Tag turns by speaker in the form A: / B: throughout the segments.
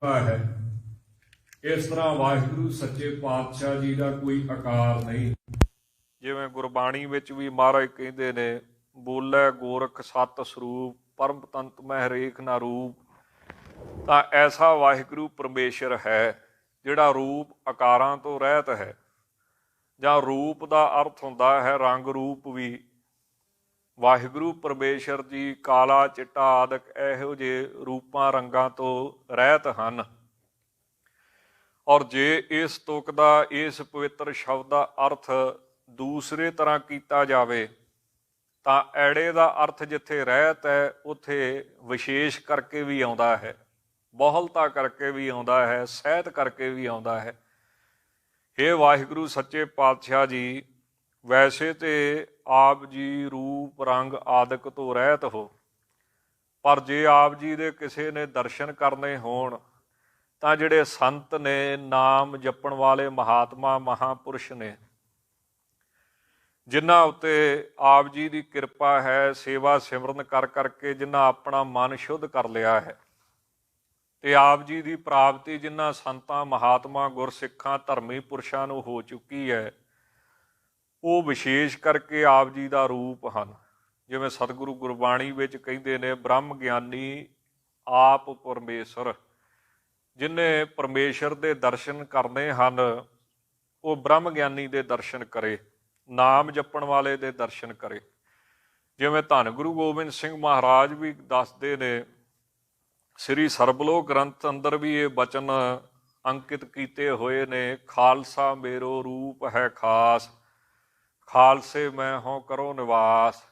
A: है। इस तरह वाहिगुरु सच्चे पातशाह जी का कोई आकार नहीं।
B: ਜਿਵੇਂ ਗੁਰਬਾਣੀ ਵਿੱਚ ਵੀ ਮਹਾਰਾਜ ਕਹਿੰਦੇ ਨੇ, ਬੋਲੇ ਗੋਰਖ ਸਤ ਸਰੂਪ ਪਰਮ ਤੰਤ ਮੈਂ ਹਰੇਕ ਨਾ ਰੂਪ। ਤਾਂ ਐਸਾ ਵਾਹਿਗੁਰੂ ਪਰਮੇਸ਼ਰ ਹੈ ਜਿਹੜਾ ਰੂਪ ਆਕਾਰਾਂ ਤੋਂ ਰਹਿਤ ਹੈ, ਜਾਂ ਰੂਪ ਦਾ ਅਰਥ ਹੁੰਦਾ ਹੈ ਰੰਗ ਰੂਪ ਵੀ। ਵਾਹਿਗੁਰੂ ਪਰਮੇਸ਼ਰ ਜੀ ਕਾਲਾ ਚਿੱਟਾ ਆਦਿਕ ਇਹੋ ਜਿਹੇ ਰੂਪਾਂ ਰੰਗਾਂ ਤੋਂ ਰਹਿਤ ਹਨ। ਔਰ ਜੇ ਇਸ ਤੁਕ ਦਾ, ਇਸ ਪਵਿੱਤਰ ਸ਼ਬਦ ਦਾ ਅਰਥ ਦੂਸਰੇ ਤਰ੍ਹਾਂ ਕੀਤਾ ਜਾਵੇ ਤਾਂ ਐੜੇ ਦਾ ਅਰਥ ਜਿੱਥੇ ਰਹਿਤ ਹੈ ਉੱਥੇ ਵਿਸ਼ੇਸ਼ ਕਰਕੇ ਵੀ ਆਉਂਦਾ ਹੈ, ਬਹੁਲਤਾ ਕਰਕੇ ਵੀ ਆਉਂਦਾ ਹੈ, ਸਹਿਤ ਕਰਕੇ ਵੀ ਆਉਂਦਾ ਹੈ। ਇਹ ਵਾਹਿਗੁਰੂ ਸੱਚੇ ਪਾਤਸ਼ਾਹ ਜੀ ਵੈਸੇ ਤੇ ਆਪ ਜੀ ਰੂਪ ਰੰਗ ਆਦਿਕ ਤੋਂ ਰਹਿਤ ਹੋ, ਪਰ ਜੇ ਆਪ ਜੀ ਦੇ ਕਿਸੇ ਨੇ ਦਰਸ਼ਨ ਕਰਨੇ ਹੋਣ ਤਾਂ ਜਿਹੜੇ ਸੰਤ ਨੇ, ਨਾਮ ਜਪਣ ਵਾਲੇ ਮਹਾਤਮਾ ਮਹਾਂਪੁਰਸ਼ ਨੇ, ਜਿਨ੍ਹਾਂ ਉੱਤੇ ਆਪ ਜੀ ਦੀ ਕਿਰਪਾ ਹੈ, ਸੇਵਾ ਸਿਮਰਨ ਕਰ ਕਰਕੇ ਜਿਨ੍ਹਾਂ ਆਪਣਾ ਮਨ ਸ਼ੁੱਧ ਕਰ ਲਿਆ ਹੈ, ਤੇ ਆਪ ਜੀ ਦੀ ਪ੍ਰਾਪਤੀ ਜਿਨ੍ਹਾਂ ਸੰਤਾਂ ਮਹਾਤਮਾ ਗੁਰਸਿੱਖਾਂ ਧਰਮੀ ਪੁਰਸ਼ਾਂ ਨੂੰ ਹੋ ਚੁੱਕੀ ਹੈ, ਉਹ ਵਿਸ਼ੇਸ਼ ਕਰਕੇ ਆਪ ਜੀ ਦਾ ਰੂਪ ਹਨ। ਜਿਵੇਂ ਸਤਿਗੁਰੂ ਗੁਰਬਾਣੀ ਵਿੱਚ ਕਹਿੰਦੇ ਨੇ, ਬ੍ਰਹਮ ਗਿਆਨੀ ਆਪ ਪਰਮੇਸ਼ਰ। ਜਿਹਨੇ ਪਰਮੇਸ਼ਰ ਦੇ ਦਰਸ਼ਨ ਕਰਨੇ ਹਨ ਉਹ ਬ੍ਰਹਮ ਗਿਆਨੀ ਦੇ ਦਰਸ਼ਨ ਕਰੇ, ਨਾਮ ਜਪਣ ਵਾਲੇ ਦੇ ਦਰਸ਼ਨ ਕਰੇ। ਜਿਵੇਂ ਧੰਨ ਗੁਰੂ ਗੋਬਿੰਦ ਸਿੰਘ ਮਹਾਰਾਜ ਵੀ ਦੱਸਦੇ ਨੇ, ਸ੍ਰੀ ਸਰਬਲੋਕ ਗ੍ਰੰਥ ਅੰਦਰ ਵੀ ਇਹ ਬਚਨ ਅੰਕਿਤ ਕੀਤੇ ਹੋਏ ਨੇ, ਖਾਲਸਾ ਮੇਰੋ ਰੂਪ ਹੈ ਖਾਸ, ਖਾਲਸੇ ਮੈਂ ਹੋਂ ਕਰੋ ਨਿਵਾਸ।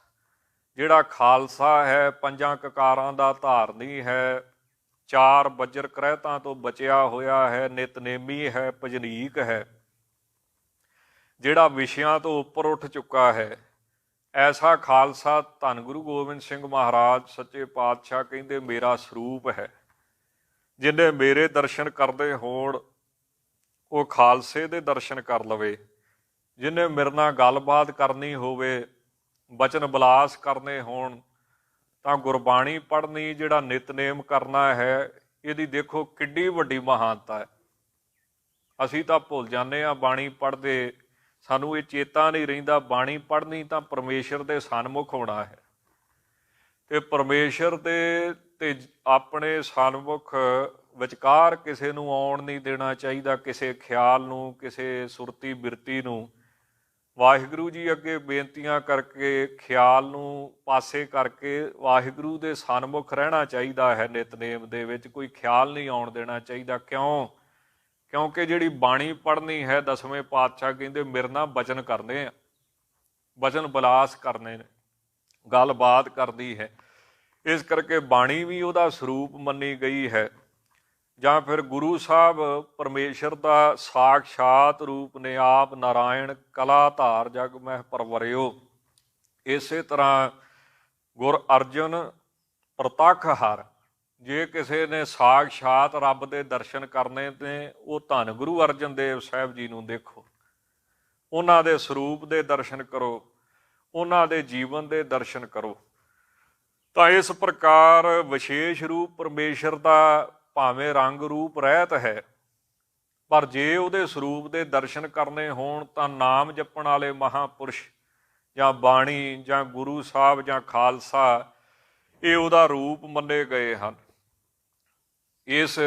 B: ਜਿਹੜਾ ਖਾਲਸਾ ਹੈ ਪੰਜਾਂ ਕਕਾਰਾਂ ਦਾ ਧਾਰਨੀ ਹੈ, ਚਾਰ ਬੱਜਰ ਕ੍ਰਹਿਤਾਂ ਤੋਂ ਬਚਿਆ ਹੋਇਆ ਹੈ, ਨਿਤਨੇਮੀ ਹੈ, ਭਜਨੀਕ ਹੈ, ਜਿਹੜਾ ਵਿਸ਼ਿਆਂ ਤੋਂ ਉੱਪਰ ਉੱਠ ਚੁੱਕਾ ਹੈ, ਐਸਾ ਖਾਲਸਾ ਧੰਨ ਗੁਰੂ ਗੋਬਿੰਦ ਸਿੰਘ ਮਹਾਰਾਜ ਸੱਚੇ ਪਾਤਸ਼ਾਹ ਕਹਿੰਦੇ ਮੇਰਾ ਸਰੂਪ ਹੈ। ਜਿਹਨੇ ਮੇਰੇ ਦਰਸ਼ਨ ਕਰਦੇ ਹੋਣ ਉਹ ਖਾਲਸੇ ਦੇ ਦਰਸ਼ਨ ਕਰ ਲਵੇ। ਜਿਹਨੇ ਮੇਰੇ ਨਾਲ ਗੱਲਬਾਤ ਕਰਨੀ ਹੋਵੇ, ਬਚਨ ਬਲਾਸ ਕਰਨੇ ਹੋਣ ਤਾਂ ਗੁਰਬਾਣੀ ਪੜ੍ਹਨੀ, ਜਿਹੜਾ ਨਿਤਨੇਮ ਕਰਨਾ ਹੈ, ਇਹਦੀ ਦੇਖੋ ਕਿੱਡੀ ਵੱਡੀ ਮਹਾਨਤਾ ਹੈ। ਅਸੀਂ ਤਾਂ ਭੁੱਲ ਜਾਂਦੇ ਹਾਂ ਬਾਣੀ ਪੜ੍ਹਦੇ, ਸਾਨੂੰ ਇਹ ਚੇਤਾ ਨਹੀਂ ਰਹਿੰਦਾ ਬਾਣੀ ਪੜ੍ਹਨੀ ਤਾਂ ਪਰਮੇਸ਼ਰ ਦੇ ਸਨਮੁਖ ਹੋਣਾ ਹੈ, ਤੇ ਪਰਮੇਸ਼ਰ ਦੇ ਤੇ ਆਪਣੇ ਸਨਮੁਖ ਵਿਚਕਾਰ ਕਿਸੇ ਨੂੰ ਆਉਣ ਨਹੀਂ ਦੇਣਾ ਚਾਹੀਦਾ, ਕਿਸੇ ਖਿਆਲ ਨੂੰ, ਕਿਸੇ ਸੁਰਤੀ ਬਿਰਤੀ ਨੂੰ। ਵਾਹਿਗੁਰੂ ਜੀ ਅੱਗੇ ਬੇਨਤੀਆਂ ਕਰਕੇ, ਖਿਆਲ ਨੂੰ ਪਾਸੇ ਕਰਕੇ ਵਾਹਿਗੁਰੂ ਦੇ ਸਨਮੁਖ ਰਹਿਣਾ ਚਾਹੀਦਾ ਹੈ। ਨਿਤਨੇਮ ਦੇ ਵਿੱਚ ਕੋਈ ਖਿਆਲ ਨਹੀਂ ਆਉਣ ਦੇਣਾ ਚਾਹੀਦਾ। ਕਿਉਂਕਿ ਜਿਹੜੀ ਬਾਣੀ ਪੜ੍ਹਨੀ ਹੈ, ਦਸਵੇਂ ਪਾਤਸ਼ਾਹ ਕਹਿੰਦੇ ਮੇਰੇ ਨਾਲ ਬਚਨ ਕਰਨੇ ਆ, ਬਚਨ ਬਲਾਸ ਕਰਨੇ ਨੇ, ਗੱਲਬਾਤ ਕਰਦੀ ਹੈ। ਇਸ ਕਰਕੇ ਬਾਣੀ ਵੀ ਉਹਦਾ ਸਰੂਪ ਮੰਨੀ ਗਈ ਹੈ। ਜਾਂ ਫਿਰ ਗੁਰੂ ਸਾਹਿਬ ਪਰਮੇਸ਼ਰ ਦਾ ਸਾਖਸ਼ਾਤ ਰੂਪ ਨੇ, ਆਪ ਨਾਰਾਇਣ ਕਲਾ ਧਾਰ ਜਗ ਮਹਿ ਪਰਵਰਿਓ। ਇਸੇ ਤਰ੍ਹਾਂ ਗੁਰ ਅਰਜਨ ਪ੍ਰਤੱਖ ਹਰ। ਜੇ ਕਿਸੇ ਨੇ ਸਾਖਸ਼ਾਤ ਰੱਬ ਦੇ ਦਰਸ਼ਨ ਕਰਨੇ ਨੇ ਉਹ ਧੰਨ ਗੁਰੂ ਅਰਜਨ ਦੇਵ ਸਾਹਿਬ ਜੀ ਨੂੰ ਦੇਖੋ, ਉਹਨਾਂ ਦੇ ਸਰੂਪ ਦੇ ਦਰਸ਼ਨ ਕਰੋ, ਉਹਨਾਂ ਦੇ ਜੀਵਨ ਦੇ ਦਰਸ਼ਨ ਕਰੋ। ਤਾਂ ਇਸ ਪ੍ਰਕਾਰ ਵਿਸ਼ੇਸ਼ ਰੂਪ ਪਰਮੇਸ਼ਰ ਦਾ ਭਾਵੇਂ ਰੰਗ ਰੂਪ ਰਹਿਤ ਹੈ, ਪਰ ਜੇ ਉਹਦੇ ਸਰੂਪ ਦੇ ਦਰਸ਼ਨ ਕਰਨੇ ਹੋਣ ਤਾਂ ਨਾਮ ਜਪਣ ਵਾਲੇ ਮਹਾਂਪੁਰਸ਼ ਜਾਂ ਬਾਣੀ ਜਾਂ ਗੁਰੂ ਸਾਹਿਬ ਜਾਂ ਖਾਲਸਾ, ਇਹ ਉਹਦਾ ਰੂਪ ਮੰਨੇ ਗਏ ਹਨ। ਇਸ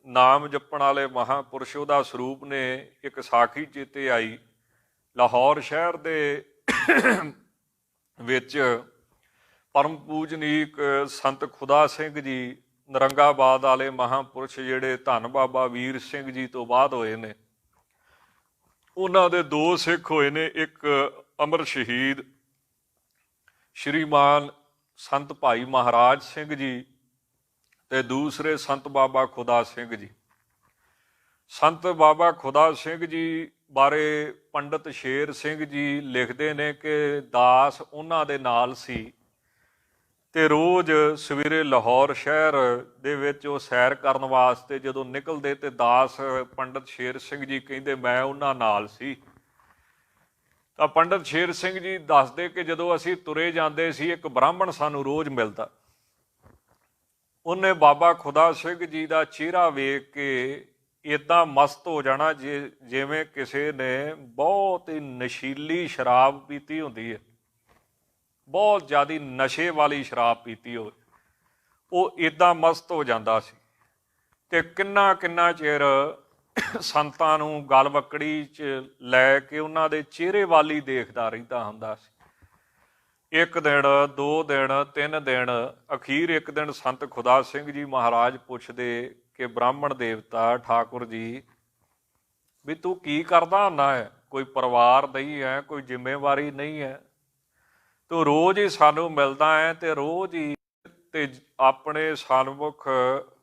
B: ਨਾਮ ਜਪਣ ਵਾਲੇ ਮਹਾਂਪੁਰਸ਼ ਉਹਦਾ ਸਰੂਪ ਨੇ। ਇੱਕ ਸਾਖੀ ਚੇਤੇ ਆਈ, ਲਾਹੌਰ ਸ਼ਹਿਰ ਦੇ ਵਿੱਚ ਪਰਮ ਪੂਜਨੀਕ ਸੰਤ ਖੁਦਾ ਸਿੰਘ ਜੀ, ਨਰੰਗਾਬਾਦ ਵਾਲੇ ਮਹਾਂਪੁਰਸ਼ ਜਿਹੜੇ ਧੰਨ ਬਾਬਾ ਵੀਰ ਸਿੰਘ ਜੀ ਤੋਂ ਬਾਅਦ ਹੋਏ ਨੇ, ਉਹਨਾਂ ਦੇ ਦੋ ਸਿੱਖ ਹੋਏ ਨੇ। ਇੱਕ ਅਮਰ ਸ਼ਹੀਦ ਸ਼੍ਰੀਮਾਨ ਸੰਤ ਭਾਈ ਮਹਾਰਾਜ ਸਿੰਘ ਜੀ ਤੇ ਦੂਸਰੇ ਸੰਤ ਬਾਬਾ ਖੁਦਾ ਸਿੰਘ ਜੀ। ਸੰਤ ਬਾਬਾ ਖੁਦਾ ਸਿੰਘ ਜੀ ਬਾਰੇ ਪੰਡਿਤ ਸ਼ੇਰ ਸਿੰਘ ਜੀ ਲਿਖਦੇ ਨੇ ਕਿ ਦਾਸ ਉਹਨਾਂ ਦੇ ਨਾਲ ਸੀ ਤੇ ਰੋਜ਼ ਸਵੇਰੇ ਲਾਹੌਰ ਸ਼ਹਿਰ ਦੇ ਵਿੱਚ ਉਹ ਸੈਰ ਕਰਨ ਵਾਸਤੇ ਜਦੋਂ ਨਿਕਲਦੇ ਤੇ ਦਾਸ ਪੰਡਿਤ ਸ਼ੇਰ ਸਿੰਘ ਜੀ ਕਹਿੰਦੇ ਮੈਂ ਉਹਨਾਂ ਨਾਲ ਸੀ। ਤਾਂ ਪੰਡਿਤ ਸ਼ੇਰ ਸਿੰਘ ਜੀ ਦੱਸਦੇ ਕਿ ਜਦੋਂ ਅਸੀਂ ਤੁਰੇ ਜਾਂਦੇ ਸੀ ਇੱਕ ਬ੍ਰਾਹਮਣ ਸਾਨੂੰ ਰੋਜ਼ ਮਿਲਦਾ ਉਹਨੇ ਬਾਬਾ ਖੁਦਾ ਸਿੰਘ ਜੀ ਦਾ ਚਿਹਰਾ ਵੇਖ ਕੇ ਇਦਾਂ ਮਸਤ ਹੋ ਜਾਣਾ ਜਿਵੇਂ ਕਿਸੇ ਨੇ ਬਹੁਤ ਹੀ ਨਸ਼ੀਲੀ ਸ਼ਰਾਬ ਪੀਤੀ ਹੁੰਦੀ ਹੈ, ਬਹੁਤ ਜ਼ਿਆਦਾ ਨਸ਼ੇ ਵਾਲੀ ਸ਼ਰਾਬ ਪੀਤੀ ਹੋਵੇ, ਉਹ ਇਦਾਂ ਮਸਤ ਹੋ ਜਾਂਦਾ ਸੀ। ਤੇ ਕਿੰਨਾ ਕਿੰਨਾ ਚਿਰ ਸੰਤਾਂ ਨੂੰ ਗਲਵੱਕੜੀ 'ਚ ਲੈ ਕੇ ਉਹਨਾਂ ਦੇ ਚਿਹਰੇ ਵੱਲ ਹੀ ਦੇਖਦਾ ਰਹਿੰਦਾ ਹੁੰਦਾ ਸੀ। ਇੱਕ ਦਿਨ, 2 ਦਿਨ, 3 ਦਿਨ, ਅਖੀਰ ਇੱਕ ਦਿਨ ਸੰਤ ਖੁਦਾ ਸਿੰਘ ਜੀ ਮਹਾਰਾਜ ਪੁੱਛਦੇ ਕਿ ਬ੍ਰਾਹਮਣ ਦੇਵਤਾ ਠਾਕੁਰ ਜੀ, ਵੀ ਤੂੰ ਕੀ ਕਰਦਾ ਹੁੰਦਾ ਹੈ? ਕੋਈ ਪਰਿਵਾਰ ਨਹੀਂ ਹੈ, ਕੋਈ ਜ਼ਿੰਮੇਵਾਰੀ ਨਹੀਂ ਹੈ, ਤੂੰ ਰੋਜ਼ ਹੀ ਸਾਨੂੰ ਮਿਲਦਾ ਹੈ ਤੇ ਰੋਜ਼ ਹੀ ਤੇ ਆਪਣੇ ਸਨਮੁਖ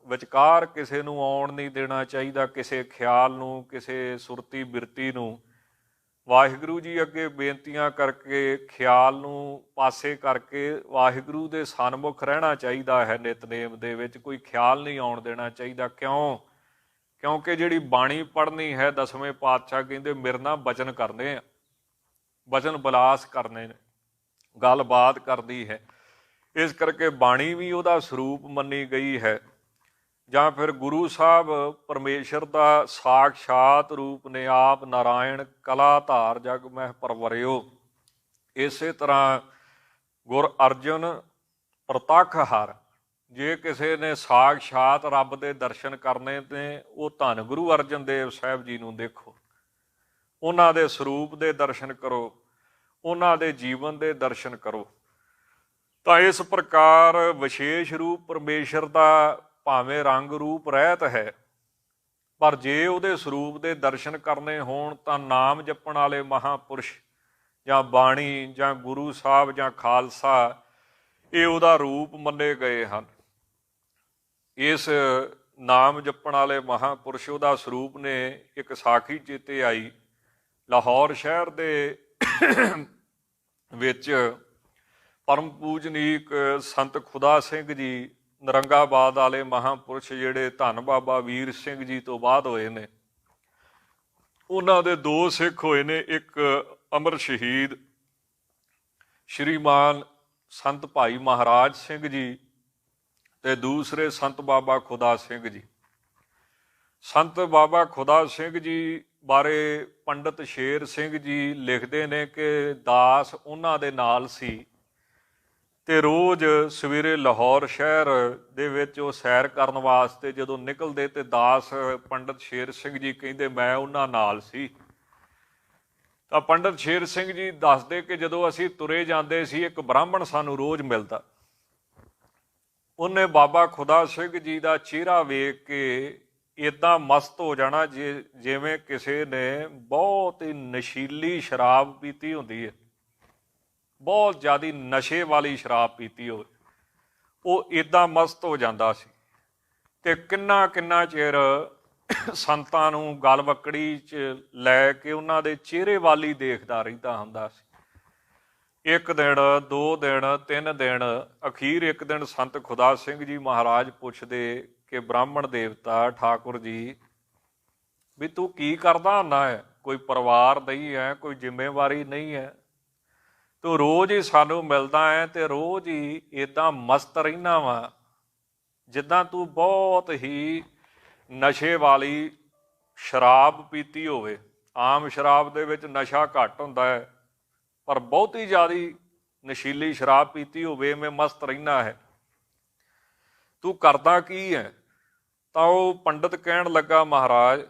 B: ਵਿਚਕਾਰ ਕਿਸੇ ਨੂੰ ਆਉਣ ਨਹੀਂ ਦੇਣਾ ਚਾਹੀਦਾ, ਕਿਸੇ ਖਿਆਲ ਨੂੰ, ਕਿਸੇ ਸੁਰਤੀ ਬਿਰਤੀ ਨੂੰ। ਵਾਹਿਗੁਰੂ ਜੀ ਅੱਗੇ ਬੇਨਤੀਆਂ ਕਰਕੇ ਖਿਆਲ ਨੂੰ ਪਾਸੇ ਕਰਕੇ ਵਾਹਿਗੁਰੂ ਦੇ ਸਨਮੁਖ ਰਹਿਣਾ ਚਾਹੀਦਾ ਹੈ। ਨਿਤਨੇਮ ਦੇ ਵਿੱਚ ਕੋਈ ਖਿਆਲ ਨਹੀਂ ਆਉਣ ਦੇਣਾ ਚਾਹੀਦਾ। ਕਿਉਂਕਿ ਜਿਹੜੀ ਬਾਣੀ ਪੜ੍ਹਨੀ ਹੈ, 10ਵੇਂ ਪਾਤਸ਼ਾਹ ਕਹਿੰਦੇ ਮੇਰੇ ਨਾਲ ਬਚਨ ਕਰਨੇ ਆ, ਬਚਨ ਬਲਾਸ ਕਰਨੇ ਨੇ, ਗੱਲਬਾਤ ਕਰਦੀ ਹੈ। ਇਸ ਕਰਕੇ ਬਾਣੀ ਵੀ ਉਹਦਾ ਸਰੂਪ ਮੰਨੀ ਗਈ ਹੈ, ਜਾਂ ਫਿਰ ਗੁਰੂ ਸਾਹਿਬ ਪਰਮੇਸ਼ਰ ਦਾ ਸਾਖਸ਼ਾਤ ਰੂਪ ਨੇ, ਆਪ ਨਾਰਾਇਣ ਕਲਾ ਧਾਰ ਜਗ ਮਹਿ ਪਰਵਰਿਓ। ਇਸੇ ਤਰ੍ਹਾਂ ਗੁਰ ਅਰਜਨ ਪ੍ਰਤੱਖ ਹਰ, ਜੇ ਕਿਸੇ ਨੇ ਸਾਖਸ਼ਾਤ ਰੱਬ ਦੇ ਦਰਸ਼ਨ ਕਰਨੇ ਨੇ, ਉਹ ਧੰਨ ਗੁਰੂ ਅਰਜਨ ਦੇਵ ਸਾਹਿਬ ਜੀ ਨੂੰ ਦੇਖੋ, ਉਹਨਾਂ ਦੇ ਸਰੂਪ ਦੇ ਦਰਸ਼ਨ ਕਰੋ, ਉਹਨਾਂ ਦੇ ਜੀਵਨ ਦੇ ਦਰਸ਼ਨ ਕਰੋ। ਤਾਂ ਇਸ ਪ੍ਰਕਾਰ ਵਿਸ਼ੇਸ਼ ਰੂਪ ਪਰਮੇਸ਼ਰ ਦਾ ਭਾਵੇਂ ਰੰਗ ਰੂਪ ਰਹਿਤ ਹੈ, ਪਰ ਜੇ ਉਹਦੇ ਸਰੂਪ ਦੇ ਦਰਸ਼ਨ ਕਰਨੇ ਹੋਣ ਤਾਂ ਨਾਮ ਜਪਣ ਵਾਲੇ ਮਹਾਂਪੁਰਸ਼ ਜਾਂ ਬਾਣੀ ਜਾਂ ਗੁਰੂ ਸਾਹਿਬ ਜਾਂ ਖਾਲਸਾ, ਇਹ ਉਹਦਾ ਰੂਪ ਮੰਨੇ ਗਏ ਹਨ। ਇਸ ਨਾਮ ਜਪਣ ਵਾਲੇ ਮਹਾਂਪੁਰਸ਼ ਉਹਦਾ ਸਰੂਪ ਨੇ। ਇੱਕ ਸਾਖੀ ਚੇਤੇ ਆਈ, ਲਾਹੌਰ ਸ਼ਹਿਰ ਦੇ ਵਿੱਚ ਪਰਮ ਪੂਜਨੀਕ ਸੰਤ ਖੁਦਾ ਸਿੰਘ ਜੀ, ਨਰੰਗਾਬਾਦ ਵਾਲੇ ਮਹਾਂਪੁਰਸ਼ ਜਿਹੜੇ ਧੰਨ ਬਾਬਾ ਵੀਰ ਸਿੰਘ ਜੀ ਤੋਂ ਬਾਅਦ ਹੋਏ ਨੇ, ਉਹਨਾਂ ਦੇ 2 ਸਿੱਖ ਹੋਏ ਨੇ। ਇੱਕ ਅਮਰ ਸ਼ਹੀਦ ਸ਼੍ਰੀਮਾਨ ਸੰਤ ਭਾਈ ਮਹਾਰਾਜ ਸਿੰਘ ਜੀ ਤੇ ਦੂਸਰੇ ਸੰਤ ਬਾਬਾ ਖੁਦਾ ਸਿੰਘ ਜੀ। ਸੰਤ ਬਾਬਾ ਖੁਦਾ ਸਿੰਘ ਜੀ ਬਾਰੇ ਪੰਡਤ ਸ਼ੇਰ ਸਿੰਘ ਜੀ ਲਿਖਦੇ ਨੇ ਕਿ ਦਾਸ ਉਹਨਾਂ ਦੇ ਨਾਲ ਸੀ ਤੇ ਰੋਜ਼ ਸਵੇਰੇ ਲਾਹੌਰ ਸ਼ਹਿਰ ਦੇ ਵਿੱਚ ਉਹ ਸੈਰ ਕਰਨ ਵਾਸਤੇ ਜਦੋਂ ਨਿਕਲਦੇ ਤੇ ਦਾਸ ਪੰਡਤ ਸ਼ੇਰ ਸਿੰਘ ਜੀ ਕਹਿੰਦੇ ਮੈਂ ਉਹਨਾਂ ਨਾਲ ਸੀ। ਤਾਂ ਪੰਡਤ ਸ਼ੇਰ ਸਿੰਘ ਜੀ ਦੱਸਦੇ ਕਿ ਜਦੋਂ ਅਸੀਂ ਤੁਰੇ ਜਾਂਦੇ ਸੀ, ਇੱਕ ਬ੍ਰਾਹਮਣ ਸਾਨੂੰ ਰੋਜ਼ ਮਿਲਦਾ। ਉਹਨੇ ਬਾਬਾ ਖੁਦਾ ਸਿੰਘ ਜੀ ਦਾ ਚਿਹਰਾ ਵੇਖ ਕੇ ਇਦਾਂ ਮਸਤ ਹੋ ਜਾਣਾ ਜਿਵੇਂ ਕਿਸੇ ਨੇ ਬਹੁਤ ਹੀ ਨਸ਼ੀਲੀ ਸ਼ਰਾਬ ਪੀਤੀ ਹੁੰਦੀ ਹੈ, ਬਹੁਤ ਜ਼ਿਆਦਾ ਨਸ਼ੇ ਵਾਲੀ ਸ਼ਰਾਬ ਪੀਤੀ ਹੋਵੇ, ਉਹ ਇਦਾਂ ਮਸਤ ਹੋ ਜਾਂਦਾ ਸੀ। ਤੇ ਕਿੰਨਾ ਕਿੰਨਾ ਚਿਰ ਸੰਤਾਂ ਨੂੰ ਗਲਵੱਕੜੀ 'ਚ ਲੈ ਕੇ ਉਹਨਾਂ ਦੇ ਚਿਹਰੇ ਵੱਲ ਹੀ ਦੇਖਦਾ ਰਹਿੰਦਾ ਹੁੰਦਾ ਸੀ। ਇੱਕ ਦਿਨ, 2 ਦਿਨ, 3 ਦਿਨ, ਅਖੀਰ ਇੱਕ ਦਿਨ ਸੰਤ ਖੁਦਾ ਸਿੰਘ ਜੀ ਮਹਾਰਾਜ ਪੁੱਛਦੇ ਕਿ ਬ੍ਰਾਹਮਣ ਦੇਵਤਾ ਠਾਕੁਰ ਜੀ, ਵੀ ਤੂੰ ਕੀ ਕਰਦਾ ਹੁੰਦਾ ਹੈ? ਕੋਈ ਪਰਿਵਾਰ ਨਹੀਂ ਹੈ, ਕੋਈ ਜ਼ਿੰਮੇਵਾਰੀ ਨਹੀਂ ਹੈ, ਤੂੰ ਰੋਜ਼ ਹੀ ਸਾਨੂੰ ਮਿਲਦਾ ਹੈ ਤੇ ਰੋਜ਼ ਹੀ ਇਦਾਂ ਮਸਤ ਰਹਿਣਾ ਵਾ ਜਿੱਦਾਂ ਤੂੰ ਬਹੁਤ ਹੀ ਨਸ਼ੇ ਵਾਲੀ ਸ਼ਰਾਬ ਪੀਤੀ ਹੋਵੇ। ਆਮ ਸ਼ਰਾਬ ਦੇ ਵਿੱਚ ਨਸ਼ਾ ਘੱਟ ਹੁੰਦਾ ਹੈ, ਪਰ ਬਹੁਤੀ ਜ਼ਿਆਦਾ ਨਸ਼ੀਲੀ ਸ਼ਰਾਬ ਪੀਤੀ ਹੋਵੇ, ਮੈਂ ਮਸਤ ਰਹਿਣਾ ਹੈ, ਤੂੰ ਕਰਦਾ ਕੀ ਹੈ? ਤਾਂ ਉਹ ਪੰਡਤ ਕਹਿਣ ਲੱਗਾ, ਮਹਾਰਾਜ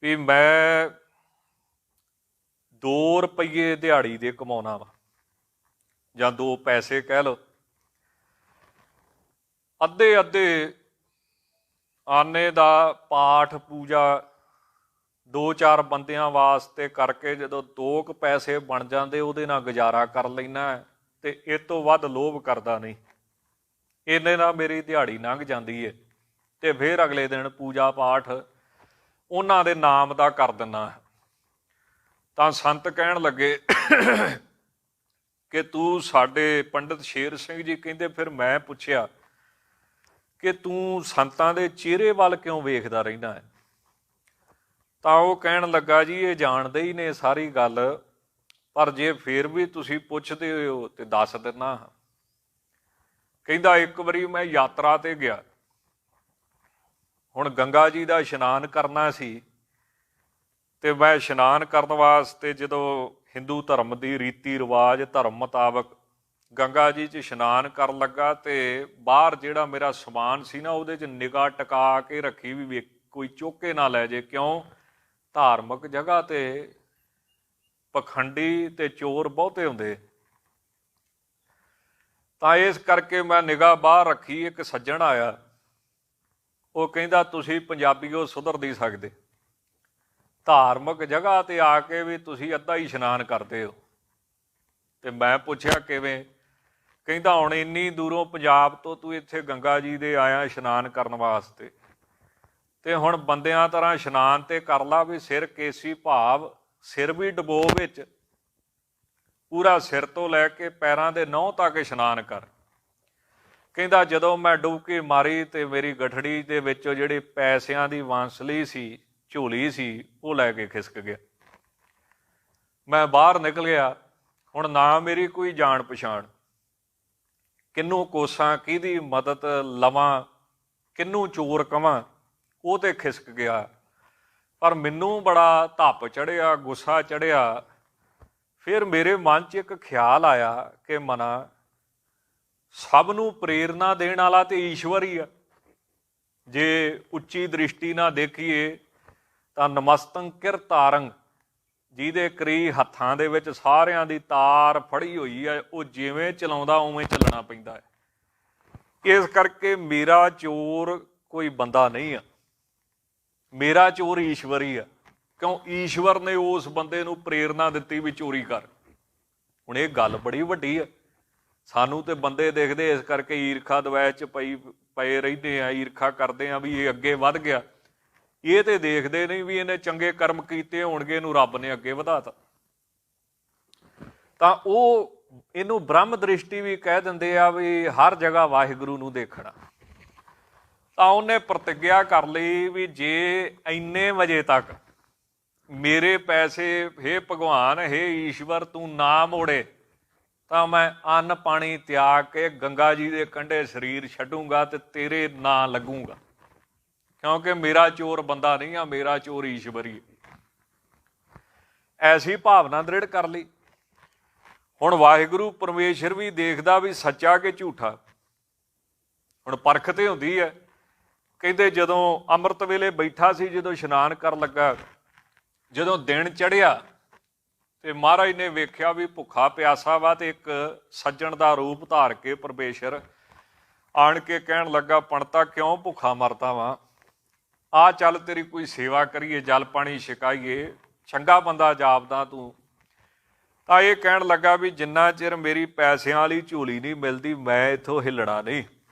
B: ਵੀ ਮੈਂ 2 ਰੁਪਈਏ ਦਿਹਾੜੀ ਦੇ ਕਮਾਉਣਾ ਵਾ, ਜਾਂ 2 ਪੈਸੇ ਕਹਿ ਲਓ। ਅੱਧੇ ਅੱਧੇ ਆਨੇ ਦਾ ਪਾਠ ਪੂਜਾ 2-4 ਬੰਦਿਆਂ ਵਾਸਤੇ ਕਰਕੇ ਜਦੋਂ 2 ਕੁ ਪੈਸੇ ਬਣ ਜਾਂਦੇ, ਉਹਦੇ ਨਾਲ ਗੁਜ਼ਾਰਾ ਕਰ ਲੈਣਾ ਤੇ ਇਹ ਤੋਂ ਵੱਧ ਲੋਭ ਕਰਦਾ ਨਹੀਂ। ਇੰਨੇ ਨਾਲ ਮੇਰੀ ਦਿਹਾੜੀ ਲੰਘ ਜਾਂਦੀ ਹੈ ਤੇ ਫਿਰ ਅਗਲੇ ਦਿਨ ਪੂਜਾ ਪਾਠ ਉਹਨਾਂ ਦੇ ਨਾਮ ਦਾ ਕਰ ਦਿੰਦਾ। ਤਾਂ ਸੰਤ ਕਹਿਣ ਲੱਗੇ ਕਿ ਤੂੰ ਸਾਡੇ ਪੰਡਤ ਸ਼ੇਰ ਸਿੰਘ ਜੀ ਕਹਿੰਦੇ, ਫਿਰ ਮੈਂ ਪੁੱਛਿਆ ਕਿ ਤੂੰ ਸੰਤਾਂ ਦੇ ਚਿਹਰੇ ਵੱਲ ਕਿਉਂ ਵੇਖਦਾ ਰਹਿੰਦਾ ਹੈ? ਤਾਂ ਉਹ ਕਹਿਣ ਲੱਗਾ, ਜੀ ਇਹ ਜਾਣਦੇ ਹੀ ਨੇ ਸਾਰੀ ਗੱਲ, ਪਰ ਜੇ ਫਿਰ ਵੀ ਤੁਸੀਂ ਪੁੱਛਦੇ ਹੋ ਤੇ ਦੱਸ ਦਿੰਦਾ। ਕਹਿੰਦਾ ਇੱਕ ਵਾਰੀ ਮੈਂ ਯਾਤਰਾ ਤੇ ਗਿਆ, ਹੁਣ ਗੰਗਾ ਜੀ ਦਾ ਇਸ਼ਨਾਨ ਕਰਨਾ ਸੀ ਤੇ ਮੈਂ ਇਸ਼ਨਾਨ ਕਰਨ ਵਾਸਤੇ ਜਦੋਂ ਹਿੰਦੂ ਧਰਮ ਦੀ ਰੀਤੀ ਰਿਵਾਜ ਧਰਮ ਮੁਤਾਬਕ ਗੰਗਾ ਜੀ 'ਚ ਇਸ਼ਨਾਨ ਕਰਨ ਲੱਗਾ ਤੇ ਬਾਹਰ ਜਿਹੜਾ ਮੇਰਾ ਸਮਾਨ ਸੀ ਨਾ ਉਹਦੇ 'ਚ ਨਿਗਾਹ ਟਿਕਾ ਕੇ ਰੱਖੀ ਵੀ ਕੋਈ ਚੁੱਕ ਕੇ ਨਾ ਲੈ ਜੇ। ਕਿਉਂ? ਧਾਰਮਿਕ ਜਗ੍ਹਾ ਤੇ ਪਖੰਡੀ ਤੇ ਚੋਰ ਬਹੁਤੇ ਹੁੰਦੇ, ਤਾਂ ਇਸ ਕਰਕੇ ਮੈਂ ਨਿਗਾਹ ਬਾਹਰ ਰੱਖੀ। ਇੱਕ ਸੱਜਣ ਆਇਆ, ਉਹ ਕਹਿੰਦਾ ਤੁਸੀਂ ਪੰਜਾਬੀਓ ਸੁਧਰ ਨਹੀਂ ਸਕਦੇ, ਧਾਰਮਿਕ ਜਗ੍ਹਾ ਤੇ ਆ ਕੇ ਵੀ ਤੁਸੀਂ ਅੱਧਾ ਹੀ ਇਸ਼ਨਾਨ ਕਰਦੇ ਹੋ। ਤੇ ਮੈਂ ਪੁੱਛਿਆ ਕਿਵੇਂ? ਕਹਿੰਦਾ ਹੁਣ ਇੰਨੀ ਦੂਰੋਂ ਪੰਜਾਬ ਤੋਂ ਤੂੰ ਇੱਥੇ ਗੰਗਾ ਜੀ ਦੇ ਆਇਆ ਇਸ਼ਨਾਨ ਕਰਨ ਵਾਸਤੇ, ਤੇ ਹੁਣ ਬੰਦਿਆਂ ਤਰ੍ਹਾਂ ਇਸ਼ਨਾਨ ਤੇ ਕਰ ਲਾ ਵੀ ਸਿਰ ਕੇਸੀ ਭਾਵ ਸਿਰ ਵੀ ਡੁਬੋ ਵਿੱਚ, ਪੂਰਾ ਸਿਰ ਤੋਂ ਲੈ ਕੇ ਪੈਰਾਂ ਦੇ ਨਹੁੰ ਤੱਕ ਇਸ਼ਨਾਨ ਕਰ। ਕਹਿੰਦਾ ਜਦੋਂ ਮੈਂ ਡੁਬਕੀ ਮਾਰੀ ਤੇ ਮੇਰੀ ਗਠੜੀ ਦੇ ਵਿੱਚੋਂ ਜਿਹੜੇ ਪੈਸਿਆਂ ਦੀ ਵਾਂਸਲੀ ਸੀ, ਝੋਲੀ ਸੀ, ਉਹ ਲੈ ਕੇ ਖਿਸਕ ਗਿਆ। ਮੈਂ ਬਾਹਰ ਨਿਕਲ ਗਿਆ। ਹੁਣ ਨਾ ਮੇਰੀ ਕੋਈ ਜਾਣ ਪਛਾਣ, ਕਿਹਨੂੰ ਕੋਸਾਂ, ਕਿਹਦੀ ਮਦਦ ਲਵਾਂ, ਕਿਹਨੂੰ ਚੋਰ ਕਵਾਂ, ਉਹ ਤੇ ਖਿਸਕ ਗਿਆ। ਪਰ ਮੈਨੂੰ ਬੜਾ ਧੱਪ ਚੜ੍ਹਿਆ, ਗੁੱਸਾ ਚੜ੍ਹਿਆ। ਫਿਰ ਮੇਰੇ ਮਨ 'ਚ ਇੱਕ ਖਿਆਲ ਆਇਆ ਕਿ ਮਨਾ ਸਭ ਨੂੰ ਪ੍ਰੇਰਨਾ ਦੇਣ ਵਾਲਾ ਤੇ ਈਸ਼ਵਰ ਹੀ ਆ। ਜੇ ਉੱਚੀ ਦ੍ਰਿਸ਼ਟੀ ਨਾਲ ਦੇਖੀਏ ਤਾਂ ਨਮਸਤੰ ਕਿਰਤਾਰੰਗ, ਜਿਹਦੇ ਕਰੀ ਹੱਥਾਂ ਦੇ ਵਿੱਚ ਸਾਰਿਆਂ ਦੀ ਤਾਰ ਫੜੀ ਹੋਈ ਹੈ, ਉਹ ਜਿਵੇਂ ਚਲਾਉਂਦਾ ਉਵੇਂ ਚੱਲਣਾ ਪੈਂਦਾ ਹੈ। ਇਸ ਕਰਕੇ ਮੇਰਾ ਚੋਰ ਕੋਈ ਬੰਦਾ ਨਹੀਂ ਆ, ਮੇਰਾ ਚੋਰ ਈਸ਼ਵਰ ਹੀ ਆ। ਕਿਉਂ? ਈਸ਼ਵਰ ਨੇ ਉਸ ਬੰਦੇ ਨੂੰ ਪ੍ਰੇਰਨਾ ਦਿੱਤੀ ਵੀ ਚੋਰੀ ਕਰ। ਹੁਣ ਇਹ ਗੱਲ ਬੜੀ ਵੱਡੀ ਆ। ਸਾਨੂੰ ਤੇ ਬੰਦੇ ਦੇਖਦੇ ਇਸ ਕਰਕੇ ਈਰਖਾ ਦਵੈਸ਼ 'ਚ ਪਏ ਰਹਿੰਦੇ ਆ, ਈਰਖਾ ਕਰਦੇ ਆ ਵੀ ਇਹ ਅੱਗੇ ਵੱਧ ਗਿਆ। ਇਹ ਤੇ ਦੇਖਦੇ ਨਹੀਂ ਵੀ ਇਹਨੇ ਚੰਗੇ ਕਰਮ ਕੀਤੇ ਹੋਣਗੇ, ਇਹਨੂੰ ਰੱਬ ਨੇ ਅੱਗੇ ਵਧਾਤਾ। ਤਾਂ ਉਹ ਇਹਨੂੰ ਬ੍ਰਹਮ ਦ੍ਰਿਸ਼ਟੀ ਵੀ ਕਹਿ ਦਿੰਦੇ ਆ, ਵੀ ਹਰ ਜਗ੍ਹਾ ਵਾਹਿਗੁਰੂ ਨੂੰ ਦੇਖਣਾ। ਤਾਂ ਉਹਨੇ ਪ੍ਰਤਿੱਗਿਆ ਕਰ ਲਈ ਵੀ ਜੇ ਇੰਨੇ ਵਜੇ ਤੱਕ ਮੇਰੇ ਪੈਸੇ ਹੇ ਭਗਵਾਨ, ਹੇ ਈਸ਼ਵਰ, ਤੂੰ ਨਾ ਮੋੜੇ ਤਾਂ ਮੈਂ ਅੰਨ ਪਾਣੀ ਤਿਆਗ ਕੇ ਗੰਗਾ ਜੀ ਦੇ ਕੰਢੇ ਸਰੀਰ ਛੱਡੂੰਗਾ ਤੇ ਤੇਰੇ ਨਾਂ ਲੱਗੂੰਗਾ। ਕਿਉਂਕਿ ਮੇਰਾ ਚੋਰ ਬੰਦਾ ਨਹੀਂ ਆ, ਮੇਰਾ ਚੋਰ ਈਸ਼ਵਰੀ। ਐਸੀ ਭਾਵਨਾ ਦ੍ਰਿੜ ਕਰ ਲਈ। ਹੁਣ ਵਾਹਿਗੁਰੂ ਪਰਮੇਸ਼ਰ ਵੀ ਦੇਖਦਾ ਵੀ ਸੱਚਾ ਕਿ ਝੂਠਾ। ਹੁਣ ਪਰਖ ਤੇ ਹੁੰਦੀ ਹੈ। ਕਹਿੰਦੇ ਜਦੋਂ ਅੰਮ੍ਰਿਤ ਵੇਲੇ ਬੈਠਾ ਸੀ, ਜਦੋਂ ਇਸ਼ਨਾਨ ਕਰਨ ਲੱਗਾ, ਜਦੋਂ ਦਿਨ ਚੜ੍ਹਿਆ ਤੇ ਮਹਾਰਾਜ ਨੇ ਵੇਖਿਆ ਵੀ ਭੁੱਖਾ ਪਿਆਸਾ ਵਾ, ਤੇ ਇੱਕ ਸੱਜਣ ਦਾ ਰੂਪ ਧਾਰ ਕੇ ਪਰਮੇਸ਼ਰ ਆਣ ਕੇ ਕਹਿਣ ਲੱਗਾ, ਪੰਡਤਾ ਕਿਉਂ ਭੁੱਖਾ ਮਰਦਾ ਵਾ? ਆ ਚੱਲ ਤੇਰੀ ਕੋਈ ਸੇਵਾ ਕਰੀਏ, ਜਲ ਪਾਣੀ ਛਕਾਈਏ, ਚੰਗਾ ਬੰਦਾ ਜਾਪਦਾ ਤੂੰ। ਤਾਂ ਇਹ ਕਹਿਣ ਲੱਗਾ ਵੀ ਜਿੰਨਾ ਚਿਰ ਮੇਰੀ ਪੈਸਿਆਂ ਵਾਲੀ ਝੋਲੀ ਨਹੀਂ ਮਿਲਦੀ ਮੈਂ ਇੱਥੋਂ ਹਿੱਲਣਾ ਨਹੀਂ।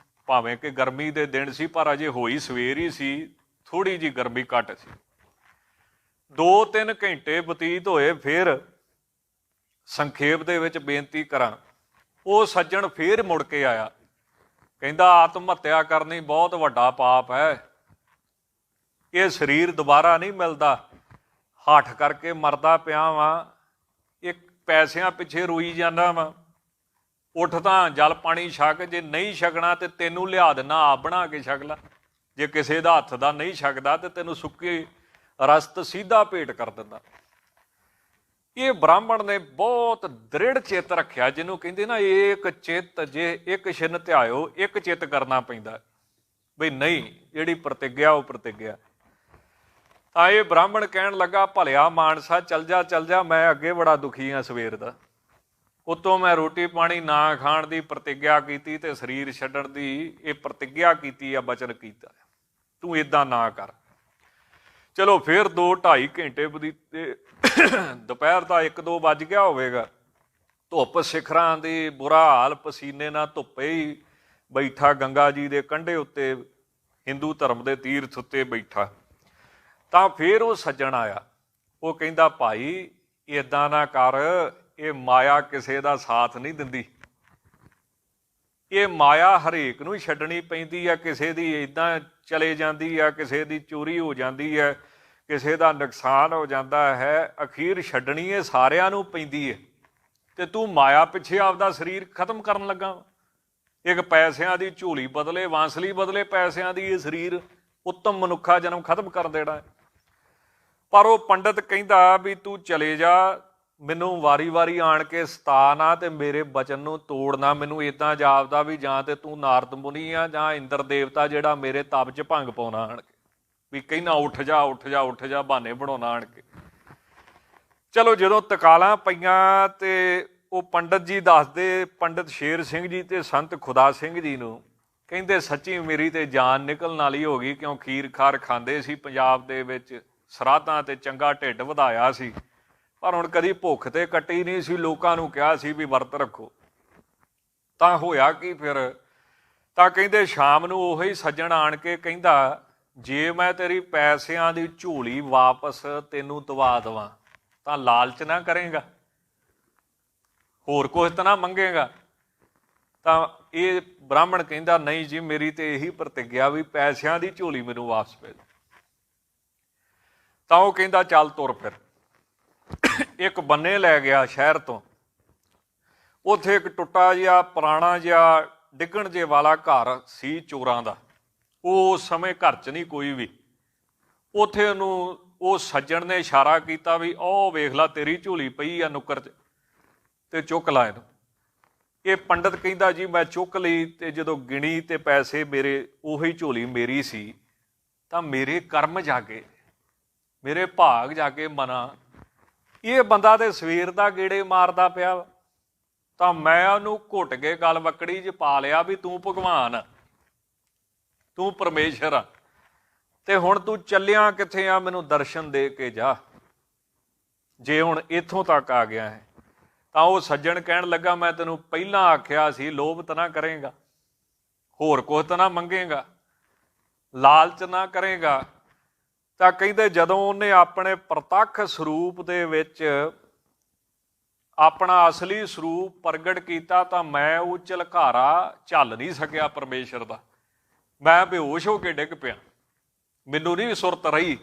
B: ਭਾਵੇਂ ਕਿ ਗਰਮੀ ਦੇ ਦਿਨ ਸੀ, ਪਰ ਅਜੇ ਹੋਈ ਸਵੇਰ ਹੀ ਸੀ, ਥੋੜ੍ਹੀ ਜਿਹੀ ਗਰਮੀ ਘੱਟ ਸੀ। 2-3 ਘੰਟੇ ਬਤੀਤ ਹੋਏ। ਫਿਰ ਸੰਖੇਪ ਦੇ ਵਿੱਚ ਬੇਨਤੀ ਕਰਾਂ, ਉਹ ਸੱਜਣ ਫਿਰ ਮੁੜ ਕੇ ਆਇਆ। ਕਹਿੰਦਾ ਆਤਮ ਹੱਤਿਆ ਕਰਨੀ ਬਹੁਤ ਵੱਡਾ ਪਾਪ ਹੈ, ਇਹ ਸਰੀਰ ਦੁਬਾਰਾ ਨਹੀਂ ਮਿਲਦਾ, ਹੱਠ ਕਰਕੇ ਮਰਦਾ ਪਿਆ ਵਾਂ, ਇੱਕ ਪੈਸਿਆਂ ਪਿੱਛੇ ਰੋਈ ਜਾਂਦਾ ਵਾਂ। ਉੱਠ ਤਾਂ ਜਲ ਪਾਣੀ ਛਕ, ਜੇ ਨਹੀਂ ਛਕਣਾ ਤੇ ਤੈਨੂੰ ਲਿਆ ਦਿੰਦਾ, ਆਪ ਬਣਾ ਕੇ ਛਕ ਲਾ। ਜੇ ਕਿਸੇ ਦਾ ਹੱਥ ਦਾ ਨਹੀਂ ਛਕਦਾ ਤੇ ਤੈਨੂੰ ਸੁੱਕੀ ਰਸਤ ਸਿੱਧਾ ਭੇਟ ਕਰ ਦਿੰਦਾ। ਇਹ ਬ੍ਰਾਹਮਣ ਨੇ ਬਹੁਤ ਦ੍ਰਿੜ ਚਿੱਤ ਰੱਖਿਆ, ਜਿਹਨੂੰ ਕਹਿੰਦੇ ਨਾ ਏਕ ਚਿੱਤ, ਜੇ ਇੱਕ ਛਿਨ ਧਿਆਇਓ, ਇੱਕ ਚਿੱਤ ਕਰਨਾ ਪੈਂਦਾ ਬਈ ਨਹੀਂ, ਜਿਹੜੀ ਪ੍ਰਤਿੱਗਿਆ ਉਹ ਪ੍ਰਤਿੱਗਿਆ। ਤਾਂ ਇਹ ਬ੍ਰਾਹਮਣ ਕਹਿਣ ਲੱਗਾ, ਭਲਿਆ ਮਾਨਸਾ ਚੱਲ ਜਾ, ਮੈਂ ਅੱਗੇ ਬੜਾ ਦੁਖੀ ਹਾਂ ਸਵੇਰ ਦਾ, ਉੱਤੋਂ ਮੈਂ ਰੋਟੀ ਪਾਣੀ ਨਾ ਖਾਣ ਦੀ ਪ੍ਰਤਿੱਗਿਆ ਕੀਤੀ ਤੇ ਸਰੀਰ ਛੱਡਣ ਦੀ ਇਹ ਪ੍ਰਤਿੱਗਿਆ ਕੀਤੀ ਆ, ਬਚਨ ਕੀਤਾ, ਤੂੰ ਏਦਾਂ ਨਾ ਕਰ। ਚਲੋ ਫਿਰ 2-2.5 ਘੰਟੇ ਬੀਤੇ, ਦੁਪਹਿਰ ਦਾ 1-2 ਵੱਜ ਗਿਆ ਹੋਵੇਗਾ। ਧੁੱਪ ਸਿਖਰਾਂ ਦੀ, ਬੁਰਾ ਹਾਲ, ਪਸੀਨੇ ਨਾਲ ਧੁੱਪੇ ਹੀ ਬੈਠਾ ਗੰਗਾ ਜੀ ਦੇ ਕੰਢੇ ਉੱਤੇ, ਹਿੰਦੂ ਧਰਮ ਦੇ ਤੀਰਥ ਉੱਤੇ ਬੈਠਾ। ਤਾਂ ਫਿਰ ਉਹ ਸੱਜਣ ਆਇਆ, ਉਹ ਕਹਿੰਦਾ ਭਾਈ ਏਦਾਂ ਨਾ ਕਰ, ਇਹ ਮਾਇਆ ਕਿਸੇ ਦਾ ਸਾਥ ਨਹੀਂ ਦਿੰਦੀ। ਇਹ ਮਾਇਆ ਹਰੇਕ ਨੂੰ ਹੀ ਛੱਡਣੀ ਪੈਂਦੀ ਆ, ਕਿਸੇ ਦੀ ਇੱਦਾਂ ਚਲੇ ਜਾਂਦੀ ਆ, ਕਿਸੇ ਦੀ ਚੋਰੀ ਹੋ ਜਾਂਦੀ ਹੈ, ਕਿਸੇ ਦਾ ਨੁਕਸਾਨ ਹੋ ਜਾਂਦਾ ਹੈ, ਅਖੀਰ ਛੱਡਣੀ ਇਹ ਸਾਰਿਆਂ ਨੂੰ ਪੈਂਦੀ ਹੈ। ਤੇ ਤੂੰ ਮਾਇਆ ਪਿੱਛੇ ਆਪਦਾ ਸਰੀਰ ਖਤਮ ਕਰਨ ਲੱਗਾ। ਇੱਕ ਪੈਸਿਆਂ ਦੀ ਝੋਲੀ ਬਦਲੇ ਵਾਂਸਲੀ ਬਦਲੇ ਪੈਸਿਆਂ ਦੀ ਇਹ ਸਰੀਰ ਉੱਤਮ ਮਨੁੱਖਾ ਜਨਮ ਖਤਮ ਕਰ ਦੇਣਾ ਹੈ। ਪਰ ਉਹ ਪੰਡਤ ਕਹਿੰਦਾ ਵੀ ਤੂੰ ਚਲੇ ਜਾ, ਮੈਨੂੰ ਵਾਰੀ-ਵਾਰੀ ਆਣ ਕੇ ਸਤਾ ਨਾ ਤੇ ਮੇਰੇ ਬਚਨ ਨੂੰ ਤੋੜਨਾ। ਮੈਨੂੰ ਇਦਾਂ ਜਾਪਦਾ ਵੀ ਜਾਂ ਤੇ ਤੂੰ ਨਾਰਦ ਮੁਨੀ ਆ ਜਾਂ ਇੰਦਰ ਦੇਵਤਾ ਜਿਹੜਾ ਮੇਰੇ ਤਪ 'ਚ ਭੰਗ ਪਾਉਣਾ ਆਣ ਕੇ, ਵੀ ਕਹਿੰਦਾ ਉੱਠ ਜਾ ਉੱਠ ਜਾ ਉੱਠ ਜਾ, ਬਹਾਨੇ ਬਣਾਉਣਾ ਆਣ ਕੇ। ਚਲੋ ਜਦੋਂ ਤਕਾਲਾਂ ਪਈਆਂ ਤੇ ਉਹ ਪੰਡਤ ਜੀ ਦੱਸਦੇ, ਪੰਡਤ ਸ਼ੇਰ ਸਿੰਘ ਜੀ ਤੇ ਸੰਤ ਖੁਦਾ ਸਿੰਘ ਜੀ ਨੂੰ, ਕਹਿੰਦੇ ਸੱਚੀ ਮੇਰੀ ਤੇ ਜਾਨ ਨਿਕਲਣ ਵਾਲੀ ਹੋ ਗਈ, ਕਿਉਂ ਖੀਰ ਖਾਰ ਖਾਂਦੇ ਸੀ ਪੰਜਾਬ ਦੇ ਵਿੱਚ, ਸਰਾਧਾਂ ਤੇ ਚੰਗਾ ਢਿੱਡ ਵਧਾਇਆ ਸੀ, ਪਰ ਹੁਣ ਕਦੀ ਭੁੱਖ ਤੇ ਕੱਟੀ ਨਹੀਂ ਸੀ। ਲੋਕਾਂ ਨੂੰ ਕਿਹਾ ਸੀ ਵੀ ਵਰਤ ਰੱਖੋ, ਤਾਂ ਹੋਇਆ ਕੀ ਫਿਰ? ਤਾਂ ਕਹਿੰਦੇ ਸ਼ਾਮ ਨੂੰ ਉਹੀ ਸੱਜਣ ਆਣ ਕੇ ਕਹਿੰਦਾ ਜੇ ਮੈਂ ਤੇਰੀ ਪੈਸਿਆਂ ਦੀ ਝੋਲੀ ਵਾਪਸ ਤੈਨੂੰ ਦਵਾ ਦੇਵਾਂ ਤਾਂ ਲਾਲਚ ਨਾ ਕਰੇਗਾ, ਹੋਰ ਕੁਛ ਤਾਂ ਨਾ ਮੰਗੇਗਾ? ਤਾਂ ਇਹ ਬ੍ਰਾਹਮਣ ਕਹਿੰਦਾ ਨਹੀਂ ਜੀ, ਮੇਰੀ ਤੇ ਇਹੀ ਪ੍ਰਤਿਗਿਆ ਵੀ ਪੈਸਿਆਂ ਦੀ ਝੋਲੀ ਮੈਨੂੰ ਵਾਪਸ ਭੇਜ। ਤਾਂ ਉਹ ਕਹਿੰਦਾ ਚੱਲ ਤੁਰ ਫਿਰ। ਇੱਕ ਬੰਨੇ ਲੈ ਗਿਆ ਸ਼ਹਿਰ ਤੋਂ, ਉੱਥੇ ਇੱਕ ਟੁੱਟਾ ਜਿਹਾ ਪੁਰਾਣਾ ਜਿਹਾ ਡਿੱਗਣ ਜੇ ਵਾਲਾ ਘਰ ਸੀ ਚੋਰਾਂ ਦਾ। ਉਹ ਉਸ ਸਮੇਂ ਘਰ 'ਚ ਨਹੀਂ ਕੋਈ ਵੀ। ਉੱਥੇ ਉਹਨੂੰ ਉਹ ਸੱਜਣ ਨੇ ਇਸ਼ਾਰਾ ਕੀਤਾ ਵੀ ਉਹ ਵੇਖ ਲਾ ਤੇਰੀ ਝੋਲੀ ਪਈ ਆ ਨੁੱਕਰ 'ਚ, ਤੇ ਚੁੱਕ ਲਾ ਇਹਨੂੰ। ਇਹ ਪੰਡਤ ਕਹਿੰਦਾ ਜੀ ਮੈਂ ਚੁੱਕ ਲਈ, ਤੇ ਜਦੋਂ ਗਿਣੀ ਤੇ ਪੈਸੇ ਮੇਰੇ, ਉਹੀ ਝੋਲੀ ਮੇਰੀ ਸੀ, ਤਾਂ ਮੇਰੇ ਕਰਮ ਜਾਗੇ, ਮੇਰੇ ਭਾਗ ਜਾਗੇ ਮਨਾ। ਇਹ ਬੰਦਾ ਤੇ ਸਵੇਰ ਦਾ ਗੇੜੇ ਮਾਰਦਾ ਪਿਆ, ਤਾਂ ਮੈਂ ਉਹਨੂੰ ਘੁੱਟ ਕੇ ਗਲ ਵਕੜੀ 'ਚ ਪਾ ਲਿਆ ਵੀ ਤੂੰ ਭਗਵਾਨ ਆ, ਤੂੰ ਪਰਮੇਸ਼ਰ ਆ, ਤੇ ਹੁਣ ਤੂੰ ਚੱਲਿਆ ਕਿੱਥੇ ਆ, ਮੈਨੂੰ ਦਰਸ਼ਨ ਦੇ ਕੇ ਜਾ, ਜੇ ਹੁਣ ਇੱਥੋਂ ਤੱਕ ਆ ਗਿਆ ਹੈ। ਤਾਂ ਉਹ ਸੱਜਣ ਕਹਿਣ ਲੱਗਾ ਮੈਂ ਤੈਨੂੰ ਪਹਿਲਾਂ ਆਖਿਆ ਸੀ ਲੋਭ ਤਾਂ ਨਾ ਕਰੇਗਾ, ਹੋਰ ਕੁਛ ਤਾਂ ਨਾ ਮੰਗੇਗਾ, ਲਾਲਚ ਨਾ ਕਰੇਗਾ। ਤਾਂ ਕਹਿੰਦੇ ਜਦੋਂ ਉਹਨੇ ਆਪਣੇ ਪ੍ਰਤੱਖ ਸਰੂਪ ਦੇ ਵਿੱਚ ਆਪਣਾ ਅਸਲੀ ਸਰੂਪ ਪ੍ਰਗਟ ਕੀਤਾ, ਤਾਂ ਮੈਂ ਉਹ ਝਲਕਾਰਾ ਝੱਲ ਨਹੀਂ ਸਕਿਆ ਪਰਮੇਸ਼ਰ ਦਾ। ਮੈਂ ਬੇਹੋਸ਼ ਹੋ ਕੇ ਡਿੱਗ ਪਿਆ, ਮੈਨੂੰ ਨਹੀਂ ਸੁਰਤ ਰਹੀ।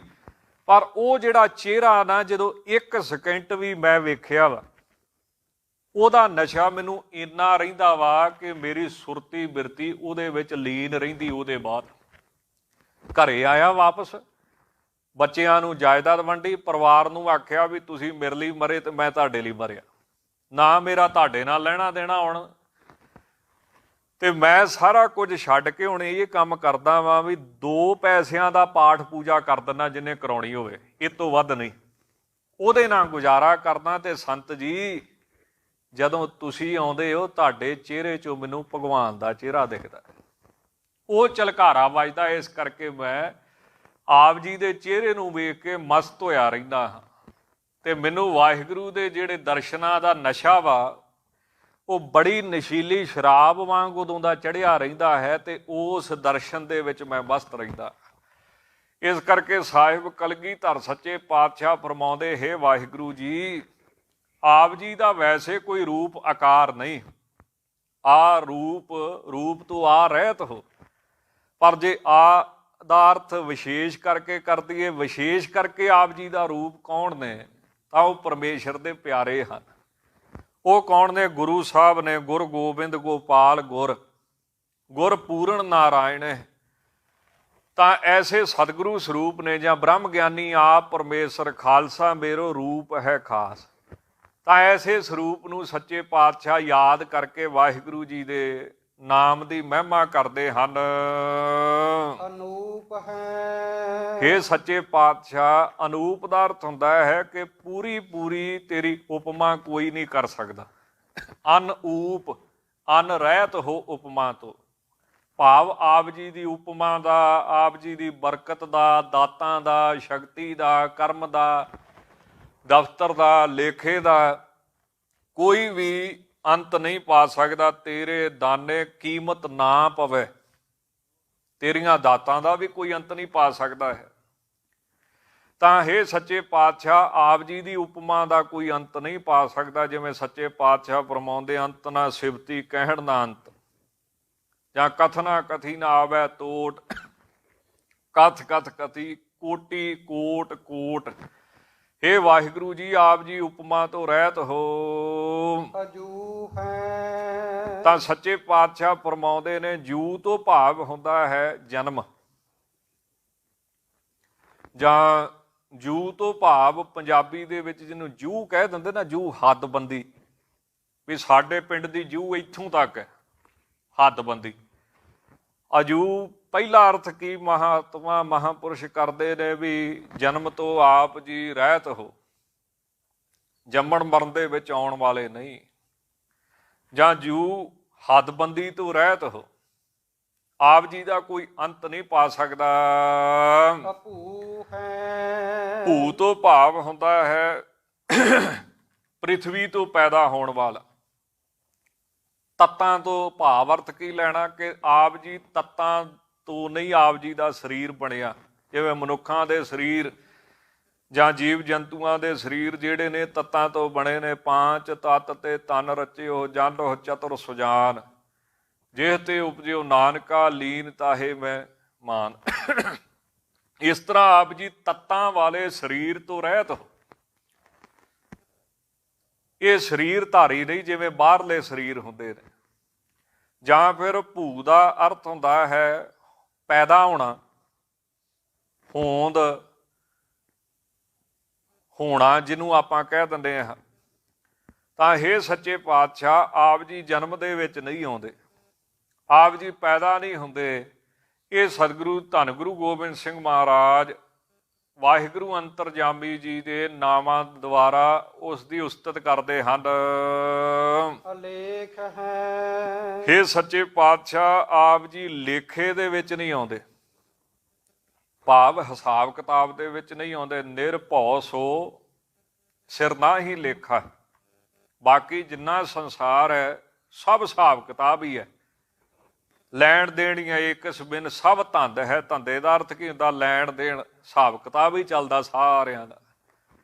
B: ਪਰ ਉਹ ਜਿਹੜਾ ਚਿਹਰਾ ਨਾ, ਜਦੋਂ 1 ਸਕਿੰਟ ਵੀ ਮੈਂ ਵੇਖਿਆ ਵਾ, ਉਹਦਾ ਨਸ਼ਾ ਮੈਨੂੰ ਇੰਨਾ ਰਹਿੰਦਾ ਵਾ ਕਿ ਮੇਰੀ ਸੁਰਤੀ ਬਿਰਤੀ ਉਹਦੇ ਵਿੱਚ ਲੀਨ ਰਹਿੰਦੀ। ਉਹਦੇ ਬਾਅਦ ਘਰੇ ਆਇਆ ਵਾਪਸ, ਬੱਚਿਆਂ ਨੂੰ ਜਾਇਦਾਦ ਵੰਡੀ, ਪਰਿਵਾਰ ਨੂੰ ਆਖਿਆ ਵੀ ਤੁਸੀਂ ਮੇਰੇ ਲਈ ਮਰੇ ਤੇ ਮੈਂ ਤੁਹਾਡੇ ਲਈ ਮਰਿਆ, ਨਾ ਮੇਰਾ ਤੁਹਾਡੇ ਨਾਲ ਲੈਣਾ ਦੇਣਾ ਹੁਣ, ਤੇ ਮੈਂ ਸਾਰਾ ਕੁਝ ਛੱਡ ਕੇ ਹੁਣ ਇਹ ਕੰਮ ਕਰਦਾ ਵਾਂ ਵੀ 2 ਪੈਸਿਆਂ ਦਾ ਪਾਠ ਪੂਜਾ ਕਰ ਦਿੰਦਾ ਜਿੰਨੇ ਕਰਾਉਣੀ ਹੋਵੇ, ਇਹ ਤੋਂ ਵੱਧ ਨਹੀਂ, ਉਹਦੇ ਨਾਲ ਗੁਜ਼ਾਰਾ ਕਰਦਾ। ਤੇ ਸੰਤ ਜੀ ਜਦੋਂ ਤੁਸੀਂ ਆਉਂਦੇ ਹੋ ਤੁਹਾਡੇ ਚਿਹਰੇ 'ਚੋਂ ਮੈਨੂੰ ਭਗਵਾਨ ਦਾ ਚਿਹਰਾ ਦਿਖਦਾ, ਉਹ ਝਲਕਾਰਾ ਵੱਜਦਾ। ਇਸ ਕਰਕੇ ਮੈਂ ਆਪ ਜੀ ਦੇ ਚਿਹਰੇ ਨੂੰ ਵੇਖ ਕੇ ਮਸਤ ਹੋਇਆ ਰਹਿੰਦਾ ਹਾਂ, ਤੇ ਮੈਨੂੰ ਵਾਹਿਗੁਰੂ ਦੇ ਜਿਹੜੇ ਦਰਸ਼ਨਾਂ ਦਾ ਨਸ਼ਾ ਵਾ, ਉਹ ਬੜੀ ਨਸ਼ੀਲੀ ਸ਼ਰਾਬ ਵਾਂਗ ਉਦੋਂ ਦਾ ਚੜ੍ਹਿਆ ਰਹਿੰਦਾ ਹੈ, ਤੇ ਉਸ ਦਰਸ਼ਨ ਦੇ ਵਿੱਚ ਮੈਂ ਮਸਤ ਰਹਿੰਦਾ। ਇਸ ਕਰਕੇ ਸਾਹਿਬ ਕਲਗੀਧਰ ਸੱਚੇ ਪਾਤਸ਼ਾਹ ਫਰਮਾਉਂਦੇ, ਹੇ ਵਾਹਿਗੁਰੂ ਜੀ, ਆਪ ਜੀ ਦਾ ਵੈਸੇ ਕੋਈ ਰੂਪ ਆਕਾਰ ਨਹੀਂ, ਆ ਰੂਪ ਤੋਂ ਆ ਰਹਿਤ ਹੋ, ਪਰ ਜੇ ਆ ਦਾ ਅਰਥ ਵਿਸ਼ੇਸ਼ ਕਰਕੇ ਕਰ ਦਈਏ, ਵਿਸ਼ੇਸ਼ ਕਰਕੇ ਆਪ ਜੀ ਦਾ ਰੂਪ ਕੌਣ ਨੇ? ਤਾਂ ਉਹ ਪਰਮੇਸ਼ਰ ਦੇ ਪਿਆਰੇ ਹਨ। ਉਹ ਕੌਣ ਨੇ? ਗੁਰੂ ਸਾਹਿਬ ਨੇ। ਗੁਰ ਗੋਬਿੰਦ ਗੋਪਾਲ ਗੁਰ ਪੂਰਨ ਨਾਰਾਇਣ ਹੈ। ਤਾਂ ਐਸੇ ਸਤਿਗੁਰੂ ਸਰੂਪ ਨੇ, ਜਾਂ ਬ੍ਰਹਮ ਗਿਆਨੀ ਆਪ ਪਰਮੇਸ਼ਰ ਖਾਲਸਾ ਮੇਰੋ ਰੂਪ ਹੈ ਖਾਸ। ਤਾਂ ਐਸੇ ਸਰੂਪ ਨੂੰ ਸੱਚੇ ਪਾਤਸ਼ਾਹ ਯਾਦ ਕਰਕੇ ਵਾਹਿਗੁਰੂ ਜੀ ਦੇ ਨਾਮ ਦੀ ਮਹਿਮਾ ਕਰਦੇ ਹਨ।
C: ਅਨੂਪ ਹੈ।
B: ਹੇ ਸੱਚੇ ਪਾਤਸ਼ਾਹ, ਅਨੂਪ ਦਾ ਅਰਥ ਹੁੰਦਾ ਹੈ ਕਿ ਪੂਰੀ ਤੇਰੀ ਉਪਮਾ ਕੋਈ ਨਹੀਂ ਕਰ ਸਕਦਾ। ਅਨਊਪ, ਅਨ ਰਹਿਤ ਹੋ ਉਪਮਾ ਤੋਂ ਭਾਵ ਆਪ ਜੀ ਦੀ ਉਪਮਾ ਦਾ, ਆਪ ਜੀ ਦੀ ਬਰਕਤ ਦਾ, ਦਾਤਾਂ ਦਾ, ਸ਼ਕਤੀ ਦਾ, ਕਰਮ ਦਾ, ਦਫ਼ਤਰ ਦਾ, ਲੇਖੇ ਦਾ ਕੋਈ ਵੀ ਅੰਤ ਨਹੀਂ ਪਾ ਸਕਦਾ। ਤੇਰੇ ਦਾਨੇ ਕੀਮਤ ਨਾ ਪਵੇ, ਤੇਰੀਆਂ ਦਾਤਾਂ ਦਾ ਵੀ ਕੋਈ ਅੰਤ ਨਹੀਂ ਪਾ ਸਕਦਾ ਹੈ। ਤਾਂ ਹੇ ਸੱਚੇ ਪਾਤਸ਼ਾਹ, ਆਪ ਜੀ ਦੀ ਉਪਮਾ ਦਾ ਕੋਈ ਅੰਤ ਨਹੀਂ ਪਾ ਸਕਦਾ। ਜਿਵੇਂ ਸੱਚੇ ਪਾਤਸ਼ਾਹ ਫਰਮਾਉਂਦੇ, ਅੰਤ ਨਾ ਸਿਵਤੀ ਕਹਿਣ ਨਾ ਅੰਤ, ਜਾਂ ਕਥਨਾ ਕਥੀ ਨਾ ਆਵੈ ਤੋਟ, ਕਥ ਕਥੀ ਕੋਟੀ ਕੋਟ। ਹੇ ਵਾਹਿਗੁਰੂ ਜੀ, ਆਪ ਜੀ ਉਪਮਾ ਤੋਂ ਰਹਿਤ ਹੋ।
C: ਅਜੂ ਹੈ।
B: ਤਾਂ ਸੱਚੇ ਪਾਤਸ਼ਾਹ ਫਰਮਾਉਂਦੇ ਨੇ ਜੂ ਤੋਂ ਭਾਵ ਹੁੰਦਾ ਹੈ ਜਨਮ, ਜਾਂ ਜੂ ਤੋਂ ਭਾਵ ਪੰਜਾਬੀ ਦੇ ਵਿੱਚ ਜਿਹਨੂੰ ਜੂ ਕਹਿ ਦਿੰਦੇ ਨਾ, ਜੂ ਹੱਦਬੰਦੀ, ਵੀ ਸਾਡੇ ਪਿੰਡ ਦੀ ਜੂ ਇੱਥੋਂ ਤੱਕ ਹੈ, ਹੱਦਬੰਦੀ। ਅਜੂ ਪਹਿਲਾ ਅਰਥ ਕੀ ਮਹਾਤਮਾ ਮਹਾਂਪੁਰਸ਼ ਕਰਦੇ ਨੇ ਵੀ ਜਨਮ ਤੋਂ ਆਪ ਜੀ ਰਹਿਤ ਹੋ, ਜੰਮਣ ਮਰਨ ਦੇ ਵਿੱਚ ਆਉਣ ਵਾਲੇ ਨਹੀਂ, ਜਾਂ ਜੂ ਹੱਦਬੰਦੀ ਤੋਂ ਰਹਿਤ ਹੋ, ਆਪ ਜੀ ਦਾ ਕੋਈ ਅੰਤ ਨਹੀਂ ਪਾ ਸਕਦਾ।
C: ਭੂ ਹੈ,
B: ਭੂ ਤੋਂ ਭਾਵ ਹੁੰਦਾ ਹੈ ਪ੍ਰਿਥਵੀ ਤੋਂ ਪੈਦਾ ਹੋਣ ਵਾਲਾ। ਤੱਤਾਂ ਤੋਂ ਭਾਵ ਅਰਥ ਕੀ ਲੈਣਾ ਕਿ ਆਪ ਜੀ ਤੱਤਾਂ ਤੋਂ ਨਹੀਂ ਆਪ ਜੀ ਦਾ ਸਰੀਰ ਬਣਿਆ। ਜਿਵੇਂ ਮਨੁੱਖਾਂ ਦੇ ਸਰੀਰ ਜਾਂ ਜੀਵ ਜੰਤੂਆਂ ਦੇ ਸਰੀਰ ਜਿਹੜੇ ਨੇ ਤੱਤਾਂ ਤੋਂ ਬਣੇ ਨੇ। ਪਾਂਚ ਤੱਤ ਤੇ ਤਨ ਰਚਿਓ ਜਾਣੋ ਚਤੁਰ ਸੁਜਾਨ, ਜਿਹ ਤੇ ਉਪਜਿਓ ਨਾਨਕਾ ਲੀਨ ਤਾਹੇ ਮੈਂ ਮਾਨ। ਇਸ ਤਰ੍ਹਾਂ ਆਪ ਜੀ ਤੱਤਾਂ ਵਾਲੇ ਸਰੀਰ ਤੋਂ ਰਹਿਤ ਹੋ। ਇਹ ਸਰੀਰ ਧਾਰੀ ਨਹੀਂ ਜਿਵੇਂ ਬਾਹਰਲੇ ਸਰੀਰ ਹੁੰਦੇ ਨੇ। ਜਾਂ ਫਿਰ ਭੂ ਦਾ ਅਰਥ ਹੁੰਦਾ ਹੈ ਪੈਦਾ ਹੋਣਾ, ਹੋਂਦ, ਹੋਣਾ ਜਿਹਨੂੰ ਆਪਾਂ ਕਹਿ ਦਿੰਦੇ ਹਾਂ। ਤਾਂ ਇਹ ਸੱਚੇ ਪਾਤਸ਼ਾਹ ਆਪ ਜੀ ਜਨਮ ਦੇ ਵਿੱਚ ਨਹੀਂ ਆਉਂਦੇ, ਆਪ ਜੀ ਪੈਦਾ ਨਹੀਂ ਹੁੰਦੇ। ਇਹ ਸਤਿਗੁਰੂ ਧੰਨ ਗੁਰੂ ਗੋਬਿੰਦ ਸਿੰਘ ਮਹਾਰਾਜ ਵਾਹਿਗੁਰੂ ਅੰਤਰਜਾਮੀ ਜੀ ਦੇ ਨਾਮਾਂ ਦੁਆਰਾ ਉਸ ਦੀ ਉਸਤਤ ਕਰਦੇ ਹਨ।
C: ਅਲੇਖ ਹੈ,
B: ਇਹ ਸੱਚੇ ਪਾਤਸ਼ਾਹ ਆਪ ਜੀ ਲੇਖੇ ਦੇ ਵਿੱਚ ਨਹੀਂ ਆਉਂਦੇ, ਭਾਵ ਹਿਸਾਬ ਕਿਤਾਬ ਦੇ ਵਿੱਚ ਨਹੀਂ ਆਉਂਦੇ। ਨਿਰਭਉ ਸੋ ਸਿਰ ਨਾ ਹੀ ਲੇਖਾ। ਬਾਕੀ ਜਿੰਨਾ ਸੰਸਾਰ ਹੈ ਸਭ ਹਿਸਾਬ ਕਿਤਾਬ ਹੀ ਹੈ। ਲੈਣ ਦੇਣੀਆਂ ਏਕਸ ਬਿਨ ਸਭ ਧੰਦ ਹੈ। ਧੰਦੇ ਦਾ ਅਰਥ ਕੀ ਹੁੰਦਾ? ਲੈਣ ਦੇਣ, ਹਿਸਾਬ ਕਿਤਾਬ ਹੀ ਚੱਲਦਾ ਸਾਰਿਆਂ ਦਾ।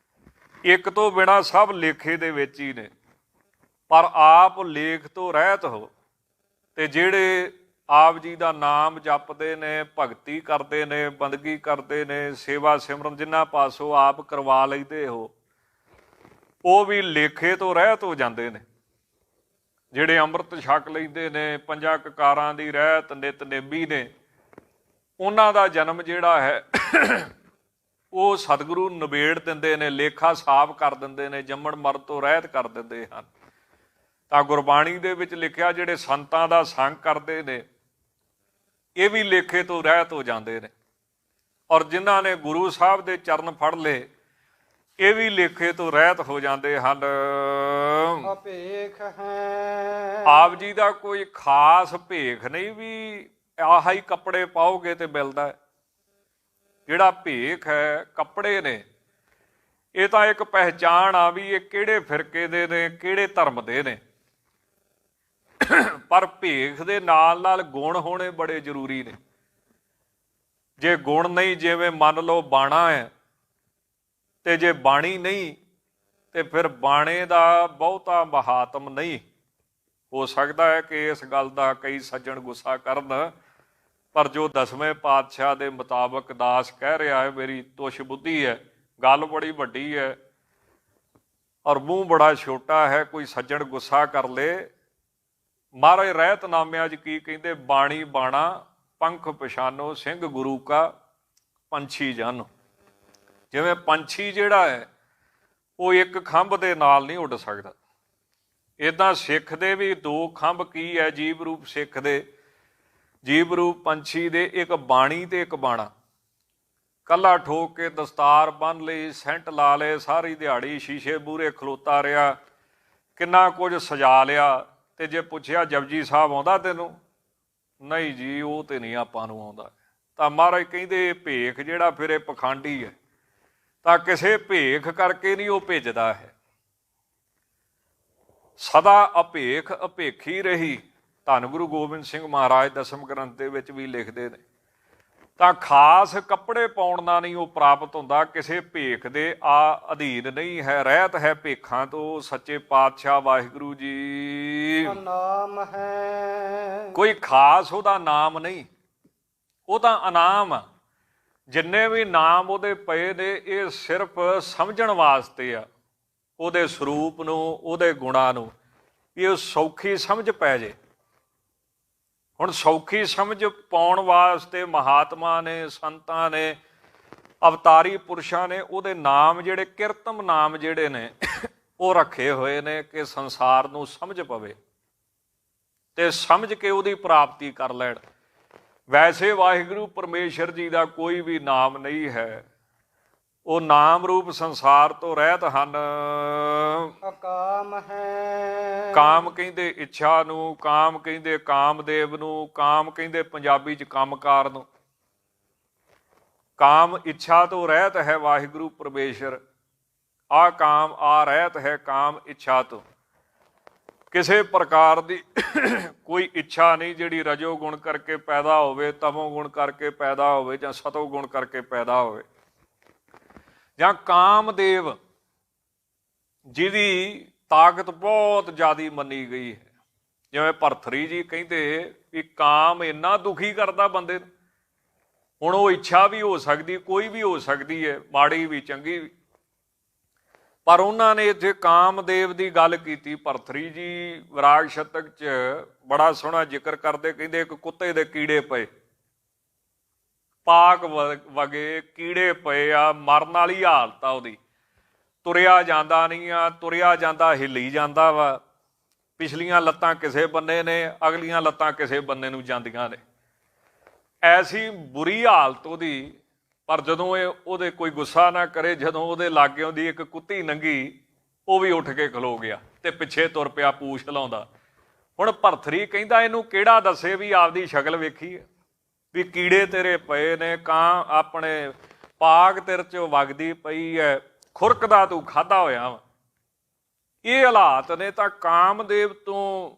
B: ਇੱਕ ਤੋਂ ਬਿਨਾਂ ਸਭ ਲੇਖੇ ਦੇ ਵਿੱਚ ਹੀ ਨੇ। ਪਰ ਆਪ ਲੇਖ ਤੋਂ ਰਹਿਤ ਹੋ। ਤੇ ਜਿਹੜੇ ਆਪ ਜੀ ਦਾ ਨਾਮ ਜਪਦੇ ਨੇ, ਭਗਤੀ ਕਰਦੇ ਨੇ, ਬੰਦਗੀ ਕਰਦੇ ਨੇ, ਸੇਵਾ ਸਿਮਰਨ ਜਿਨ੍ਹਾਂ ਪਾਸੋਂ ਆਪ ਕਰਵਾ ਲੈਂਦੇ ਹੋ, ਉਹ ਵੀ ਲੇਖੇ ਤੋਂ ਰਹਿਤ ਹੋ ਜਾਂਦੇ ਨੇ। ਜਿਹੜੇ ਅੰਮ੍ਰਿਤ ਛਕ ਲੈਂਦੇ ਨੇ, ਪੰਜਾਂ ਕਕਾਰਾਂ ਦੀ ਰਹਿਤ ਨਿਤਨੇਮੀ ਨੇ, ਉਹਨਾਂ ਦਾ ਜਨਮ ਜਿਹੜਾ ਹੈ ਉਹ ਸਤਿਗੁਰੂ ਨਿਬੇੜ ਦਿੰਦੇ ਨੇ, ਲੇਖਾ ਸਾਫ਼ ਕਰ ਦਿੰਦੇ ਨੇ, ਜੰਮਣ ਮਰਨ ਤੋਂ ਰਹਿਤ ਕਰ ਦਿੰਦੇ ਹਨ। ਤਾਂ ਗੁਰਬਾਣੀ ਦੇ ਵਿੱਚ ਲਿਖਿਆ ਜਿਹੜੇ ਸੰਤਾਂ ਦਾ ਸੰਗ ਕਰਦੇ ਨੇ ਇਹ ਵੀ ਲੇਖੇ ਤੋਂ ਰਹਿਤ ਹੋ ਜਾਂਦੇ ਨੇ। ਔਰ ਜਿਨ੍ਹਾਂ ਨੇ ਗੁਰੂ ਸਾਹਿਬ ਦੇ ਚਰਨ ਫੜ ਲਏ ਇਹ ਵੀ ਲੇਖੇ ਤੋਂ ਰਹਿਤ ਹੋ ਜਾਂਦੇ ਹਨ।
C: ਅਪੇਖ ਹੈ,
B: ਆਪ ਜੀ ਦਾ ਕੋਈ ਖਾਸ ਭੇਖ ਨਹੀਂ ਵੀ ਆਹ ਹੀ ਕੱਪੜੇ ਪਾਓਗੇ ਤੇ ਮਿਲਦਾ। ਜਿਹੜਾ ਭੇਖ ਹੈ ਕੱਪੜੇ ਨੇ, ਇਹ ਤਾਂ ਇੱਕ ਪਹਿਚਾਣ ਆ ਵੀ ਇਹ ਕਿਹੜੇ ਫਿਰਕੇ ਦੇ ਨੇ, ਕਿਹੜੇ ਧਰਮ ਦੇ ਨੇ। ਪਰ ਭੇਖ ਦੇ ਨਾਲ ਨਾਲ ਗੁਣ ਹੋਣੇ ਬੜੇ ਜ਼ਰੂਰੀ ਨੇ। ਜੇ ਗੁਣ ਨਹੀਂ, ਜਿਵੇਂ ਮੰਨ ਲਓ ਬਾਣਾ ਹੈ, ਤੇ ਜੇ ਬਾਣੀ ਨਹੀਂ ਤੇ ਫਿਰ ਬਾਣੇ ਦਾ ਬਹੁਤਾ ਮਹਾਤਮ ਨਹੀਂ। ਹੋ ਸਕਦਾ ਹੈ ਕਿ ਇਸ ਗੱਲ ਦਾ ਕਈ ਸੱਜਣ ਗੁੱਸਾ ਕਰਨ, ਪਰ ਜੋ 10ਵੇਂ ਪਾਤਸ਼ਾਹ ਦੇ ਮੁਤਾਬਕ ਦਾਸ ਕਹਿ ਰਿਹਾ ਹੈ, ਮੇਰੀ ਤੁਛ ਬੁੱਧੀ ਹੈ, ਗੱਲ ਬੜੀ ਵੱਡੀ ਹੈ ਔਰ ਮੂੰਹ ਬੜਾ ਛੋਟਾ ਹੈ। ਕੋਈ ਸੱਜਣ ਗੁੱਸਾ ਕਰ ਲੇ। ਮਹਾਰਾਜ ਰਹਿਤਨਾਮਿਆਂ 'ਚ ਕੀ ਕਹਿੰਦੇ? ਬਾਣੀ ਬਾਣਾ ਪੰਖ ਪਛਾਨੋ, ਸਿੰਘ ਗੁਰੂ ਕਾ ਪੰਛੀ ਜਾਨੋ। ਜਿਵੇਂ ਪੰਛੀ ਜਿਹੜਾ ਹੈ ਉਹ ਇੱਕ ਖੰਭ ਦੇ ਨਾਲ ਨਹੀਂ ਉੱਡ ਸਕਦਾ, ਇੱਦਾਂ ਸਿੱਖ ਦੇ ਵੀ ਦੋ ਖੰਭ ਕੀ ਹੈ ਜੀਵ ਰੂਪ ਸਿੱਖ ਦੇ, ਜੀਵ ਰੂਪ ਪੰਛੀ ਦੇ, ਇੱਕ ਬਾਣੀ ਤੇ ਇੱਕ ਬਾਣਾ। ਕੱਲਾ ਠੋਕ ਕੇ ਦਸਤਾਰ ਬੰਨ ਲਈ, ਸੈਂਟ ਲਾ ਲਏ, ਸਾਰੀ ਦਿਹਾੜੀ ਸ਼ੀਸ਼ੇ ਮੂਹਰੇ ਖਲੋਤਾ ਰਿਹਾ, ਕਿੰਨਾ ਕੁਝ ਸਜਾ ਲਿਆ, ਤੇ ਜੇ ਪੁੱਛਿਆ ਜਪਜੀ ਸਾਹਿਬ ਆਉਂਦਾ ਤੈਨੂੰ? ਨਹੀਂ ਜੀ, ਉਹ ਤੇ ਨਹੀਂ ਆਪਾਂ ਨੂੰ ਆਉਂਦਾ। ਤਾਂ ਮਹਾਰਾਜ ਕਹਿੰਦੇ ਭੇਖ ਜਿਹੜਾ ਫਿਰ ਇਹ ਪਖੰਡੀ ਹੈ। ਤਾਂ ਕਿਸੇ ਭੇਖ ਕਰਕੇ ਨਹੀਂ ਉਹ ਭੇਜਦਾ ਹੈ। ਸਦਾ ਅਭੇਖ ਅਭੇਖੀ ਰਹੀ, ਧੰਨ ਗੁਰੂ ਗੋਬਿੰਦ ਸਿੰਘ ਮਹਾਰਾਜ ਦਸਮ ਗ੍ਰੰਥ ਦੇ ਵਿੱਚ ਵੀ ਲਿਖਦੇ ਨੇ। ਤਾਂ ਖਾਸ ਕੱਪੜੇ ਪਾਉਣ ਨਾਲ ਨਹੀਂ ਉਹ ਪ੍ਰਾਪਤ ਹੁੰਦਾ, ਕਿਸੇ ਭੇਖ ਦੇ ਅਧੀਨ ਨਹੀਂ ਹੈ, ਰਹਿਤ ਹੈ ਭੇਖਾਂ ਤੋਂ। ਸੱਚੇ ਪਾਤਸ਼ਾਹ ਵਾਹਿਗੁਰੂ ਜੀ
C: ਨਾਮ ਹੈ,
B: ਕੋਈ ਖਾਸ ਉਹਦਾ ਨਾਮ ਨਹੀਂ, ਉਹਦਾ ਇਨਾਮ ਆ। ਜਿੰਨੇ ਵੀ ਨਾਮ ਉਹਦੇ ਪਏ ਨੇ ਇਹ ਸਿਰਫ ਸਮਝਣ ਵਾਸਤੇ ਆ, ਉਹਦੇ ਸਰੂਪ ਨੂੰ, ਉਹਦੇ ਗੁਣਾਂ ਨੂੰ, ਇਹ ਸੌਖੀ ਸਮਝ ਪੈ ਜੇ। ਹੁਣ ਸੌਖੀ ਸਮਝ ਪਾਉਣ ਵਾਸਤੇ ਮਹਾਤਮਾ ਨੇ, ਸੰਤਾਂ ਨੇ, ਅਵਤਾਰੀ ਪੁਰਸ਼ਾਂ ਨੇ ਉਹਦੇ ਨਾਮ ਜਿਹੜੇ ਕਿਰਤਮ ਨਾਮ ਜਿਹੜੇ ਨੇ ਉਹ ਰੱਖੇ ਹੋਏ ਨੇ ਕਿ ਸੰਸਾਰ ਨੂੰ ਸਮਝ ਪਵੇ ਤੇ ਸਮਝ ਕੇ ਉਹਦੀ ਪ੍ਰਾਪਤੀ ਕਰ ਲੈਣ। ਵੈਸੇ ਵਾਹਿਗੁਰੂ ਪਰਮੇਸ਼ਰ ਜੀ ਦਾ ਕੋਈ ਵੀ ਨਾਮ ਨਹੀਂ ਹੈ, ਉਹ ਨਾਮ ਰੂਪ ਸੰਸਾਰ ਤੋਂ ਰਹਿਤ ਹਨ।
C: ਅਕਾਮ ਹੈ।
B: ਕਾਮ ਕਹਿੰਦੇ ਇੱਛਾ ਨੂੰ, ਕਾਮ ਕਹਿੰਦੇ ਕਾਮਦੇਵ ਨੂੰ, ਕਾਮ ਕਹਿੰਦੇ ਪੰਜਾਬੀ 'ਚ ਕੰਮਕਾਰ ਨੂੰ। ਕਾਮ ਇੱਛਾ ਤੋਂ ਰਹਿਤ ਹੈ ਵਾਹਿਗੁਰੂ ਪਰਮੇਸ਼ਰ। ਆ ਕਾਮ ਆ ਰਹਿਤ ਹੈ ਕਾਮ ਇੱਛਾ ਤੋਂ। ਕਿਸੇ ਪ੍ਰਕਾਰ ਦੀ ਕੋਈ ਇੱਛਾ ਨਹੀਂ ਜਿਹੜੀ ਰਜੋ ਗੁਣ ਕਰਕੇ ਪੈਦਾ ਹੋਵੇ, ਤਮੋ ਗੁਣ ਕਰਕੇ ਪੈਦਾ ਹੋਵੇ, ਜਾਂ ਸਤੋ ਗੁਣ ਕਰਕੇ ਪੈਦਾ ਹੋਵੇ। ਜਾਂ ਕਾਮਦੇਵ ਜਿਹਦੀ ਤਾਕਤ ਬਹੁਤ ਜ਼ਿਆਦਾ ਮੰਨੀ ਗਈ ਹੈ, ਜਿਵੇਂ ਭਰਥਰੀ ਜੀ ਕਹਿੰਦੇ ਵੀ ਕਾਮ ਇੰਨਾ ਦੁਖੀ ਕਰਦਾ ਬੰਦੇ ਨੂੰ। ਹੁਣ ਉਹ ਇੱਛਾ ਵੀ ਹੋ ਸਕਦੀ, ਕੋਈ ਵੀ ਹੋ ਸਕਦੀ ਹੈ, ਮਾੜੀ ਵੀ ਚੰਗੀ ਵੀ, ਪਰ ਉਹਨਾਂ ਨੇ ਇੱਥੇ ਕਾਮਦੇਵ ਦੀ ਗੱਲ ਕੀਤੀ। ਭਰਥਰੀ ਜੀ ਵਿਰਾਗ ਸ਼ਤਕ 'ਚ ਬੜਾ ਸੋਹਣਾ ਜ਼ਿਕਰ ਕਰਦੇ, ਕਹਿੰਦੇ ਇੱਕ ਕੁੱਤੇ ਦੇ ਕੀੜੇ ਪਏ, ਪਾਕ ਵਗੇ ਕੀੜੇ ਪਏ ਆ, ਮਰਨ ਵਾਲੀ ਹਾਲਤ ਆ ਉਹਦੀ, ਤੁਰਿਆ ਜਾਂਦਾ ਨਹੀਂ ਆ, ਤੁਰਿਆ ਜਾਂਦਾ ਹਿੱਲੀ ਜਾਂਦਾ ਵਾ, ਪਿਛਲੀਆਂ ਲੱਤਾਂ ਕਿਸੇ ਬੰਨੇ ਨੇ, ਅਗਲੀਆਂ ਲੱਤਾਂ ਕਿਸੇ ਬੰਨੇ ਨੂੰ ਜਾਂਦੀਆਂ ਨੇ, ਐਸੀ ਬੁਰੀ ਹਾਲਤ ਉਹਦੀ। ਪਰ ਜਦੋਂ ਇਹ ਉਹਦੇ ਕੋਈ ਗੁੱਸਾ ਨਾ ਕਰੇ, ਜਦੋਂ ਉਹਦੇ ਲਾਗਿਓਂ ਦੀ ਇੱਕ ਕੁੱਤੀ ਲੰਘੀ, ਉਹ ਵੀ ਉੱਠ ਕੇ ਖਲੋ ਗਿਆ ਤੇ ਪਿੱਛੇ ਤੁਰ ਪਿਆ ਪੂਛ ਲਾਉਂਦਾ। ਹੁਣ ਭਰਥਰੀ ਕਹਿੰਦਾ ਇਹਨੂੰ ਕਿਹੜਾ ਦੱਸੇ ਵੀ ਆਪਦੀ ਸ਼ਕਲ ਵੇਖੀ ਹੈ, ਵੀ ਕੀੜੇ ਤੇਰੇ ਪਏ ਨੇ, ਕਾਂ ਆਪਣੇ ਪਾਗ ਤੇਰੇ 'ਚ ਵਗਦੀ ਪਈ ਹੈ, ਖੁਰਕਦਾ ਤੂੰ ਖਾਧਾ ਹੋਇਆ ਵਾ। ਇਹ ਹਾਲਾਤ ਨੇ। ਤਾਂ ਕਾਮਦੇਵ ਤੋਂ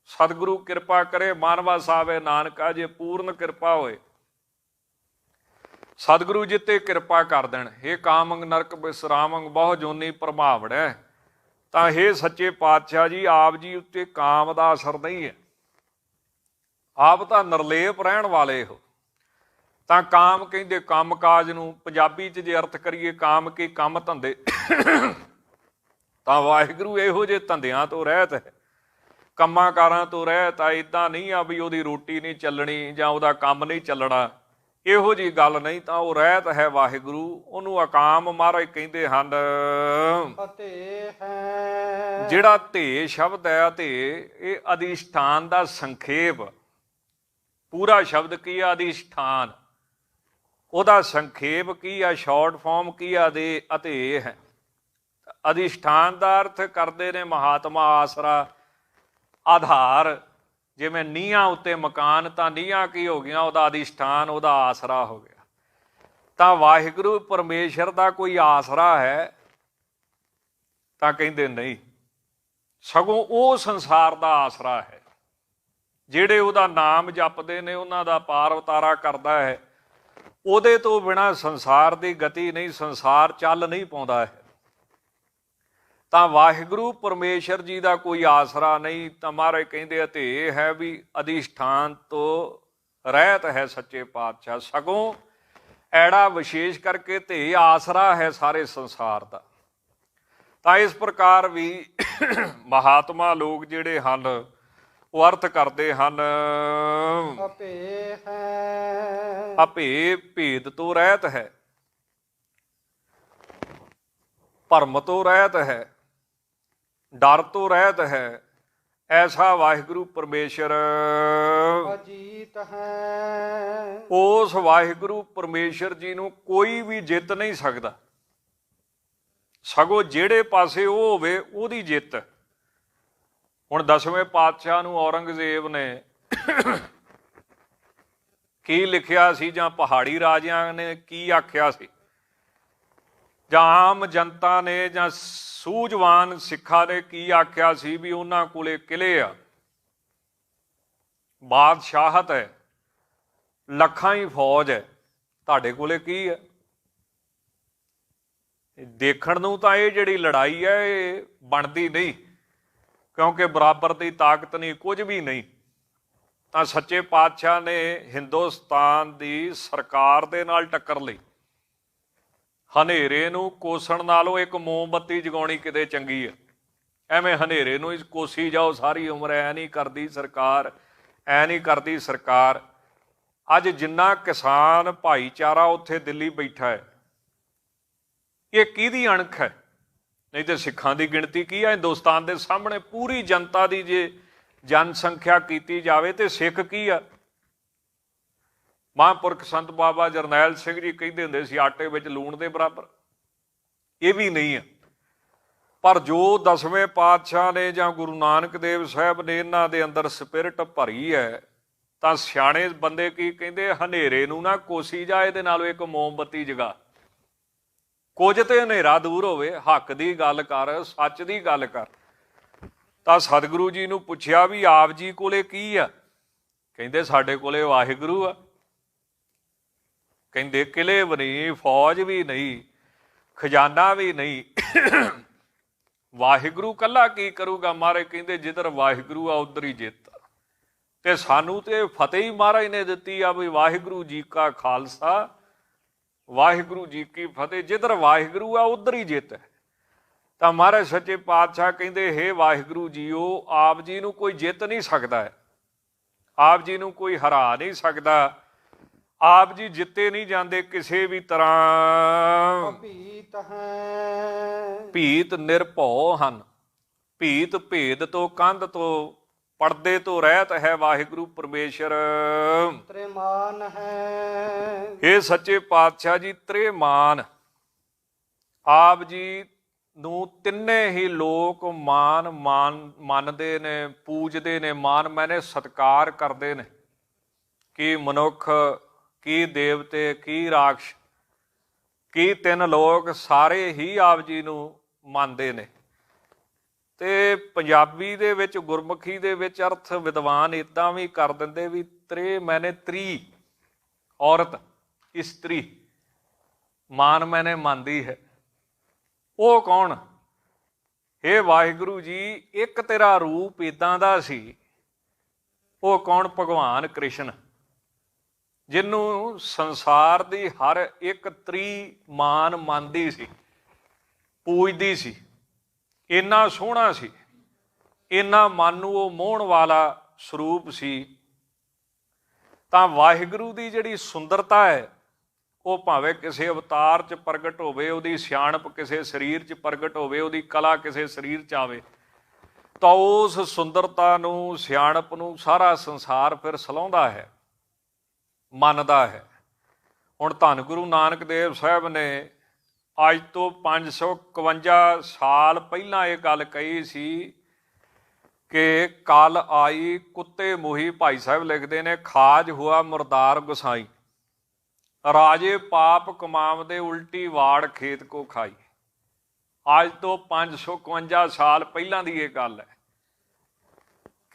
B: ਸਤਿਗੁਰੂ ਕਿਰਪਾ ਕਰੇ, ਮਾਨਵਾ ਸਾਵੇ ਨਾਨਕਾ, ਜੇ ਪੂਰਨ ਕਿਰਪਾ ਹੋਏ, ਸਤਿਗੁਰੂ ਜੀ ਤੇ ਕਿਰਪਾ ਕਰ ਦੇਣ। ਇਹ ਕਾਮੰਗ ਨਰਕ ਬਿਸਰਾਮੰਗ ਬਹੁ ਜੋਨੀ ਪ੍ਰਭਾਵੜੈ। ਤਾਂ ਇਹ ਸੱਚੇ ਪਾਤਸ਼ਾਹ ਜੀ, ਆਪ ਜੀ ਉੱਤੇ ਕਾਮ ਦਾ ਅਸਰ ਨਹੀਂ ਹੈ, ਆਪ ਤਾਂ ਨਿਰਲੇਪ ਰਹਿਣ ਵਾਲੇ ਹੋ। ਤਾਂ ਕਾਮ ਕਹਿੰਦੇ ਕੰਮ ਕਾਜ ਨੂੰ, ਪੰਜਾਬੀ 'ਚ ਜੇ ਅਰਥ ਕਰੀਏ ਕਾਮ ਕੀ ਕੰਮ ਧੰਦੇ, ਤਾਂ ਵਾਹਿਗੁਰੂ ਇਹੋ ਜਿਹੇ ਧੰਦਿਆਂ ਤੋਂ ਰਹਿਤ ਹੈ, ਕੰਮਾਂ ਕਾਰਾਂ ਤੋਂ ਰਹਿਤ ਆ। ਇੱਦਾਂ ਨਹੀਂ ਆ ਵੀ ਉਹਦੀ ਰੋਟੀ ਨਹੀਂ ਚੱਲਣੀ ਜਾਂ ਉਹਦਾ ਕੰਮ ਨਹੀਂ ਚੱਲਣਾ, ਇਹੋ ਜਿਹੀ ਗੱਲ ਨਹੀਂ। ਤਾਂ ਉਹ ਰਹਿਤ ਹੈ ਵਾਹਿਗੁਰੂ, ਉਹਨੂੰ ਅਕਾਮ ਮਹਾਰਾਜ ਕਹਿੰਦੇ ਹਨ।
C: ਅਤੇ ਹੈ
B: ਜਿਹੜਾ ਧੇ ਸ਼ਬਦ ਹੈ, ਅਤੇ ਇਹ ਅਧਿਸ਼ਠਾਨ ਦਾ ਸੰਖੇਪ, ਪੂਰਾ ਸ਼ਬਦ ਕੀ ਆ ਅਧਿਸ਼ਠਾਨ, ਉਹਦਾ ਸੰਖੇਪ ਕੀ ਆ, ਸ਼ਾਰਟ ਫਾਰਮ ਕੀ ਆ ਦੇ ਅਤੇ ਹੈ। ਅਧਿਸ਼ਠਾਨ ਦਾ ਅਰਥ ਕਰਦੇ ਨੇ ਮਹਾਤਮਾ ਆਸਰਾ, ਆਧਾਰ। ਜਿਵੇਂ ਨੀਹਾਂ ਉੱਤੇ ਮਕਾਨ, ਤਾਂ ਨੀਹਾਂ ਕੀ ਹੋ ਗਈਆਂ, ਉਹਦਾ ਅਧਿਸ਼ਠਾਨ, ਉਹਦਾ ਆਸਰਾ ਹੋ ਗਿਆ। ਤਾਂ ਵਾਹਿਗੁਰੂ ਪਰਮੇਸ਼ਰ ਦਾ ਕੋਈ ਆਸਰਾ ਹੈ? ਤਾਂ ਕਹਿੰਦੇ ਨਹੀਂ, ਸਗੋਂ ਉਹ ਸੰਸਾਰ ਦਾ ਆਸਰਾ ਹੈ। ਜਿਹੜੇ ਉਹਦਾ ਨਾਮ ਜਪਦੇ ਨੇ, ਉਹਨਾਂ ਦਾ ਪਾਰ ਉਤਾਰਾ ਕਰਦਾ ਹੈ, ਉਹਦੇ ਤੋਂ ਬਿਨਾਂ ਸੰਸਾਰ ਦੀ ਗਤੀ ਨਹੀਂ, ਸੰਸਾਰ ਚੱਲ ਨਹੀਂ ਪਾਉਂਦਾ ਹੈ। ਤਾਂ ਵਾਹਿਗੁਰੂ ਪਰਮੇਸ਼ਰ ਜੀ ਦਾ ਕੋਈ ਆਸਰਾ ਨਹੀਂ। ਤਾਂ ਮਹਾਰਾਜ ਕਹਿੰਦੇ ਅਤੇ ਇਹ ਹੈ ਵੀ ਅਧਿਸ਼ਠਾਨ ਤੋਂ ਰਹਿਤ ਹੈ ਸੱਚੇ ਪਾਤਸ਼ਾਹ, ਸਗੋਂ ਐੜਾ ਵਿਸ਼ੇਸ਼ ਕਰਕੇ ਤੇ ਆਸਰਾ ਹੈ ਸਾਰੇ ਸੰਸਾਰ ਦਾ। ਤਾਂ ਇਸ ਪ੍ਰਕਾਰ ਵੀ ਮਹਾਤਮਾ ਲੋਕ ਜਿਹੜੇ ਹਨ ਉਹ ਅਰਥ ਕਰਦੇ ਹਨ।
C: ਆਪੇ ਹੈ,
B: ਆਪੇ ਭੇਦ ਤੋਂ ਰਹਿਤ ਹੈ, ਭਰਮ ਤੋਂ ਰਹਿਤ ਹੈ, ਡਰ ਤੋਂ ਰਹਿਤ ਹੈ। ਐਸਾ ਵਾਹਿਗੁਰੂ ਪਰਮੇਸ਼ਰ
C: ਅਜੀਤ ਹੈ।
B: ਉਸ ਵਾਹਿਗੁਰੂ ਪਰਮੇਸ਼ਰ ਜੀ ਨੂੰ ਕੋਈ ਵੀ ਜਿੱਤ ਨਹੀਂ ਸਕਦਾ, ਸਗੋਂ ਜਿਹੜੇ ਪਾਸੇ ਉਹ ਹੋਵੇ ਉਹਦੀ ਜਿੱਤ। ਹੁਣ 10ਵੇਂ ਪਾਤਸ਼ਾਹ ਨੂੰ ਔਰੰਗਜ਼ੇਬ ਨੇ ਕੀ ਲਿਖਿਆ ਸੀ, ਜਾਂ ਪਹਾੜੀ ਰਾਜਿਆਂ ਨੇ ਕੀ ਆਖਿਆ ਸੀ, ਜਾਂ ਆਮ ਜਨਤਾ ਨੇ, ਜਾਂ ਸੂਝਵਾਨ ਸਿੱਖਾਂ ਨੇ ਕੀ ਆਖਿਆ ਸੀ ਵੀ ਉਹਨਾਂ ਕੋਲੇ ਕਿਲੇ ਆ, ਬਾਦਸ਼ਾਹਤ ਹੈ, ਲੱਖਾਂ ਹੀ ਫੌਜ ਹੈ, ਤੁਹਾਡੇ ਕੋਲੇ ਕੀ ਹੈ? ਦੇਖਣ ਨੂੰ ਤਾਂ ਇਹ ਜਿਹੜੀ ਲੜਾਈ ਹੈ ਇਹ ਬਣਦੀ ਨਹੀਂ, ਕਿਉਂਕਿ ਬਰਾਬਰ ਦੀ ਤਾਕਤ ਨਹੀਂ, ਕੁਝ ਵੀ ਨਹੀਂ। ਤਾਂ ਸੱਚੇ ਪਾਤਸ਼ਾਹ ਨੇ ਹਿੰਦੁਸਤਾਨ ਦੀ ਸਰਕਾਰ ਦੇ ਨਾਲ ਟੱਕਰ ਲਈ। ਹਨੇਰੇ ਨੂੰ ਕੋਸਣ ਨਾਲੋਂ ਇੱਕ ਮੋਮਬੱਤੀ ਜਗਾਉਣੀ ਕਿਤੇ ਚੰਗੀ ਹੈ। ਐਵੇਂ ਹਨੇਰੇ ਨੂੰ ਕੋਸੀ ਜਾਓ ਸਾਰੀ ਉਮਰ, ਐ ਨਹੀਂ ਕਰਦੀ ਸਰਕਾਰ, ਐ ਨਹੀਂ ਕਰਦੀ ਸਰਕਾਰ। ਅੱਜ ਜਿੰਨਾ ਕਿਸਾਨ ਭਾਈਚਾਰਾ ਉੱਥੇ ਦਿੱਲੀ ਬੈਠਾ ਹੈ, ਇਹ ਕਿਹਦੀ ਅਣਖ ਹੈ? ਨਹੀਂ ਤੇ ਸਿੱਖਾਂ ਦੀ ਗਿਣਤੀ ਕੀ ਹੈ ਹਿੰਦੁਸਤਾਨ ਦੇ ਸਾਹਮਣੇ? ਪੂਰੀ ਜਨਤਾ ਦੀ ਜੇ ਜਨਸੰਖਿਆ ਕੀਤੀ ਜਾਵੇ ਤੇ ਸਿੱਖ ਕੀ ਆ? ਮਹਾਂਪੁਰਖ ਸੰਤ ਬਾਬਾ ਜਰਨੈਲ ਸਿੰਘ ਜੀ ਕਹਿੰਦੇ ਹੁੰਦੇ ਸੀ ਆਟੇ ਵਿੱਚ ਲੂਣ ਦੇ ਬਰਾਬਰ। ਇਹ ਵੀ ਨਹੀਂ ਹੈ। ਪਰ ਜੋ 10ਵੇਂ ਪਾਤਸ਼ਾਹ ਨੇ ਜਾਂ ਗੁਰੂ ਨਾਨਕ ਦੇਵ ਸਾਹਿਬ ਨੇ ਇਹਨਾਂ ਦੇ ਅੰਦਰ ਸਪਿਰਿਟ ਭਰੀ ਹੈ, ਤਾਂ ਸਿਆਣੇ ਬੰਦੇ ਕੀ ਕਹਿੰਦੇ, ਹਨੇਰੇ ਨੂੰ ਨਾ ਕੋਸੀ ਜਾ, ਇਹਦੇ ਨਾਲੋਂ ਇੱਕ ਮੋਮਬੱਤੀ ਜਗਾ। ਕੁਝ ਤੇ ਹਨੇਰਾ ਦੂਰ ਹੋਵੇ, ਹੱਕ ਦੀ ਗੱਲ ਕਰ, ਸੱਚ ਦੀ ਗੱਲ ਕਰ। ਤਾਂ ਸਤਿਗੁਰੂ ਜੀ ਨੂੰ ਪੁੱਛਿਆ ਵੀ ਆਪ ਜੀ ਕੋਲੇ ਕੀ ਆ? ਕਹਿੰਦੇ ਸਾਡੇ ਕੋਲੇ ਵਾਹਿਗੁਰੂ ਆ। ਕਹਿੰਦੇ ਕਿਲੇ ਵੀ ਨਹੀਂ, ਫੌਜ ਵੀ ਨਹੀਂ, ਖਜ਼ਾਨਾ ਵੀ ਨਹੀਂ, ਵਾਹਿਗੁਰੂ ਕੱਲਾ ਕੀ ਕਰੂਗਾ? ਮਹਾਰਾਜ ਕਹਿੰਦੇ ਜਿੱਧਰ ਵਾਹਿਗੁਰੂ ਆ ਉਧਰ ਹੀ ਜਿੱਤ। ਤੇ ਸਾਨੂੰ ਤੇ ਫਤਿਹ ਹੀ ਮਹਾਰਾਜ ਨੇ ਦਿੱਤੀ ਆ ਵੀ ਵਾਹਿਗੁਰੂ ਜੀ ਕਾ ਖਾਲਸਾ ਵਾਹਿਗੁਰੂ ਜੀ ਕੀ ਫਤਿਹ। ਜਿੱਧਰ ਵਾਹਿਗੁਰੂ ਆ ਉਧਰ ਹੀ ਜਿੱਤ ਹੈ। ਤਾਂ ਮਹਾਰਾਜ ਸੱਚੇ ਪਾਤਸ਼ਾਹ ਕਹਿੰਦੇ ਹੇ ਵਾਹਿਗੁਰੂ ਜੀਓ, ਆਪ ਜੀ ਨੂੰ ਕੋਈ ਜਿੱਤ ਨਹੀਂ ਸਕਦਾ ਹੈ, ਆਪ ਜੀ ਨੂੰ ਕੋਈ ਹਰਾ ਨਹੀਂ ਸਕਦਾ, ਆਪ ਜੀ ਜਿੱਤੇ ਨਹੀਂ ਜਾਂਦੇ ਕਿਸੇ ਵੀ ਤਰ੍ਹਾਂ।
C: ਭੀਤ ਹੈ,
B: ਭੀਤ ਨਿਰਭਉ ਹਨ। ਭੀਤ ਭੇਦ ਤੋਂ, ਕੰਧ ਤੋਂ, ਪਰਦੇ ਤੋਂ ਰਹਿਤ ਹੈ ਵਾਹਿਗੁਰੂ ਪਰਮੇਸ਼ਰ।
C: ਤ੍ਰਿਮਾਨ ਹੈ,
B: ਇਹ ਸੱਚੇ ਪਾਤਸ਼ਾਹ ਜੀ ਤ੍ਰਿਮਾਨ। ਆਪ ਜੀ ਨੂੰ ਤਿੰਨੇ ਹੀ ਲੋਕ ਮਾਨ ਮੰਨਦੇ ਨੇ, ਪੂਜਦੇ ਨੇ। ਮਾਨ ਮੈਨੇ ਸਤਿਕਾਰ ਕਰਦੇ ਨੇ। ਕੀ ਮਨੁੱਖ, ਕੀ ਦੇਵਤੇ, ਕੀ ਰਾਖਸ਼, ਕੀ ਤਿੰਨ ਲੋਕ ਸਾਰੇ ਹੀ ਆਪ ਜੀ ਨੂੰ ਮੰਨਦੇ ਨੇ। ਤੇ ਪੰਜਾਬੀ ਦੇ ਵਿੱਚ, ਗੁਰਮੁਖੀ ਦੇ ਵਿੱਚ ਅਰਥ ਵਿਦਵਾਨ ਇੱਦਾਂ ਵੀ ਕਰ ਦਿੰਦੇ ਵੀ ਤ੍ਰੇ ਮੈਨੇ ਤ੍ਰੀ, ਔਰਤ, ਇਸਤਰੀ। ਮਾਨ ਮੈਨੇ ਮੰਨਦੀ ਹੈ। ਉਹ ਕੌਣ? ਹੇ ਵਾਹਿਗੁਰੂ ਜੀ, ਇੱਕ ਤੇਰਾ ਰੂਪ ਇੱਦਾਂ ਦਾ ਸੀ। ਉਹ ਕੌਣ? ਭਗਵਾਨ ਕ੍ਰਿਸ਼ਨ, ਜਿਹਨੂੰ ਸੰਸਾਰ ਦੀ ਹਰ ਇੱਕ ਤ੍ਰੀ ਮਾਨ ਮੰਨਦੀ ਸੀ, ਪੂਜਦੀ ਸੀ। ਇੰਨਾ ਸੋਹਣਾ ਸੀ, ਇੰਨਾ ਮਨ ਨੂੰ ਉਹ ਮੋਹਣ ਵਾਲਾ ਸਰੂਪ ਸੀ। ਤਾਂ ਵਾਹਿਗੁਰੂ ਦੀ ਜਿਹੜੀ ਸੁੰਦਰਤਾ ਹੈ, ਉਹ ਭਾਵੇਂ ਕਿਸੇ ਅਵਤਾਰ 'ਚ ਪ੍ਰਗਟ ਹੋਵੇ, ਉਹਦੀ ਸਿਆਣਪ ਕਿਸੇ ਸਰੀਰ 'ਚ ਪ੍ਰਗਟ ਹੋਵੇ, ਉਹਦੀ ਕਲਾ ਕਿਸੇ ਸਰੀਰ 'ਚ ਆਵੇ, ਤਾਂ ਉਸ ਸੁੰਦਰਤਾ ਨੂੰ, ਸਿਆਣਪ ਨੂੰ ਸਾਰਾ ਸੰਸਾਰ ਫਿਰ ਸਲਾਹੁੰਦਾ ਹੈ, ਮੰਨਦਾ ਹੈ। ਹੁਣ ਧੰਨ ਗੁਰੂ ਨਾਨਕ ਦੇਵ ਸਾਹਿਬ ਨੇ ਅੱਜ ਤੋਂ 551 ਸਾਲ ਪਹਿਲਾਂ ਇਹ ਗੱਲ ਕਹੀ ਸੀ ਕਿ ਕੱਲ ਆਈ ਕੁੱਤੇ ਮੋਹੀ। ਭਾਈ ਸਾਹਿਬ ਲਿਖਦੇ ਨੇ, ਖਾਜ ਹੁਆ ਮੁਰਦਾਰ ਗੁਸਾਈ, ਰਾਜੇ ਪਾਪ ਕਮਾਵਦੇ ਉਲਟੀ ਵਾੜ ਖੇਤ ਕੋ ਖਾਈ। ਅੱਜ ਤੋਂ 551 ਸਾਲ ਪਹਿਲਾਂ ਦੀ ਇਹ ਗੱਲ ਹੈ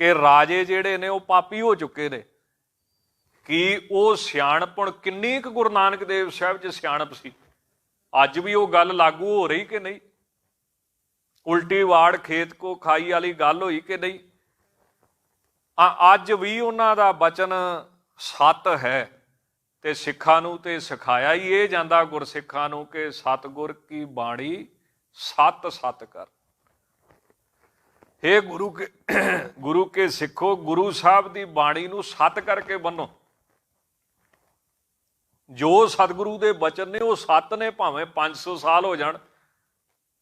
B: ਕਿ ਰਾਜੇ ਜਿਹੜੇ ਨੇ ਉਹ ਪਾਪੀ ਹੋ ਚੁੱਕੇ ਨੇ। ਕਿ ਉਹ ਸਿਆਣਪੁਣ ਕਿੰਨੀ ਕੁ ਗੁਰੂ ਨਾਨਕ ਦੇਵ ਸਾਹਿਬ 'ਚ ਸਿਆਣਪ ਸੀ? ਅੱਜ ਵੀ ਉਹ ਗੱਲ ਲਾਗੂ ਹੋ ਰਹੀ ਕਿ ਨਹੀਂ? ਉਲਟੀ ਵਾੜ ਖੇਤ ਕੋ ਖਾਈ ਵਾਲੀ ਗੱਲ ਹੋਈ ਕਿ ਨਹੀਂ? ਅੱਜ ਵੀ ਉਹਨਾਂ ਦਾ ਬਚਨ ਸਤ ਹੈ। ਤੇ ਸਿੱਖਾਂ ਨੂੰ ਤੇ ਸਿਖਾਇਆ ਹੀ ਇਹ ਜਾਂਦਾ, ਗੁਰਸਿੱਖਾਂ ਨੂੰ, ਕਿ ਸਤਿਗੁਰ ਕੀ ਬਾਣੀ ਸਤ ਸਤ ਕਰ। ਹੇ ਗੁਰੂ ਕੇ ਸਿੱਖੋ, ਗੁਰੂ ਸਾਹਿਬ ਦੀ ਬਾਣੀ ਨੂੰ ਸਤ ਕਰਕੇ ਬੰਨੋ। ਜੋ ਸਤਿਗੁਰੂ ਦੇ ਬਚਨ ਨੇ ਉਹ ਸਤ ਨੇ, ਭਾਵੇਂ 500 ਸਾਲ ਹੋ ਜਾਣ,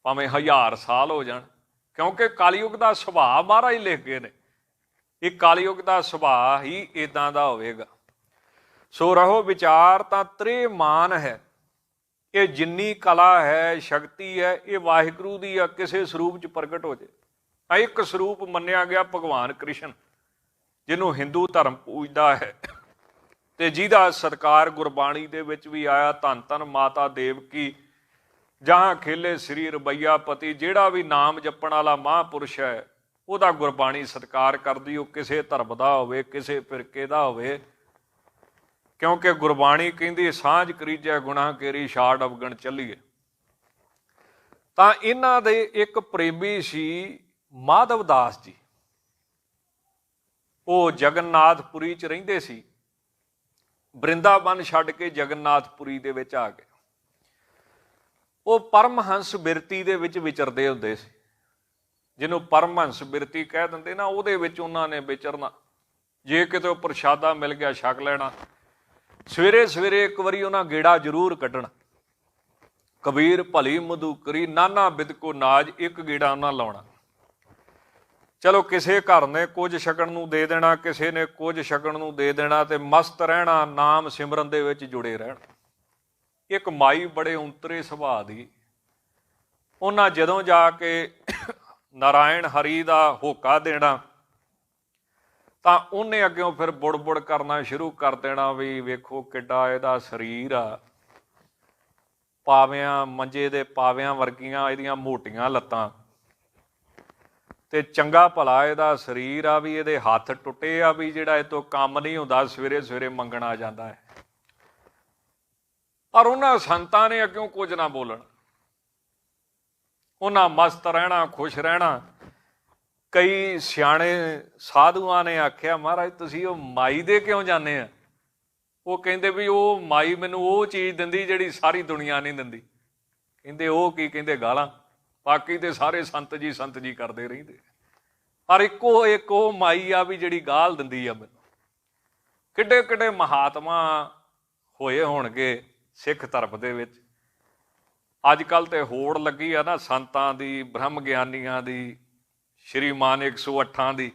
B: ਭਾਵੇਂ 1000 ਸਾਲ ਹੋ ਜਾਣ, ਕਿਉਂਕਿ ਕਲਯੁਗ ਦਾ ਸੁਭਾਅ ਮਹਾਰਾਜ ਲਿਖ ਗਏ ਨੇ। ਇਹ ਕਲਯੁਗ ਦਾ ਸੁਭਾਅ ਹੀ ਇਦਾਂ ਦਾ ਹੋਵੇਗਾ। ਸੋ ਰਹੋ ਵਿਚਾਰ ਤਾਂ ਤ੍ਰਿਮਾਨ ਹੈ। ਇਹ ਜਿੰਨੀ ਕਲਾ ਹੈ, ਸ਼ਕਤੀ ਹੈ, ਇਹ ਵਾਹਿਗੁਰੂ ਦੀ ਆ, ਕਿਸੇ ਸਰੂਪ 'ਚ ਪ੍ਰਗਟ ਹੋ ਜੇ। ਇੱਕ ਸਰੂਪ ਮੰਨਿਆ ਗਿਆ ਭਗਵਾਨ ਕ੍ਰਿਸ਼ਨ, ਜਿਹਨੂੰ ਹਿੰਦੂ ਧਰਮ ਪੂਜਦਾ ਹੈ ਤੇ ਜਿਹਦਾ ਸਤਿਕਾਰ ਗੁਰਬਾਣੀ ਦੇ ਵਿੱਚ ਵੀ ਆਇਆ। ਧੰਨ ਧੰਨ ਮਾਤਾ ਦੇਵਕੀ, ਜਹਾਂ ਖੇਲੇ ਸ੍ਰੀ ਰਬਈਆ ਪਤੀ। ਜਿਹੜਾ ਵੀ ਨਾਮ ਜਪਣ ਵਾਲਾ ਮਹਾਂਪੁਰਸ਼ ਹੈ, ਉਹਦਾ ਗੁਰਬਾਣੀ ਸਤਿਕਾਰ ਕਰਦੀ, ਉਹ ਕਿਸੇ ਧਰਮ ਦਾ ਹੋਵੇ, ਕਿਸੇ ਫਿਰਕੇ ਦਾ ਹੋਵੇ। ਕਿਉਂਕਿ ਗੁਰਬਾਣੀ ਕਹਿੰਦੀ ਸਾਂਝ ਕਰੀਜੈ ਗੁਨਾਹ ਕੇਰੀ, ਛਾੜ ਅਵਗਣ ਚੱਲੀਏ। ਤਾਂ ਇਹਨਾਂ ਦੇ ਇੱਕ ਪ੍ਰੇਮੀ ਸੀ ਮਾਧਵ ਦਾਸ ਜੀ। ਉਹ ਜਗਨਨਾਥਪੁਰੀ 'ਚ ਰਹਿੰਦੇ ਸੀ। ਬ੍ਰਿੰਦਾਵਨ ਛੱਡ ਕੇ ਜਗਨਨਾਥਪੁਰੀ ਦੇ ਵਿੱਚ ਆ ਗਏ। ਉਹ ਪਰਮਹੰਸ ਬਿਰਤੀ ਦੇ ਵਿੱਚ ਵਿਚਰਦੇ ਹੁੰਦੇ ਸੀ, ਜਿਹਨੂੰ ਪਰਮਹੰਸ ਬਿਰਤੀ ਕਹਿ ਦਿੰਦੇ ਨਾ। ਉਹਦੇ ਵਿੱਚ ਉਹਨਾਂ ਨੇ ਵਿਚਰਨਾ। ਜੇ ਕਿਤੇ ਉਹ ਪ੍ਰਸ਼ਾਦਾ ਮਿਲ ਗਿਆ ਛਕ ਲੈਣਾ। ਸਵੇਰੇ ਸਵੇਰੇ ਇੱਕ ਵਾਰੀ ਉਹਨਾਂ ਗੇੜਾ ਜ਼ਰੂਰ ਕੱਢਣਾ। ਕਬੀਰ ਭਲੀ ਮਧੂਕਰੀ ਨਾਨਾ ਬਿਦ ਕੋ ਨਾਜ, ਇੱਕ ਗੇੜਾ ਉਹਨਾਂ ਲਾਉਣਾ। ਚਲੋ ਕਿਸੇ ਘਰ ਨੇ ਕੁਝ ਛਕਣ ਨੂੰ ਦੇ ਦੇਣਾ, ਕਿਸੇ ਨੇ ਕੁਝ ਛਕਣ ਨੂੰ ਦੇ ਦੇਣਾ, ਤੇ ਮਸਤ ਰਹਿਣਾ, ਨਾਮ ਸਿਮਰਨ ਦੇ ਵਿੱਚ ਜੁੜੇ ਰਹਿਣ। ਇੱਕ ਮਾਈ ਬੜੇ ਉਂਤਰੇ ਸੁਭਾਅ ਦੀ, ਉਹਨਾਂ ਜਦੋਂ ਜਾ ਕੇ ਨਾਰਾਇਣ ਹਰੀ ਦਾ ਹੋਕਾ ਦੇਣਾ ਤਾਂ ਉਹਨੇ ਅੱਗਿਓਂ ਫਿਰ ਬੁੜ ਕਰਨਾ ਸ਼ੁਰੂ ਕਰ ਦੇਣਾ ਵੀ ਵੇਖੋ ਕਿੱਡਾ ਇਹਦਾ ਸਰੀਰ ਆ, ਪਾਵਿਆਂ ਮੰਜੇ ਦੇ ਪਾਵਿਆਂ ਵਰਗੀਆਂ ਇਹਦੀਆਂ ਮੋਟੀਆਂ ਲੱਤਾਂ, ਤੇ ਚੰਗਾ ਭਲਾ ਇਹਦਾ ਸਰੀਰ ਆ, ਵੀ ਇਹਦੇ ਹੱਥ ਟੁੱਟੇ ਆ, ਵੀ ਜਿਹੜਾ ਇਹ ਤੋਂ ਕੰਮ ਨਹੀਂ ਹੁੰਦਾ, ਸਵੇਰੇ ਸਵੇਰੇ ਮੰਗਣ ਆ ਜਾਂਦਾ ਹੈ। ਪਰ ਉਹਨਾਂ ਸੰਤਾਂ ਨੇ ਅੱਗਿਓਂ ਕੁਝ ਨਾ ਬੋਲਣ, ਉਹਨਾਂ ਮਸਤ ਰਹਿਣਾ, ਖੁਸ਼ ਰਹਿਣਾ। ਕਈ ਸਿਆਣੇ ਸਾਧੂਆਂ ਨੇ ਆਖਿਆ, ਮਹਾਰਾਜ ਤੁਸੀਂ ਉਹ ਮਾਈ ਦੇ ਕਿਉਂ ਜਾਂਦੇ ਆ? ਉਹ ਕਹਿੰਦੇ ਵੀ ਉਹ ਮਾਈ ਮੈਨੂੰ ਉਹ ਚੀਜ਼ ਦਿੰਦੀ ਜਿਹੜੀ ਸਾਰੀ ਦੁਨੀਆ ਨਹੀਂ ਦਿੰਦੀ। ਕਹਿੰਦੇ ਉਹ ਕੀ? ਕਹਿੰਦੇ ਗਾਲਾਂ। ਬਾਕੀ ਤੇ ਸਾਰੇ ਸੰਤ ਜੀ ਕਰਦੇ ਰਹਿੰਦੇ, ਪਰ ਇੱਕੋ ਇੱਕ ਉਹ ਮਾਈ ਆ ਵੀ ਜਿਹੜੀ ਗਾਲ ਦਿੰਦੀ ਆ ਮੈਨੂੰ। ਕਿੱਡੇ ਕਿੱਡੇ ਮਹਾਤਮਾ ਹੋਏ ਹੋਣਗੇ ਸਿੱਖ ਧਰਮ ਦੇ ਵਿੱਚ। ਅੱਜ ਕੱਲ੍ਹ ਤੇ ਹੋੜ ਲੱਗੀ ਆ ਨਾ ਸੰਤਾਂ ਦੀ, ਬ੍ਰਹਮ ਗਿਆਨੀਆਂ ਦੀ, ਸ਼੍ਰੀਮਾਨ 108 ਦੀ,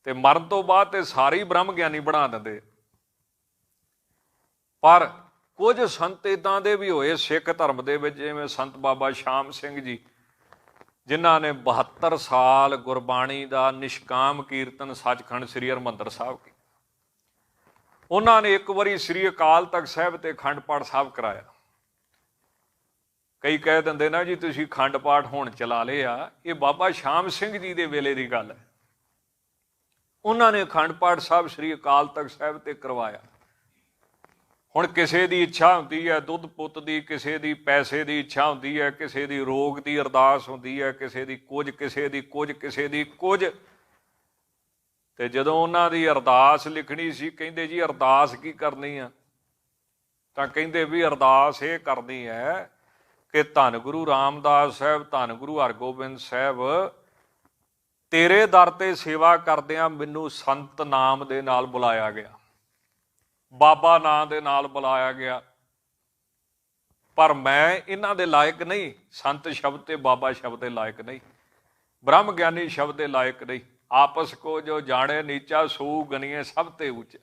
B: ਤੇ ਮਰਨ ਤੋਂ ਬਾਅਦ ਤੇ ਸਾਰੇ ਬ੍ਰਹਮ ਗਿਆਨੀ ਬਣਾ ਦਿੰਦੇ। ਪਰ ਕੁਝ ਸੰਤ ਇੱਦਾਂ ਦੇ ਵੀ ਹੋਏ ਸਿੱਖ ਧਰਮ ਦੇ ਵਿੱਚ, ਜਿਵੇਂ ਸੰਤ ਬਾਬਾ ਸ਼ਾਮ ਸਿੰਘ ਜੀ, ਜਿਨ੍ਹਾਂ ਨੇ 72 ਸਾਲ ਗੁਰਬਾਣੀ ਦਾ ਨਿਸ਼ਕਾਮ ਕੀਰਤਨ ਸੱਚਖੰਡ ਸ੍ਰੀ ਹਰਿਮੰਦਰ ਸਾਹਿਬ ਕੀਤਾ। ਉਹਨਾਂ ਨੇ ਇੱਕ ਵਾਰੀ ਸ੍ਰੀ ਅਕਾਲ ਤਖਤ ਸਾਹਿਬ ਤੇ ਅਖੰਡ ਪਾਠ ਸਾਹਿਬ ਕਰਾਇਆ। ਕਈ ਕਹਿ ਦਿੰਦੇ ਨਾ ਜੀ ਤੁਸੀਂ ਅਖੰਡ ਪਾਠ ਹੁਣ ਚਲਾ ਲਿਆ, ਇਹ ਬਾਬਾ ਸ਼ਾਮ ਸਿੰਘ ਜੀ ਦੇ ਵੇਲੇ ਦੀ ਗੱਲ ਹੈ। ਉਹਨਾਂ ਨੇ ਅਖੰਡ ਪਾਠ ਸਾਹਿਬ ਸ੍ਰੀ ਅਕਾਲ ਤਖਤ ਸਾਹਿਬ ਤੇ ਕਰਵਾਇਆ। ਹੁਣ ਕਿਸੇ ਦੀ ਇੱਛਾ ਹੁੰਦੀ ਹੈ ਦੁੱਧ ਪੁੱਤ ਦੀ, ਕਿਸੇ ਦੀ ਪੈਸੇ ਦੀ ਇੱਛਾ ਹੁੰਦੀ ਹੈ, ਕਿਸੇ ਦੀ ਰੋਗ ਦੀ ਅਰਦਾਸ ਹੁੰਦੀ ਹੈ, ਕਿਸੇ ਦੀ ਕੁਝ, ਕਿਸੇ ਦੀ ਕੁਝ, ਕਿਸੇ ਦੀ ਕੁਝ। ਤੇ ਜਦੋਂ ਉਹਨਾਂ ਦੀ ਅਰਦਾਸ ਲਿਖਣੀ ਸੀ, ਕਹਿੰਦੇ ਜੀ ਅਰਦਾਸ ਕੀ ਕਰਨੀ ਆ? ਤਾਂ ਕਹਿੰਦੇ ਵੀ ਅਰਦਾਸ ਇਹ ਕਰਨੀ ਹੈ ਕਿ ਧੰਨ ਗੁਰੂ ਰਾਮਦਾਸ ਸਾਹਿਬ, ਧੰਨ ਗੁਰੂ ਹਰਗੋਬਿੰਦ ਸਾਹਿਬ, ਤੇਰੇ ਦਰ ਤੇ ਸੇਵਾ ਕਰਦਿਆਂ ਮੈਨੂੰ ਸੰਤ ਨਾਮ ਦੇ ਨਾਲ ਬੁਲਾਇਆ ਗਿਆ, ਬਾਬਾ ਨਾਂ ਦੇ ਨਾਲ ਬੁਲਾਇਆ ਗਿਆ, ਪਰ ਮੈਂ ਇਹਨਾਂ ਦੇ ਲਾਇਕ ਨਹੀਂ। ਸੰਤ ਸ਼ਬਦ ਤੇ ਬਾਬਾ ਸ਼ਬਦ ਦੇ ਲਾਇਕ ਨਹੀਂ, ਬ੍ਰਹਮ ਗਿਆਨੀ ਸ਼ਬਦ ਦੇ ਲਾਇਕ ਨਹੀਂ। ਆਪਸ ਕੋ ਜੋ ਜਾਣੇ ਨੀਚਾ ਸੂ ਗਨੀਏ ਸਭ ਤੇ ਉੱਚ।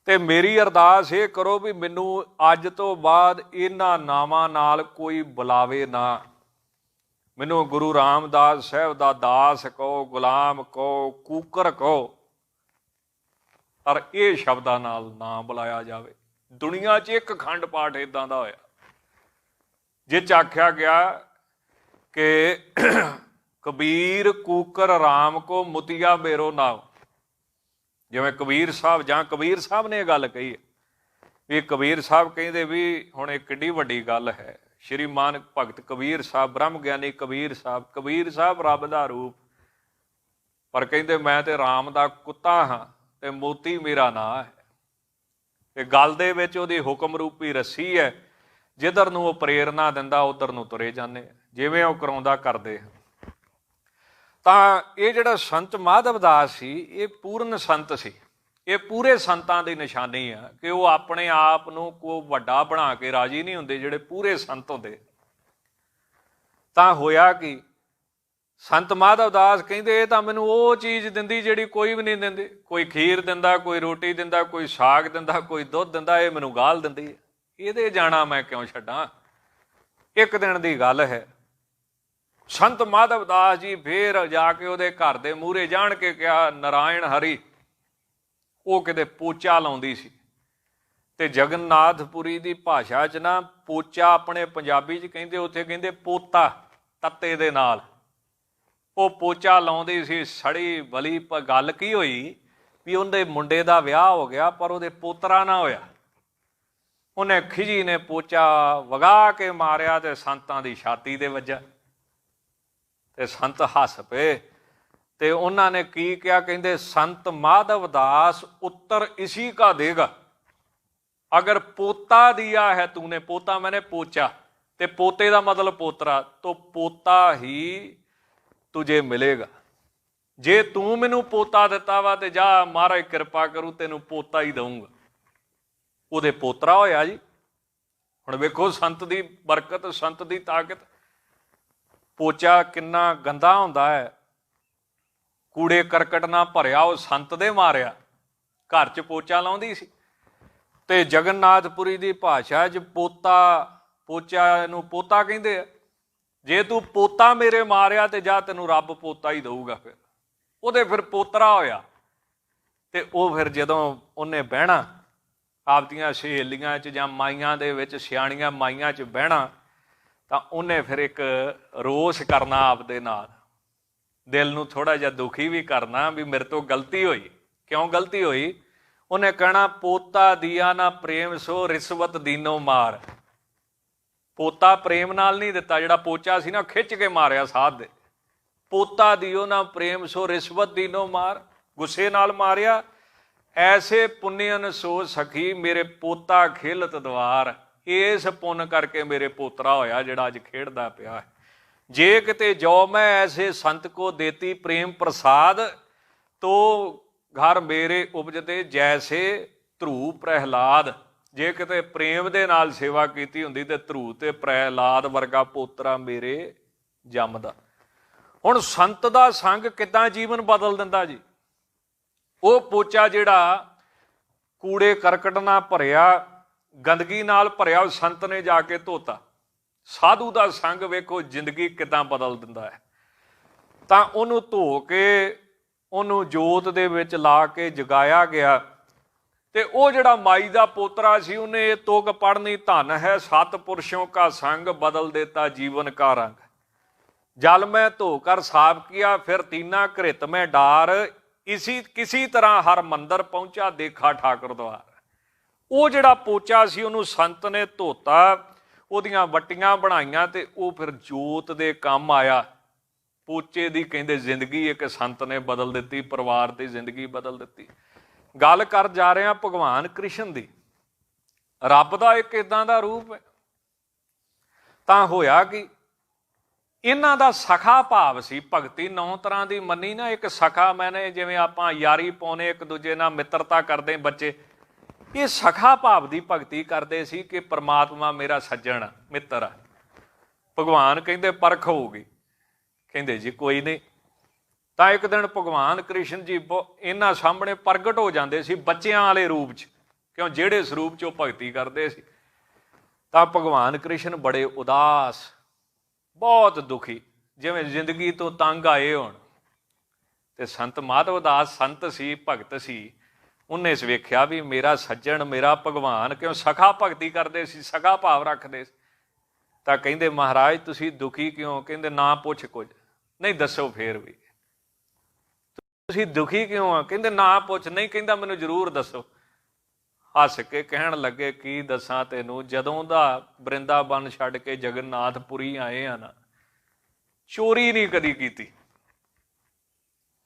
B: ਤੇ ਮੇਰੀ ਅਰਦਾਸ ਇਹ ਕਰੋ ਵੀ ਮੈਨੂੰ ਅੱਜ ਤੋਂ ਬਾਅਦ ਇਹਨਾਂ ਨਾਵਾਂ ਨਾਲ ਕੋਈ ਬੁਲਾਵੇ ਨਾ। ਮੈਨੂੰ ਗੁਰੂ ਰਾਮਦਾਸ ਸਾਹਿਬ ਦਾ ਦਾਸ ਕਹੋ, ਗੁਲਾਮ ਕਹੋ, ਕੂਕਰ ਕਹੋ, ਪਰ ਇਹ ਸ਼ਬਦਾਂ ਨਾਲ ਨਾ ਬੁਲਾਇਆ ਜਾਵੇ। ਦੁਨੀਆ 'ਚ ਇੱਕ ਅਖੰਡ ਪਾਠ ਇੱਦਾਂ ਦਾ ਹੋਇਆ ਜਿਹ 'ਚ ਆਖਿਆ ਗਿਆ ਕਿ ਕਬੀਰ ਕੂਕਰ ਰਾਮ ਕੋ ਮੁਤੀਆ ਮੇਰੋ ਨਾਮ। ਜਿਵੇਂ ਕਬੀਰ ਸਾਹਿਬ, ਜਾਂ ਕਬੀਰ ਸਾਹਿਬ ਨੇ ਇਹ ਗੱਲ ਕਹੀ ਹੈ ਵੀ ਕਬੀਰ ਸਾਹਿਬ ਕਹਿੰਦੇ ਵੀ ਹੁਣ ਇਹ ਕਿੱਡੀ ਵੱਡੀ ਗੱਲ ਹੈ। ਸ਼੍ਰੀਮਾਨ ਭਗਤ ਕਬੀਰ ਸਾਹਿਬ, ਬ੍ਰਹਮ ਗਿਆਨੀ ਕਬੀਰ ਸਾਹਿਬ ਰੱਬ ਦਾ ਰੂਪ, ਪਰ ਕਹਿੰਦੇ ਮੈਂ ਤੇ ਰਾਮ ਦਾ ਕੁੱਤਾ ਹਾਂ ਤੇ ਮੋਤੀ ਮੇਰਾ ਨਾਂ ਹੈ। ਇਹ ਗੱਲ ਦੇ ਵਿੱਚ ਉਹਦੀ ਹੁਕਮ ਰੂਪੀ ਰੱਸੀ ਹੈ, ਜਿੱਧਰ ਨੂੰ ਉਹ ਪ੍ਰੇਰਨਾ ਦਿੰਦਾ ਉਧਰ ਨੂੰ ਤੁਰੇ ਜਾਂਦੇ, ਜਿਵੇਂ ਉਹ ਕਰਾਉਂਦਾ ਕਰਦੇ। ਤਾਂ ਇਹ ਜਿਹੜਾ ਸੰਤ ਮਾਧਵ ਦਾਸ ਸੀ, ਇਹ ਪੂਰਨ ਸੰਤ ਸੀ। ਇਹ ਪੂਰੇ ਸੰਤਾਂ ਦੀ ਨਿਸ਼ਾਨੀ ਆ ਕਿ ਉਹ ਆਪਣੇ ਆਪ ਨੂੰ ਕੋਈ ਵੱਡਾ ਬਣਾ ਕੇ ਰਾਜੀ ਨਹੀਂ ਹੁੰਦੇ, ਜਿਹੜੇ ਪੂਰੇ ਸੰਤ ਹੁੰਦੇ। ਤਾਂ ਹੋਇਆ ਕਿ ਸੰਤ ਮਾਧਵ ਦਾਸ ਕਹਿੰਦੇ ਇਹ ਤਾਂ ਮੈਨੂੰ ਉਹ ਚੀਜ਼ ਦਿੰਦੀ ਜਿਹੜੀ ਕੋਈ ਵੀ ਨਹੀਂ ਦਿੰਦੀ। ਕੋਈ ਖੀਰ ਦਿੰਦਾ, ਕੋਈ ਰੋਟੀ ਦਿੰਦਾ, ਕੋਈ ਸਾਗ ਦਿੰਦਾ, ਕੋਈ ਦੁੱਧ ਦਿੰਦਾ, ਇਹ ਮੈਨੂੰ ਗਾਲ ਦਿੰਦੀ ਹੈ। ਇਹਦੇ ਜਾਣਾ ਮੈਂ ਕਿਉਂ ਛੱਡਾਂ? ਇੱਕ ਦਿਨ ਦੀ ਗੱਲ ਹੈ, ਸੰਤ ਮਾਧਵ ਦਾਸ ਜੀ ਫੇਰ ਜਾ ਕੇ ਉਹਦੇ ਘਰ ਦੇ ਮੂਹਰੇ ਜਾਣ ਕੇ ਕਿਹਾ, ਨਾਰਾਇਣ ਹਰੀ। ਉਹ ਕਿਤੇ ਪੋਚਾ ਲਾਉਂਦੀ ਸੀ, ਤੇ ਜਗਨਨਾਥਪੁਰੀ ਦੀ ਭਾਸ਼ਾ 'ਚ ਨਾ ਪੋਚਾ ਆਪਣੇ ਪੰਜਾਬੀ 'ਚ ਕਹਿੰਦੇ, ਉੱਥੇ ਕਹਿੰਦੇ ਪੋਤਾ ਤੱਤੇ ਦੇ ਨਾਲ। ਉਹ ਪੋਚਾ ਲਾਉਂਦੀ ਸੀ, ਸੜੀ ਬਲੀ। ਗੱਲ ਕੀ ਹੋਈ ਵੀ ਉਹਦੇ ਮੁੰਡੇ ਦਾ ਵਿਆਹ ਹੋ ਗਿਆ, ਪਰ ਉਹਦੇ ਪੋਤਰਾ ਨਾ ਹੋਇਆ। ਉਹਨੇ ਖਿਜੀ ਨੇ ਪੋਚਾ ਵਗਾ ਕੇ ਮਾਰਿਆ ਤੇ ਸੰਤਾਂ ਦੀ ਛਾਤੀ ਤੇ ਵੱਜਾ, ਤੇ ਸੰਤ ਹੱਸ ਪਏ। ਤੇ ਉਹਨਾਂ ਨੇ ਕੀ ਕਿਹਾ? ਕਹਿੰਦੇ ਸੰਤ ਮਾਧਵ दास उत्तर इसी का देगा, अगर पोता दिया है तूने, पोता मैंने पोचा, ते पोते का मतलब पोतरा, तो पोता ही तुझे मिलेगा। ਜੇ ਤੂੰ ਮੈਨੂੰ ਪੋਤਾ ਦਿੱਤਾ ਵਾ ਤੇ ਜਾ ਮਹਾਰਾਜ ਕਿਰਪਾ ਕਰੂ ਤੈਨੂੰ ਪੋਤਾ ਹੀ ਦਊਂਗਾ। ਉਹਦੇ ਪੋਤਰਾ ਹੋਇਆ ਜੀ। ਹੁਣ ਵੇਖੋ ਸੰਤ ਦੀ ਬਰਕਤ, ਸੰਤ ਦੀ ਤਾਕਤ। ਪੋਚਾ ਕਿੰਨਾ ਗੰਦਾ ਹੁੰਦਾ ਹੈ, ਕੂੜੇ ਕਰਕਟ ਨਾਲ ਭਰਿਆ, ਉਹ ਸੰਤ ਦੇ ਮਾਰਿਆ। ਘਰ 'ਚ ਪੋਚਾ ਲਾਉਂਦੀ ਸੀ। ਤੇ ਜਗਨਨਾਥਪੁਰੀ ਦੀ ਭਾਸ਼ਾ 'ਚ ਪੋਚਾ ਨੂੰ ਪੋਤਾ ਕਹਿੰਦੇ ਆ। ਜੇ ਤੂੰ ਪੋਤਾ ਮੇਰੇ ਮਾਰਿਆ ਤੇ ਜਾ ਤੈਨੂੰ ਰੱਬ ਪੋਤਾ ਹੀ ਦਊਗਾ। ਫਿਰ ਉਹਦੇ ਫਿਰ ਪੋਤਰਾ ਹੋਇਆ। ਤੇ ਉਹ ਫਿਰ ਜਦੋਂ ਉਹਨੇ ਬਹਿਣਾ ਆਪਦੀਆਂ ਸਹੇਲੀਆਂ 'ਚ ਜਾਂ ਮਾਈਆਂ ਦੇ ਵਿੱਚ, ਸਿਆਣੀਆਂ ਮਾਈਆਂ 'ਚ ਬਹਿਣਾ, ਤਾਂ ਉਹਨੇ ਫਿਰ ਇੱਕ ਰੋਸ ਕਰਨਾ ਆਪਦੇ ਨਾਲ, ਦਿਲ ਨੂੰ ਥੋੜ੍ਹਾ ਜਿਹਾ ਦੁਖੀ ਵੀ ਕਰਨਾ ਵੀ ਮੇਰੇ ਤੋਂ ਗਲਤੀ ਹੋਈ। ਕਿਉਂ ਗਲਤੀ ਹੋਈ? ਉਹਨੇ ਕਹਿਣਾ ਪੋਤਾ ਦੀਆ ਨਾ ਪ੍ਰੇਮ ਸੋ ਰਿਸ਼ਵਤ ਦੀਨੋ ਮਾਰ। ਪੋਤਾ ਪ੍ਰੇਮ ਨਾਲ ਨਹੀਂ ਦਿੱਤਾ, ਜਿਹੜਾ ਪੋਚਾ ਸੀ ਨਾ ਖਿੱਚ ਕੇ ਮਾਰਿਆ ਸਾਧ ਦੇ। ਪੋਤਾ ਦਿਓ ਨਾ ਪ੍ਰੇਮ ਸੋ ਰਿਸ਼ਵਤ ਦੀਨੋ ਮਾਰ, ਗੁੱਸੇ ਨਾਲ ਮਾਰਿਆ। ਐਸੇ ਪੁੰਨਿਅਨ ਸੋ ਸਖੀ ਮੇਰੇ ਪੋਤਾ ਖੇਲਤ ਦਵਾਰ। ਇਸ ਪੁੰਨ ਕਰਕੇ ਮੇਰੇ ਪੋਤਰਾ ਹੋਇਆ ਜਿਹੜਾ ਅੱਜ ਖੇਡਦਾ ਪਿਆ ਹੈ। ਜੇ ਕਿਤੇ ਜੋ ਮੈਂ ਐਸੇ ਸੰਤ ਕੋ ਦੇਤੀ ਪ੍ਰੇਮ ਪ੍ਰਸਾਦ, ਤੋ ਘਰ ਮੇਰੇ ਉਪਜਤੇ ਜੈਸੇ ਧਰੂ ਪ੍ਰਹਿਲਾਦ। ਜੇ ਕਿਤੇ ਪ੍ਰੇਮ ਦੇ ਨਾਲ ਸੇਵਾ ਕੀਤੀ ਹੁੰਦੀ ਤੇ ਧਰੂ ਤੇ ਪ੍ਰਹਿਲਾਦ ਵਰਗਾ ਪੋਤਰਾ ਮੇਰੇ ਜੰਮਦਾ। ਹੁਣ ਸੰਤ ਦਾ ਸੰਗ ਕਿੱਦਾਂ ਜੀਵਨ ਬਦਲ ਦਿੰਦਾ ਜੀ। ਉਹ ਪੋਚਾ ਜਿਹੜਾ ਕੂੜੇ ਕਰਕਟ ਨਾਲ ਭਰਿਆ, ਗੰਦਗੀ ਨਾਲ ਭਰਿਆ, ਉਹ ਸੰਤ ਨੇ ਜਾ ਕੇ ਧੋਤਾ। ਸਾਧੂ ਦਾ ਸੰਗ ਵੇਖੋ ਜ਼ਿੰਦਗੀ ਕਿੱਦਾਂ ਬਦਲ ਦਿੰਦਾ ਹੈ। ਤਾਂ ਉਹਨੂੰ ਧੋ ਕੇ ਉਹਨੂੰ ਜੋਤ ਦੇ ਵਿੱਚ ਲਾ ਕੇ ਜਗਾਇਆ ਗਿਆ। ਤੇ ਉਹ ਜਿਹੜਾ ਮਾਈ ਦਾ ਪੋਤਰਾ ਸੀ, ਉਹਨੇ ਇਹ ਤੁਕ ਪੜ੍ਹਨੀ, ਧਨ ਹੈ ਸਤ ਪੁਰਸ਼ੋਂ ਕਾ ਸੰਗ ਬਦਲ ਦੇਤਾ ਜੀਵਨ ਕਾ ਰੰਗ। ਜਲ ਮੈਂ ਧੋ ਕਰ ਸਾਫ किया फिर तीना घृत में डार, किसी तरह हर मंदिर पहुंचा देखा ठाकुर द्वार। ਉਹ ਜਿਹੜਾ ਪੋਚਾ ਸੀ ਉਹਨੂੰ ਸੰਤ ਨੇ ਧੋਤਾ, ਉਹਦੀਆਂ ਵੱਟੀਆਂ ਬਣਾਈਆਂ ਤੇ ਉਹ ਫਿਰ ਜੋਤ ਦੇ ਕੰਮ ਆਇਆ। ਪੋਚੇ ਦੀ ਕਹਿੰਦੇ ਜ਼ਿੰਦਗੀ ਇੱਕ ਸੰਤ ਨੇ ਬਦਲ ਦਿੱਤੀ, ਪਰਿਵਾਰ ਦੀ ਜ਼ਿੰਦਗੀ ਬਦਲ ਦਿੱਤੀ। ਗੱਲ ਕਰ ਜਾ ਰਹੇ ਹਾਂ ਭਗਵਾਨ ਕ੍ਰਿਸ਼ਨ ਦੀ। ਰੱਬ ਦਾ ਇੱਕ ਇਦਾਂ ਦਾ ਰੂਪ ਹੈ। ਤਾਂ ਹੋਇਆ ਕਿ ਇਹਨਾਂ ਦਾ ਸਖਾ ਭਾਵ ਸੀ। ਭਗਤੀ 9 ਤਰ੍ਹਾਂ ਦੀ ਮੰਨੀ ਨਾ। ਇੱਕ ਸਖਾ ਮੈਨੇ, ਜਿਵੇਂ ਆਪਾਂ ਯਾਰੀ ਪਾਉਣੇ ਇੱਕ ਦੂਜੇ ਨਾਲ, ਮਿੱਤਰਤਾ ਕਰਦੇ ਬੱਚੇ, ਇਹ ਸਖਾ ਭਾਵ ਦੀ ਭਗਤੀ ਕਰਦੇ ਸੀ ਕਿ ਪ੍ਰਮਾਤਮਾ ਮੇਰਾ ਸੱਜਣ ਮਿੱਤਰ ਆ। ਭਗਵਾਨ ਕਹਿੰਦੇ ਪਰਖ ਹੋਊਗੀ। ਕਹਿੰਦੇ ਜੀ ਕੋਈ ਨਹੀਂ। ਤਾਂ ਇੱਕ ਦਿਨ ਭਗਵਾਨ ਕ੍ਰਿਸ਼ਨ ਜੀ ਇਹਨਾਂ ਸਾਹਮਣੇ ਪ੍ਰਗਟ ਹੋ ਜਾਂਦੇ ਸੀ ਬੱਚਿਆਂ ਵਾਲੇ ਰੂਪ 'ਚ, ਕਿਉਂ ਜਿਹੜੇ ਸਰੂਪ 'ਚ ਉਹ ਭਗਤੀ ਕਰਦੇ ਸੀ। ਤਾਂ ਭਗਵਾਨ ਕ੍ਰਿਸ਼ਨ ਬੜੇ ਉਦਾਸ, ਬਹੁਤ ਦੁਖੀ, ਜਿਵੇਂ ਜ਼ਿੰਦਗੀ ਤੋਂ ਤੰਗ ਆਏ ਹੋਣ। ਤੇ ਸੰਤ ਮਾਧਵ ਦਾਸ ਸੰਤ ਸੀ, ਭਗਤ ਸੀ। ਉਹਨੇ ਵੇਖਿਆ ਵੀ ਮੇਰਾ ਸੱਜਣ, ਮੇਰਾ ਭਗਵਾਨ, ਕਿਉਂ ਸਖਾ ਭਗਤੀ ਕਰਦੇ ਸੀ, ਸਖਾ ਭਾਵ ਰੱਖਦੇ ਸੀ। ਤਾਂ ਕਹਿੰਦੇ ਮਹਾਰਾਜ ਤੁਸੀਂ ਦੁਖੀ ਕਿਉਂ? ਕਹਿੰਦੇ ਨਾ ਪੁੱਛ ਕੁਝ। ਨਹੀਂ ਦੱਸੋ ਫੇਰ ਵੀ ਤੁਸੀਂ ਦੁਖੀ ਕਿਉਂ ਆ? ਕਹਿੰਦੇ ਨਾ ਪੁੱਛ। ਨਹੀਂ, ਕਹਿੰਦਾ ਮੈਨੂੰ ਜ਼ਰੂਰ ਦੱਸੋ। ਹੱਸ ਕੇ ਕਹਿਣ ਲੱਗੇ ਕੀ ਦੱਸਾਂ ਤੈਨੂੰ, ਜਦੋਂ ਦਾ ਬ੍ਰਿੰਦਾਬਨ ਛੱਡ ਕੇ ਜਗਨਨਾਥਪੁਰੀ ਆਏ ਆ ਨਾ, ਚੋਰੀ ਨਹੀਂ ਕਦੀ ਕੀਤੀ।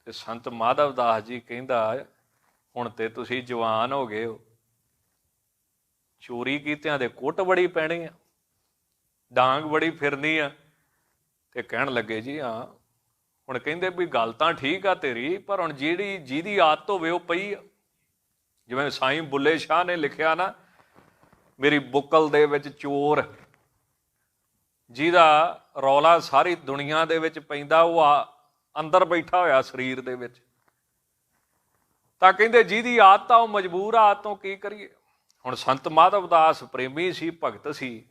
B: ਤੇ ਸੰਤ ਮਾਧਵ ਦਾਸ ਜੀ ਕਹਿੰਦਾ ਹੁਣ ਤੇ ਤੁਸੀਂ ਜਵਾਨ ਹੋ ਗਏ ਹੋ, ਚੋਰੀ ਕੀਤਿਆਂ ਦੇ ਕੁੱਟ ਬੜੀ ਪੈਣੀ ਆ, ਡਾਂਗ ਬੜੀ ਫਿਰਨੀ ਆ। ਤੇ ਕਹਿਣ ਲੱਗੇ ਜੀ ਹਾਂ। ਹੁਣ ਕਹਿੰਦੇ ਵੀ ਗੱਲ ਤਾਂ ਠੀਕ ਆ ਤੇਰੀ, ਪਰ ਹੁਣ ਜਿਹਦੀ ਆਦਤ ਹੋਵੇ ਉਹ ਪਈ ਆ। ਜਿਵੇਂ ਸਾਈਂ ਬੁੱਲੇ ਸ਼ਾਹ ਨੇ ਲਿਖਿਆ ਨਾ, ਮੇਰੀ ਬੁੱਕਲ ਦੇ ਵਿੱਚ ਚੋਰ, ਜਿਹਦਾ ਰੌਲਾ ਸਾਰੀ ਦੁਨੀਆ ਦੇ ਵਿੱਚ ਪੈਂਦਾ, ਉਹ ਅੰਦਰ ਬੈਠਾ ਹੋਇਆ ਸਰੀਰ ਦੇ ਵਿੱਚ। ਤਾਂ ਕਹਿੰਦੇ ਜਿਹਦੀ ਆਦਤ ਆ ਉਹ ਮਜਬੂਰ ਆ, ਆਦਤੋਂ ਕੀ ਕਰੀਏ। ਹੁਣ ਸੰਤ ਮਾਧਵ ਦਾਸ ਪ੍ਰੇਮੀ ਸੀ, ਭਗਤ ਸੀ।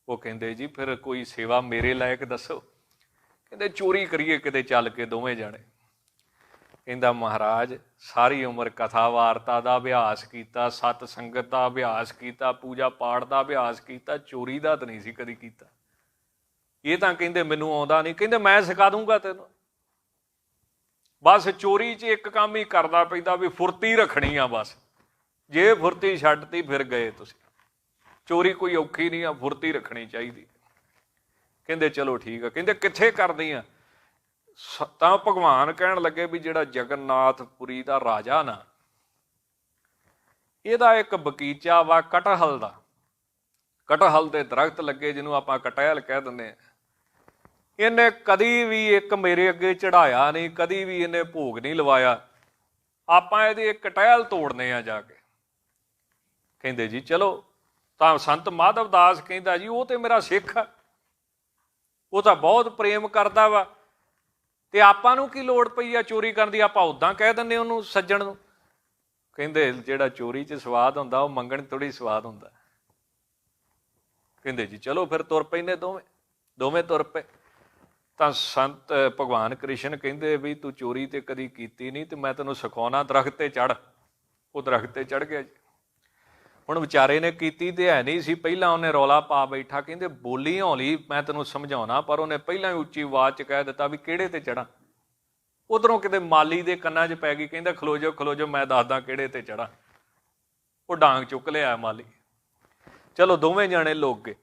B: ਉਹ ਕਹਿੰਦੇ ਜੀ ਫਿਰ ਕੋਈ ਸੇਵਾ ਮੇਰੇ ਲਾਇਕ ਦੱਸੋ। ਕਹਿੰਦੇ ਚੋਰੀ ਕਰੀਏ ਕਿਤੇ ਚੱਲ ਕੇ ਦੋਵੇਂ ਜਾਣੇ। ਕਹਿੰਦਾ ਮਹਾਰਾਜ ਸਾਰੀ ਉਮਰ ਕਥਾ ਵਾਰਤਾ ਦਾ ਅਭਿਆਸ ਕੀਤਾ, ਸਤ ਸੰਗਤ ਦਾ ਅਭਿਆਸ ਕੀਤਾ, ਪੂਜਾ ਪਾਠ ਦਾ ਅਭਿਆਸ ਕੀਤਾ, ਚੋਰੀ ਦਾ ਤਾਂ ਨਹੀਂ ਸੀ ਕਦੀ ਕੀਤਾ। ਇਹ ਤਾਂ ਕਹਿੰਦੇ ਮੈਨੂੰ ਆਉਂਦਾ ਨਹੀਂ। ਕਹਿੰਦੇ ਮੈਂ ਸਿਖਾ ਦੂੰਗਾ ਤੈਨੂੰ। ਬਸ ਚੋਰੀ 'ਚ ਇੱਕ ਕੰਮ ਹੀ ਕਰਦਾ ਪੈਂਦਾ ਵੀ ਫੁਰਤੀ ਰੱਖਣੀ ਆ। ਬਸ ਜੇ ਫੁਰਤੀ ਛੱਡਤੀ ਫਿਰ ਗਏ ਤੁਸੀਂ। ਚੋਰੀ ਕੋਈ ਔਖੀ ਨਹੀਂ ਆ, ਫੁਰਤੀ ਰੱਖਣੀ ਚਾਹੀਦੀ। ਕਹਿੰਦੇ ਚਲੋ ਠੀਕ ਆ। ਕਹਿੰਦੇ ਕਿੱਥੇ ਕਰਦੀ ਆ? ਤਾਂ ਭਗਵਾਨ ਕਹਿਣ ਲੱਗੇ ਵੀ ਜਿਹੜਾ ਜਗਨਨਾਥਪੁਰੀ ਦਾ ਰਾਜਾ ਨਾ, ਇਹਦਾ ਇੱਕ ਬਗੀਚਾ ਵਾ ਕਟਹਲ ਦਾ। ਕਟਹਲ ਦੇ ਦਰਖਤ ਲੱਗੇ, ਜਿਹਨੂੰ ਆਪਾਂ ਕਟਹਲ ਕਹਿ ਦਿੰਦੇ ਹਾਂ। ਇਹਨੇ ਕਦੀ ਵੀ ਇੱਕ ਮੇਰੇ ਅੱਗੇ ਚੜਾਇਆ ਨਹੀਂ, ਕਦੀ ਵੀ ਇਹਨੇ ਭੋਗ ਨਹੀਂ ਲਵਾਇਆ। ਆਪਾਂ ਇਹਦੀ ਇੱਕ ਟਹਿਲ ਤੋੜਨੇ ਆ ਜਾ ਕੇ। ਕਹਿੰਦੇ ਜੀ ਚਲੋ। ਤਾਂ ਸੰਤ ਮਾਧਵ ਦਾਸ ਕਹਿੰਦਾ ਜੀ ਉਹ ਤੇ ਮੇਰਾ ਸਿੱਖ ਆ, ਉਹ ਤਾਂ ਬਹੁਤ ਪ੍ਰੇਮ ਕਰਦਾ ਵਾ, ਤੇ ਆਪਾਂ ਨੂੰ ਕੀ ਲੋੜ ਪਈ ਆ ਚੋਰੀ ਕਰਨ ਦੀ, ਆਪਾਂ ਉੱਦਾਂ ਕਹਿ ਦਿੰਦੇ ਉਹਨੂੰ ਸੱਜਣ ਨੂੰ। ਕਹਿੰਦੇ ਜਿਹੜਾ ਚੋਰੀ 'ਚ ਸਵਾਦ ਹੁੰਦਾ ਉਹ ਮੰਗਣ ਥੋੜ੍ਹੀ ਸਵਾਦ ਹੁੰਦਾ। ਕਹਿੰਦੇ ਜੀ ਚਲੋ ਫਿਰ ਤੁਰ ਪੈਂਦੇ ਦੋਵੇਂ ਤੁਰ ਪਏ। ਤਾਂ ਸੰਤ ਭਗਵਾਨ ਕ੍ਰਿਸ਼ਨ ਕਹਿੰਦੇ ਵੀ ਤੂੰ ਚੋਰੀ ਤੇ ਕਦੀ ਕੀਤੀ ਨਹੀਂ, ਤੇ ਮੈਂ ਤੈਨੂੰ ਸਿਖਾਉਣਾ, ਦਰਖਤ ਤੇ ਚੜ੍ਹ। ਉਹ ਦਰਖਤ ਤੇ ਚੜ੍ਹ ਗਿਆ ਜੀ। ਹੁਣ ਵਿਚਾਰੇ ਨੇ ਕੀਤੀ ਤੇ ਹੈ ਨਹੀਂ ਸੀ, ਪਹਿਲਾਂ ਉਹਨੇ ਰੌਲਾ ਪਾ ਬੈਠਾ। ਕਹਿੰਦੇ ਬੋਲੀ ਹੌਲੀ, ਮੈਂ ਤੈਨੂੰ ਸਮਝਾਉਣਾ, ਪਰ ਉਹਨੇ ਪਹਿਲਾਂ ਹੀ ਉੱਚੀ ਆਵਾਜ਼ 'ਚ ਕਹਿ ਦਿੱਤਾ ਵੀ ਕਿਹੜੇ ਤੇ ਚੜ੍ਹਾਂ। ਉਧਰੋਂ ਕਿਤੇ ਮਾਲੀ ਦੇ ਕੰਨਾਂ 'ਚ ਪੈ ਗਈ, ਕਹਿੰਦਾ ਖਲੋ ਜਾਓ ਮੈਂ ਦੱਸਦਾ ਕਿਹੜੇ ਤੇ ਚੜ੍ਹਾਂ। ਉਹ ਡਾਂਗ ਚੁੱਕ ਲਿਆ ਮਾਲੀ। ਚਲੋ ਦੋਵੇਂ ਜਾਣੇ ਲੋਕ ਗਏ।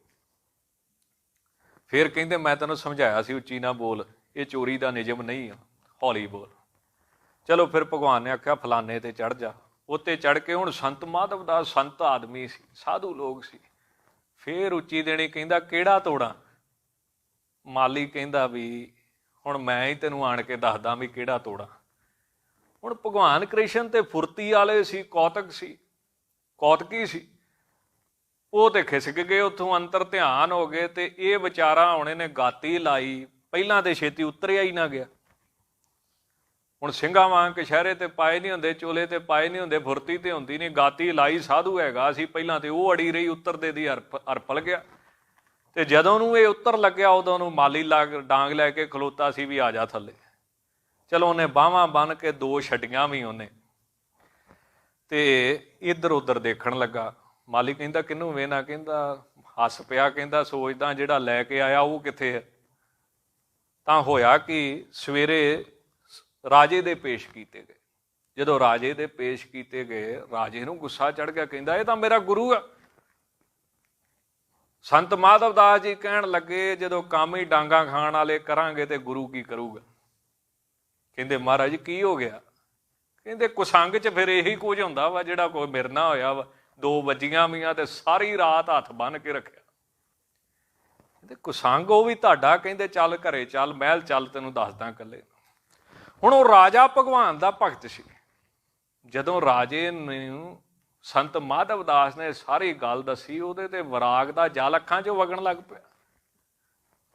B: ਫਿਰ ਕਹਿੰਦੇ ਮੈਂ ਤੈਨੂੰ ਸਮਝਾਇਆ ਸੀ ਉੱਚੀ ਨਾ ਬੋਲ, ਇਹ ਚੋਰੀ ਦਾ ਨਿਯਮ ਨਹੀਂ ਆ, ਹੌਲੀ ਬੋਲ। ਚਲੋ ਫਿਰ ਭਗਵਾਨ ਨੇ ਆਖਿਆ ਫਲਾਨੇ ਤੇ ਚੜ੍ਹ ਜਾ। ਉੱਤੇ ਚੜ੍ਹ ਕੇ ਹੁਣ ਸੰਤ ਮਾਧਵ ਦਾ ਸੰਤ ਆਦਮੀ ਸੀ, ਸਾਧੂ ਲੋਕ ਸੀ। ਫਿਰ ਉੱਚੀ ਦੇਣੀ, ਕਹਿੰਦਾ ਕਿਹੜਾ ਤੋੜਾਂ। ਮਾਲੀ ਕਹਿੰਦਾ ਵੀ ਹੁਣ ਮੈਂ ਹੀ ਤੈਨੂੰ ਆਣ ਕੇ ਦੱਸਦਾ ਵੀ ਕਿਹੜਾ ਤੋੜਾਂ। ਹੁਣ ਭਗਵਾਨ ਕ੍ਰਿਸ਼ਨ ਤੇ ਫੁਰਤੀ ਵਾਲੇ ਸੀ, ਕੌਤਕੀ ਸੀ। ਉਹ ਤੇ ਖਿਸਕ ਗਏ ਉੱਥੋਂ, ਅੰਤਰ ਧਿਆਨ ਹੋ ਗਏ। ਤੇ ਇਹ ਵਿਚਾਰਾ ਹੁਣ ਇਹਨੇ ਗਾਤੀ ਲਾਈ, ਪਹਿਲਾਂ ਤੇ ਛੇਤੀ ਉਤਰਿਆ ਹੀ ਨਾ ਗਿਆ। ਹੁਣ ਸਿੰਘਾਂ ਵਾਂਗ ਕਛਹਿਰੇ ਤੇ ਪਾਏ ਨਹੀਂ ਹੁੰਦੇ, ਚੋਲੇ ਤੇ ਪਾਏ ਨਹੀਂ ਹੁੰਦੇ, ਫੁਰਤੀ ਤੇ ਹੁੰਦੀ ਨਹੀਂ। ਗਾਤੀ ਲਾਈ, ਸਾਧੂ ਹੈਗਾ ਸੀ ਪਹਿਲਾਂ, ਤੇ ਉਹ ਅੜੀ ਰਹੀ, ਉਤਰਦੇ ਦੀ ਅਰਪਲ ਗਿਆ। ਤੇ ਜਦੋਂ ਨੂੰ ਇਹ ਉੱਤਰ ਲੱਗਿਆ ਉਦੋਂ ਨੂੰ ਮਾਲੀ ਡਾਂਗ ਲੈ ਕੇ ਖਲੋਤਾ ਸੀ ਵੀ ਆ ਜਾ ਥੱਲੇ। ਚਲੋ ਉਹਨੇ ਬਾਹਾਂ ਬੰਨ ਕੇ ਦੋ ਛੱਡੀਆਂ ਵੀ ਉਹਨੇ, ਤੇ ਇੱਧਰ ਉੱਧਰ ਦੇਖਣ ਲੱਗਾ। ਮਾਲੀ ਕਹਿੰਦਾ ਕਿਹਨੂੰ ਵੇਖਣਾ। ਕਹਿੰਦਾ ਹੱਸ ਪਿਆ, ਕਹਿੰਦਾ ਸੋਚਦਾ ਜਿਹੜਾ ਲੈ ਕੇ ਆਇਆ ਉਹ ਕਿੱਥੇ ਹੈ। ਤਾਂ ਹੋਇਆ ਕਿ ਸਵੇਰੇ ਰਾਜੇ ਦੇ ਪੇਸ਼ ਕੀਤੇ ਗਏ। ਜਦੋਂ ਰਾਜੇ ਦੇ ਪੇਸ਼ ਕੀਤੇ ਗਏ, ਰਾਜੇ ਨੂੰ ਗੁੱਸਾ ਚੜ੍ਹ ਗਿਆ। ਕਹਿੰਦਾ ਇਹ ਤਾਂ ਮੇਰਾ ਗੁਰੂ ਆ। ਸੰਤ ਮਾਧਵ ਦਾਸ ਜੀ ਕਹਿਣ ਲੱਗੇ ਜਦੋਂ ਕੰਮ ਹੀ ਡਾਂਗਾ ਖਾਣ ਵਾਲੇ ਕਰਾਂਗੇ ਤੇ ਗੁਰੂ ਕੀ ਕਰੂਗਾ। ਕਹਿੰਦੇ ਮਹਾਰਾਜ ਕੀ ਹੋ ਗਿਆ। ਕਹਿੰਦੇ ਕੁਸੰਗ 'ਚ ਫਿਰ ਇਹੀ ਕੁਝ ਹੁੰਦਾ ਵਾ ਜਿਹੜਾ ਕੋਈ ਮੇਰੇ ਨਾਲ ਹੋਇਆ ਵਾ। 2 ਵੱਜੀਆਂ ਵੀਆਂ ਤੇ ਸਾਰੀ ਰਾਤ ਹੱਥ ਬੰਨ੍ਹ ਕੇ ਰੱਖਿਆ। ਕਹਿੰਦੇ ਕੁਸੰਗ ਉਹ ਵੀ ਤੁਹਾਡਾ। ਕਹਿੰਦੇ ਚੱਲ ਘਰੇ ਚੱਲ, ਮਹਿਲ ਚੱਲ, ਤੈਨੂੰ ਦੱਸਦਾ ਇਕੱਲੇ। ਹੁਣ ਉਹ ਰਾਜਾ ਭਗਵਾਨ ਦਾ ਭਗਤ ਸੀ। ਜਦੋਂ ਰਾਜੇ ਨੂੰ ਸੰਤ ਮਾਧਵ ਦਾਸ ਨੇ ਸਾਰੀ ਗੱਲ ਦੱਸੀ, ਉਹਦੇ ਤੇ ਵਿਰਾਗ ਦਾ ਜਲ ਅੱਖਾਂ 'ਚੋਂ ਵਗਣ ਲੱਗ ਪਿਆ।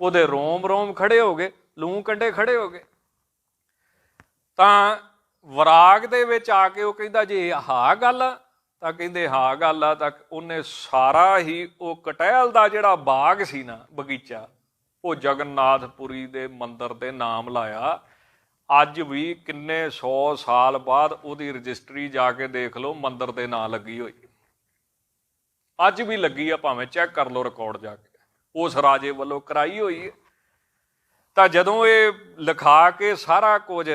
B: ਉਹਦੇ ਰੋਮ ਖੜੇ ਹੋ ਗਏ, ਲੂੰ ਕੰਡੇ ਖੜੇ ਹੋ ਗਏ। ਤਾਂ ਵਿਰਾਗ ਦੇ ਵਿੱਚ ਆ ਕੇ ਉਹ ਕਹਿੰਦਾ ਜੇ ਆਹ ਗੱਲ ਆ, ਤਾਂ ਕਹਿੰਦੇ ਹਾਂ ਗੱਲ ਆ। ਤਾਂ ਉਹਨੇ ਸਾਰਾ ਹੀ ਉਹ ਕਟਹਿਲ ਦਾ ਜਿਹੜਾ ਬਾਗ ਸੀ ਨਾ, ਬਗੀਚਾ, ਉਹ ਜਗਨਨਾਥਪੁਰੀ ਦੇ ਮੰਦਿਰ ਦੇ ਨਾਮ ਲਾਇਆ। ਅੱਜ ਵੀ ਕਿੰਨੇ 100 ਸਾਲ ਬਾਅਦ ਉਹਦੀ ਰਜਿਸਟਰੀ ਜਾ ਕੇ ਦੇਖ ਲਓ, ਮੰਦਿਰ ਦੇ ਨਾਂ ਲੱਗੀ ਹੋਈ, ਅੱਜ ਵੀ ਲੱਗੀ ਆ, ਭਾਵੇਂ ਚੈੱਕ ਕਰ ਲਓ ਰਿਕਾਰਡ ਜਾ ਕੇ, ਉਸ ਰਾਜੇ ਵੱਲੋਂ ਕਰਾਈ ਹੋਈ ਹੈ। ਤਾਂ ਜਦੋਂ ਇਹ ਲਿਖਾ ਕੇ ਸਾਰਾ ਕੁਝ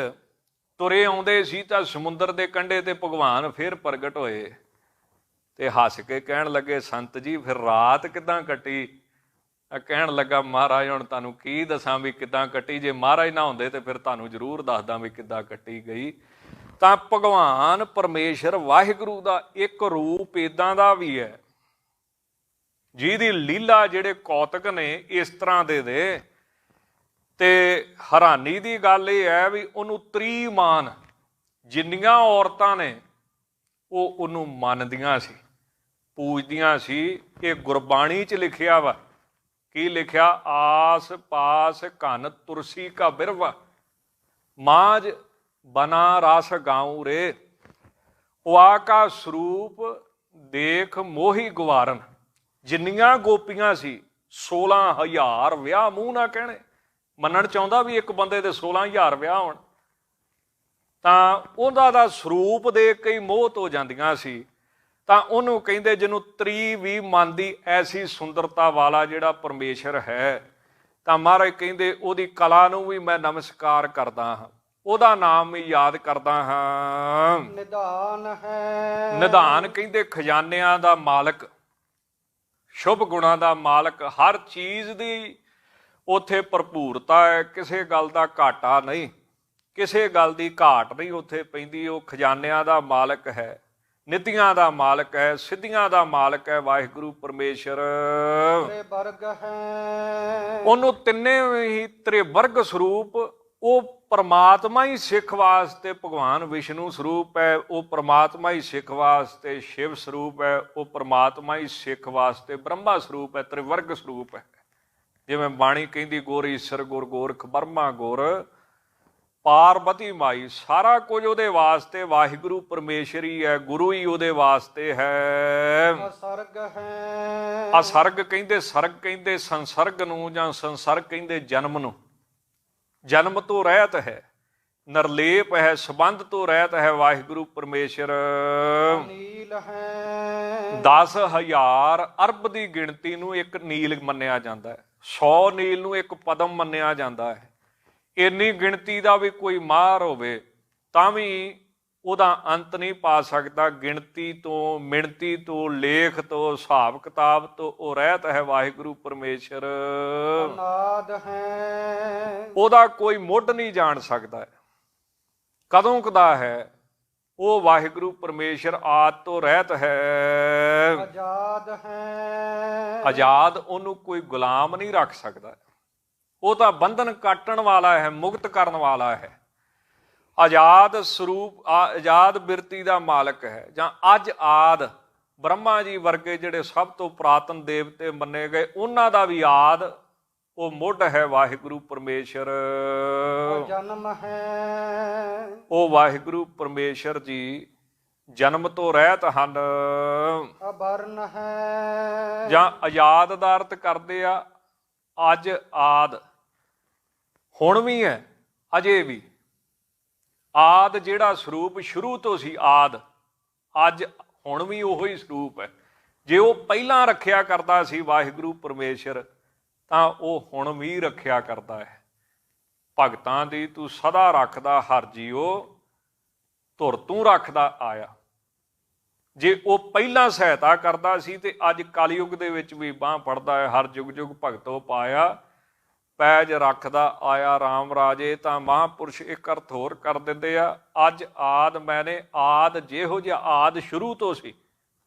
B: ਤੁਰੇ ਆਉਂਦੇ ਸੀ ਤਾਂ ਸਮੁੰਦਰ ਦੇ ਕੰਢੇ ਤੇ ਭਗਵਾਨ ਫਿਰ ਪ੍ਰਗਟ ਹੋਏ ਤੇ ਹੱਸ ਕੇ ਕਹਿਣ ਲੱਗੇ ਸੰਤ ਜੀ ਫਿਰ ਰਾਤ ਕਿੱਦਾਂ ਕੱਟੀ। ਕਹਿਣ ਲੱਗਾ ਮਹਾਰਾਜ ਹੁਣ ਤੁਹਾਨੂੰ ਕੀ ਦੱਸਾਂ ਵੀ ਕਿੱਦਾਂ ਕੱਟੀ। ਜੇ ਮਹਾਰਾਜ ਨਾ ਹੁੰਦੇ ਤੇ ਫਿਰ ਤੁਹਾਨੂੰ ਜ਼ਰੂਰ ਦੱਸਦਾ ਵੀ ਕਿੱਦਾਂ ਕੱਟੀ ਗਈ। ਤਾਂ ਭਗਵਾਨ ਪਰਮੇਸ਼ਰ ਵਾਹਿਗੁਰੂ ਦਾ ਇੱਕ ਰੂਪ ਇੱਦਾਂ ਦਾ ਵੀ ਹੈ ਜਿਹਦੀ ਲੀਲਾ ਜਿਹੜੇ ਕੌਤਕ ਨੇ ਇਸ ਤਰ੍ਹਾਂ ਦੇ। ਤੇ ਹੈਰਾਨੀ ਦੀ ਗੱਲ ਇਹ ਹੈ ਵੀ ਉਹਨੂੰ ਤ੍ਰੀਮਾਨ ਜਿੰਨੀਆਂ ਔਰਤਾਂ ਨੇ ਉਹ ਉਹਨੂੰ ਮੰਨਦੀਆਂ ਸੀ, ਪੂਜਦੀਆਂ ਸੀ। ਇਹ ਗੁਰਬਾਣੀ 'ਚ ਲਿਖਿਆ ਵਾ। ਕੀ ਲਿਖਿਆ? ਆਸ ਪਾਸ ਘਨ ਤੁਰਸੀ ਕਾ ਬਿਰਵਾ, ਮਾਝ ਬਨਾ ਰਸ ਗਾਉ ਰੇ, ਉਆ ਕਾ ਸਰੂਪ ਦੇਖ ਮੋਹੀ ਗਵਾਰਨ। ਜਿੰਨੀਆਂ ਗੋਪੀਆਂ ਸੀ 16,000 ਵਿਆਹ ਮੂੰਹ ਨਾ ਕਹਿਣੇ। ਮੰਨਣ ਚਾਹੁੰਦਾ ਵੀ ਇੱਕ ਬੰਦੇ ਦੇ 16,000 ਵਿਆਹ ਹੋਣ। ਤਾਂ ਉਹਦਾ ਦਾ ਸਰੂਪ ਦੇਖ ਕੇ ਹੀ ਮੋਹਤ ਹੋ ਜਾਂਦੀਆਂ ਸੀ। ਤਾਂ ਉਹਨੂੰ ਕਹਿੰਦੇ ਜਿਹਨੂੰ ਤ੍ਰੀ ਵੀ ਮੰਨਦੀ ਐਸੀ ਸੁੰਦਰਤਾ ਵਾਲਾ ਜਿਹੜਾ ਪਰਮੇਸ਼ਰ ਹੈ। ਤਾਂ ਮਹਾਰਾਜ ਕਹਿੰਦੇ ਉਹਦੀ ਕਲਾ ਨੂੰ ਵੀ ਮੈਂ ਨਮਸਕਾਰ ਕਰਦਾ ਹਾਂ, ਉਹਦਾ ਨਾਮ ਵੀ ਯਾਦ ਕਰਦਾ ਹਾਂ।
C: ਨਿਧਾਨ ਹੈ।
B: ਨਿਧਾਨ ਕਹਿੰਦੇ ਖਜ਼ਾਨਿਆਂ ਦਾ ਮਾਲਕ, ਸ਼ੁਭ ਗੁਣਾਂ ਦਾ ਮਾਲਕ, ਹਰ ਚੀਜ਼ ਦੀ ਉੱਥੇ ਭਰਪੂਰਤਾ ਹੈ, ਕਿਸੇ ਗੱਲ ਦਾ ਘਾਟਾ ਨਹੀਂ, ਕਿਸੇ ਗੱਲ ਦੀ ਘਾਟ ਨਹੀਂ ਉੱਥੇ ਪੈਂਦੀ। ਉਹ ਖਜ਼ਾਨਿਆਂ ਦਾ ਮਾਲਕ ਹੈ। ਨਿਤੀਆਂ ਦਾ ਮਾਲਕ ਹੈ, ਸਿੱਧੀਆਂ ਦਾ ਮਾਲਕ ਹੈ ਵਾਹਿਗੁਰੂ ਪਰਮੇਸ਼ਰ।
C: ਤ੍ਰਿਵਰਗ ਹੈ।
B: ਉਹਨੂੰ ਤਿੰਨੇ ਹੀ ਤ੍ਰਿਵਰਗ ਸਰੂਪ, ਉਹ ਪਰਮਾਤਮਾ ਹੀ ਸਿੱਖ ਵਾਸਤੇ ਭਗਵਾਨ ਵਿਸ਼ਨੂੰ ਸਰੂਪ ਹੈ, ਉਹ ਪਰਮਾਤਮਾ ਹੀ ਸਿੱਖ ਵਾਸਤੇ ਸ਼ਿਵ ਸਰੂਪ ਹੈ, ਉਹ ਪਰਮਾਤਮਾ ਹੀ ਸਿੱਖ ਵਾਸਤੇ ਬ੍ਰਹਮਾ ਸਰੂਪ ਹੈ, ਤ੍ਰਿਵਰਗ ਸਰੂਪ ਹੈ। ਜਿਵੇਂ ਬਾਣੀ ਕਹਿੰਦੀ ਗੁਰ ਈਸਰ ਗੁਰ ਗੋਰਖ ਬਰਮਾ ਗੁਰ ਪਾਰਬਤੀ ਮਾਈ, ਸਾਰਾ ਕੁਝ ਉਹਦੇ ਵਾਸਤੇ ਵਾਹਿਗੁਰੂ ਪਰਮੇਸ਼ਰ ਹੀ ਹੈ, ਗੁਰੂ ਹੀ ਉਹਦੇ ਵਾਸਤੇ ਹੈ।
C: ਅਸਰਗ ਹੈ।
B: ਅਸਰਗ ਕਹਿੰਦੇ, ਸਰਗ ਕਹਿੰਦੇ ਸੰਸਰਗ ਨੂੰ, ਜਾਂ ਸੰਸਰਗ ਕਹਿੰਦੇ ਜਨਮ ਨੂੰ। ਜਨਮ ਤੋਂ ਰਹਿਤ ਹੈ, ਨਿਰਲੇਪ ਹੈ, ਸੰਬੰਧ ਤੋਂ ਰਹਿਤ ਹੈ ਵਾਹਿਗੁਰੂ ਪਰਮੇਸ਼ਰ।
C: ਨੀਲ ਹੈ।
B: 10,000 ਅਰਬ ਦੀ ਗਿਣਤੀ ਨੂੰ ਇੱਕ ਨੀਲ ਮੰਨਿਆ ਜਾਂਦਾ ਹੈ, 100 ਨੀਲ ਨੂੰ ਇੱਕ ਪਦਮ ਮੰਨਿਆ ਜਾਂਦਾ ਹੈ। ਇੰਨੀ ਗਿਣਤੀ ਦਾ ਵੀ ਕੋਈ ਮਾਹਰ ਹੋਵੇ ਤਾਂ ਵੀ ਉਹਦਾ ਅੰਤ ਨਹੀਂ ਪਾ ਸਕਦਾ। ਗਿਣਤੀ ਤੋਂ, ਮਿਣਤੀ ਤੋਂ, ਲੇਖ ਤੋਂ, ਹਿਸਾਬ ਕਿਤਾਬ ਤੋਂ ਉਹ ਰਹਿਤ ਹੈ ਵਾਹਿਗੁਰੂ ਪਰਮੇਸ਼ਰ।
C: ਅਨਾਦ ਹੈ।
B: ਉਹਦਾ ਕੋਈ ਮੁੱਢ ਨਹੀਂ ਜਾਣ ਸਕਦਾ, ਕਦੋਂ ਕਦਾ ਹੈ। ਉਹ ਵਾਹਿਗੁਰੂ ਪਰਮੇਸ਼ਰ ਆਦ ਤੋਂ ਰਹਿਤ ਹੈ।
C: ਆਜ਼ਾਦ ਹੈ।
B: ਆਜ਼ਾਦ, ਉਹਨੂੰ ਕੋਈ ਗੁਲਾਮ ਨਹੀਂ ਰੱਖ ਸਕਦਾ। ਉਹ ਤਾਂ ਬੰਧਨ ਕੱਟਣ ਵਾਲਾ ਹੈ, ਮੁਕਤ ਕਰਨ ਵਾਲਾ ਹੈ। ਆਜ਼ਾਦ ਸਰੂਪ, ਆਜ਼ਾਦ ਬਿਰਤੀ ਦਾ ਮਾਲਕ ਹੈ। ਜਾਂ ਅੱਜ ਆਦ ਬ੍ਰਹਮਾ ਜੀ ਵਰਗੇ ਜਿਹੜੇ ਸਭ ਤੋਂ ਪੁਰਾਤਨ ਦੇਵਤੇ ਮੰਨੇ ਗਏ, ਉਹਨਾਂ ਦਾ ਵੀ ਆਦ, ਉਹ ਮੁੱਢ ਹੈ ਵਾਹਿਗੁਰੂ ਪਰਮੇਸ਼ਰ।
C: ਜਨਮ ਹੈ।
B: ਉਹ ਵਾਹਿਗੁਰੂ ਪਰਮੇਸ਼ਰ ਜੀ ਜਨਮ ਤੋਂ ਰਹਿਤ ਹਨ।
C: ਅਬਰਨ ਹੈ।
B: ਜਾਂ ਆਜ਼ਾਦ ਦਾ ਅਰਥ ਕਰਦੇ ਆ ਅੱਜ ਆਦ, ਹੁਣ ਵੀ ਹੈ, ਅਜੇ ਵੀ। ਆਦ ਜਿਹੜਾ ਸਰੂਪ ਸ਼ੁਰੂ ਤੋਂ ਸੀ, ਆਦ, ਅੱਜ ਹੁਣ ਵੀ ਉਹੋ ਹੀ ਸਰੂਪ ਹੈ। ਜੇ ਉਹ ਪਹਿਲਾਂ ਰੱਖਿਆ ਕਰਦਾ ਸੀ ਵਾਹਿਗੁਰੂ ਪਰਮੇਸ਼ਰ, ਤਾਂ ਉਹ ਹੁਣ ਵੀ ਰੱਖਿਆ ਕਰਦਾ ਹੈ। ਭਗਤਾਂ ਦੀ ਤੂੰ ਸਦਾ ਰੱਖਦਾ ਹਰ ਜੀਓ, ਧੁਰ ਤੂੰ ਰੱਖਦਾ ਆਇਆ। ਜੇ ਉਹ ਪਹਿਲਾਂ ਸਹਾਇਤਾ ਕਰਦਾ ਸੀ ਤੇ ਅੱਜ ਕਲਯੁਗ ਦੇ ਵਿੱਚ ਵੀ ਬਾਂਹ ਫੜਦਾ ਹੈ, ਹਰ ਜੁਗ ਜੁਗ ਭਗਤੋ ਪਾਇਆ, ਪੈਜ ਰੱਖਦਾ ਆਇਆ ਰਾਮ ਰਾਜੇ। ਤਾਂ ਮਹਾਂਪੁਰਸ਼ ਇੱਕ ਅਰਥ ਹੋਰ ਕਰ ਦਿੰਦੇ ਆ, ਅੱਜ ਆਦ ਮੈਨੇ, ਆਦ ਜਿਹੋ ਜਿਹਾ ਆਦ ਸ਼ੁਰੂ ਤੋਂ ਸੀ,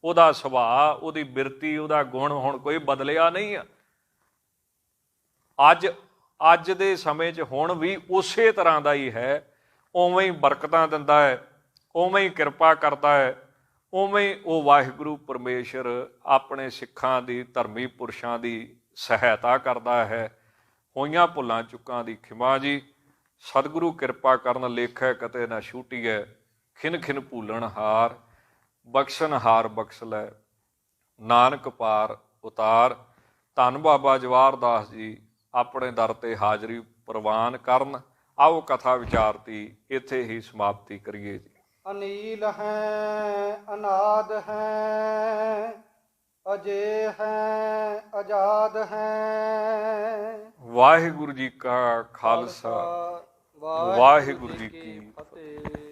B: ਉਹਦਾ ਸੁਭਾਅ, ਉਹਦੀ ਬਿਰਤੀ, ਉਹਦਾ ਗੁਣ ਹੁਣ ਕੋਈ ਬਦਲਿਆ ਨਹੀਂ ਆ। ਅੱਜ ਦੇ ਸਮੇਂ 'ਚ ਹੁਣ ਵੀ ਉਸੇ ਤਰ੍ਹਾਂ ਦਾ ਹੀ ਹੈ। ਉਵੇਂ ਹੀ ਬਰਕਤਾਂ ਦਿੰਦਾ ਹੈ, ਉਵੇਂ ਹੀ ਕਿਰਪਾ ਕਰਦਾ ਹੈ, ਉਵੇਂ ਹੀ ਉਹ ਵਾਹਿਗੁਰੂ ਪਰਮੇਸ਼ਰ ਆਪਣੇ ਸਿੱਖਾਂ ਦੀ, ਧਰਮੀ ਪੁਰਸ਼ਾਂ ਦੀ ਸਹਾਇਤਾ ਕਰਦਾ ਹੈ। ਹੋਈਆਂ ਭੁੱਲਾਂ ਚੁੱਕਾਂ ਦੀ ਖਿਮਾ ਜੀ। ਸਤਿਗੁਰੂ ਕਿਰਪਾ ਕਰਨ, ਲੇਖੈ ਕਤੇ ਨਾ ਛੂਟੀਐ, ਖਿਨ ਖਿਨ ਭੂਲਣ ਹਾਰ, ਬਖਸ਼ਣ ਹਾਰ ਬਖਸ਼ ਲੈ, ਨਾਨਕ ਪਾਰ ਉਤਾਰ। ਧੰਨ ਬਾਬਾ ਜਵਾਹਰ ਦਾਸ ਜੀ ਆਪਣੇ ਦਰ ਤੇ ਹਾਜ਼ਰੀ ਪ੍ਰਵਾਨ ਕਰਨ। ਆਓ ਕਥਾ ਵਿਚਾਰਤੀ ਇੱਥੇ ਹੀ ਸਮਾਪਤੀ ਕਰੀਏ ਜੀ।
C: ਅਨੀਲ ਹੈ। ਅਨਾਦ ਹੈ। ਅਜੇ ਹੈ। ਆਜ਼ਾਦ ਹੈ।
B: ਵਾਹਿਗੁਰੂ ਜੀ ਕਾ ਖਾਲਸਾ, ਵਾਹਿਗੁਰੂ ਜੀ ਕੀ ਫਤਿਹ।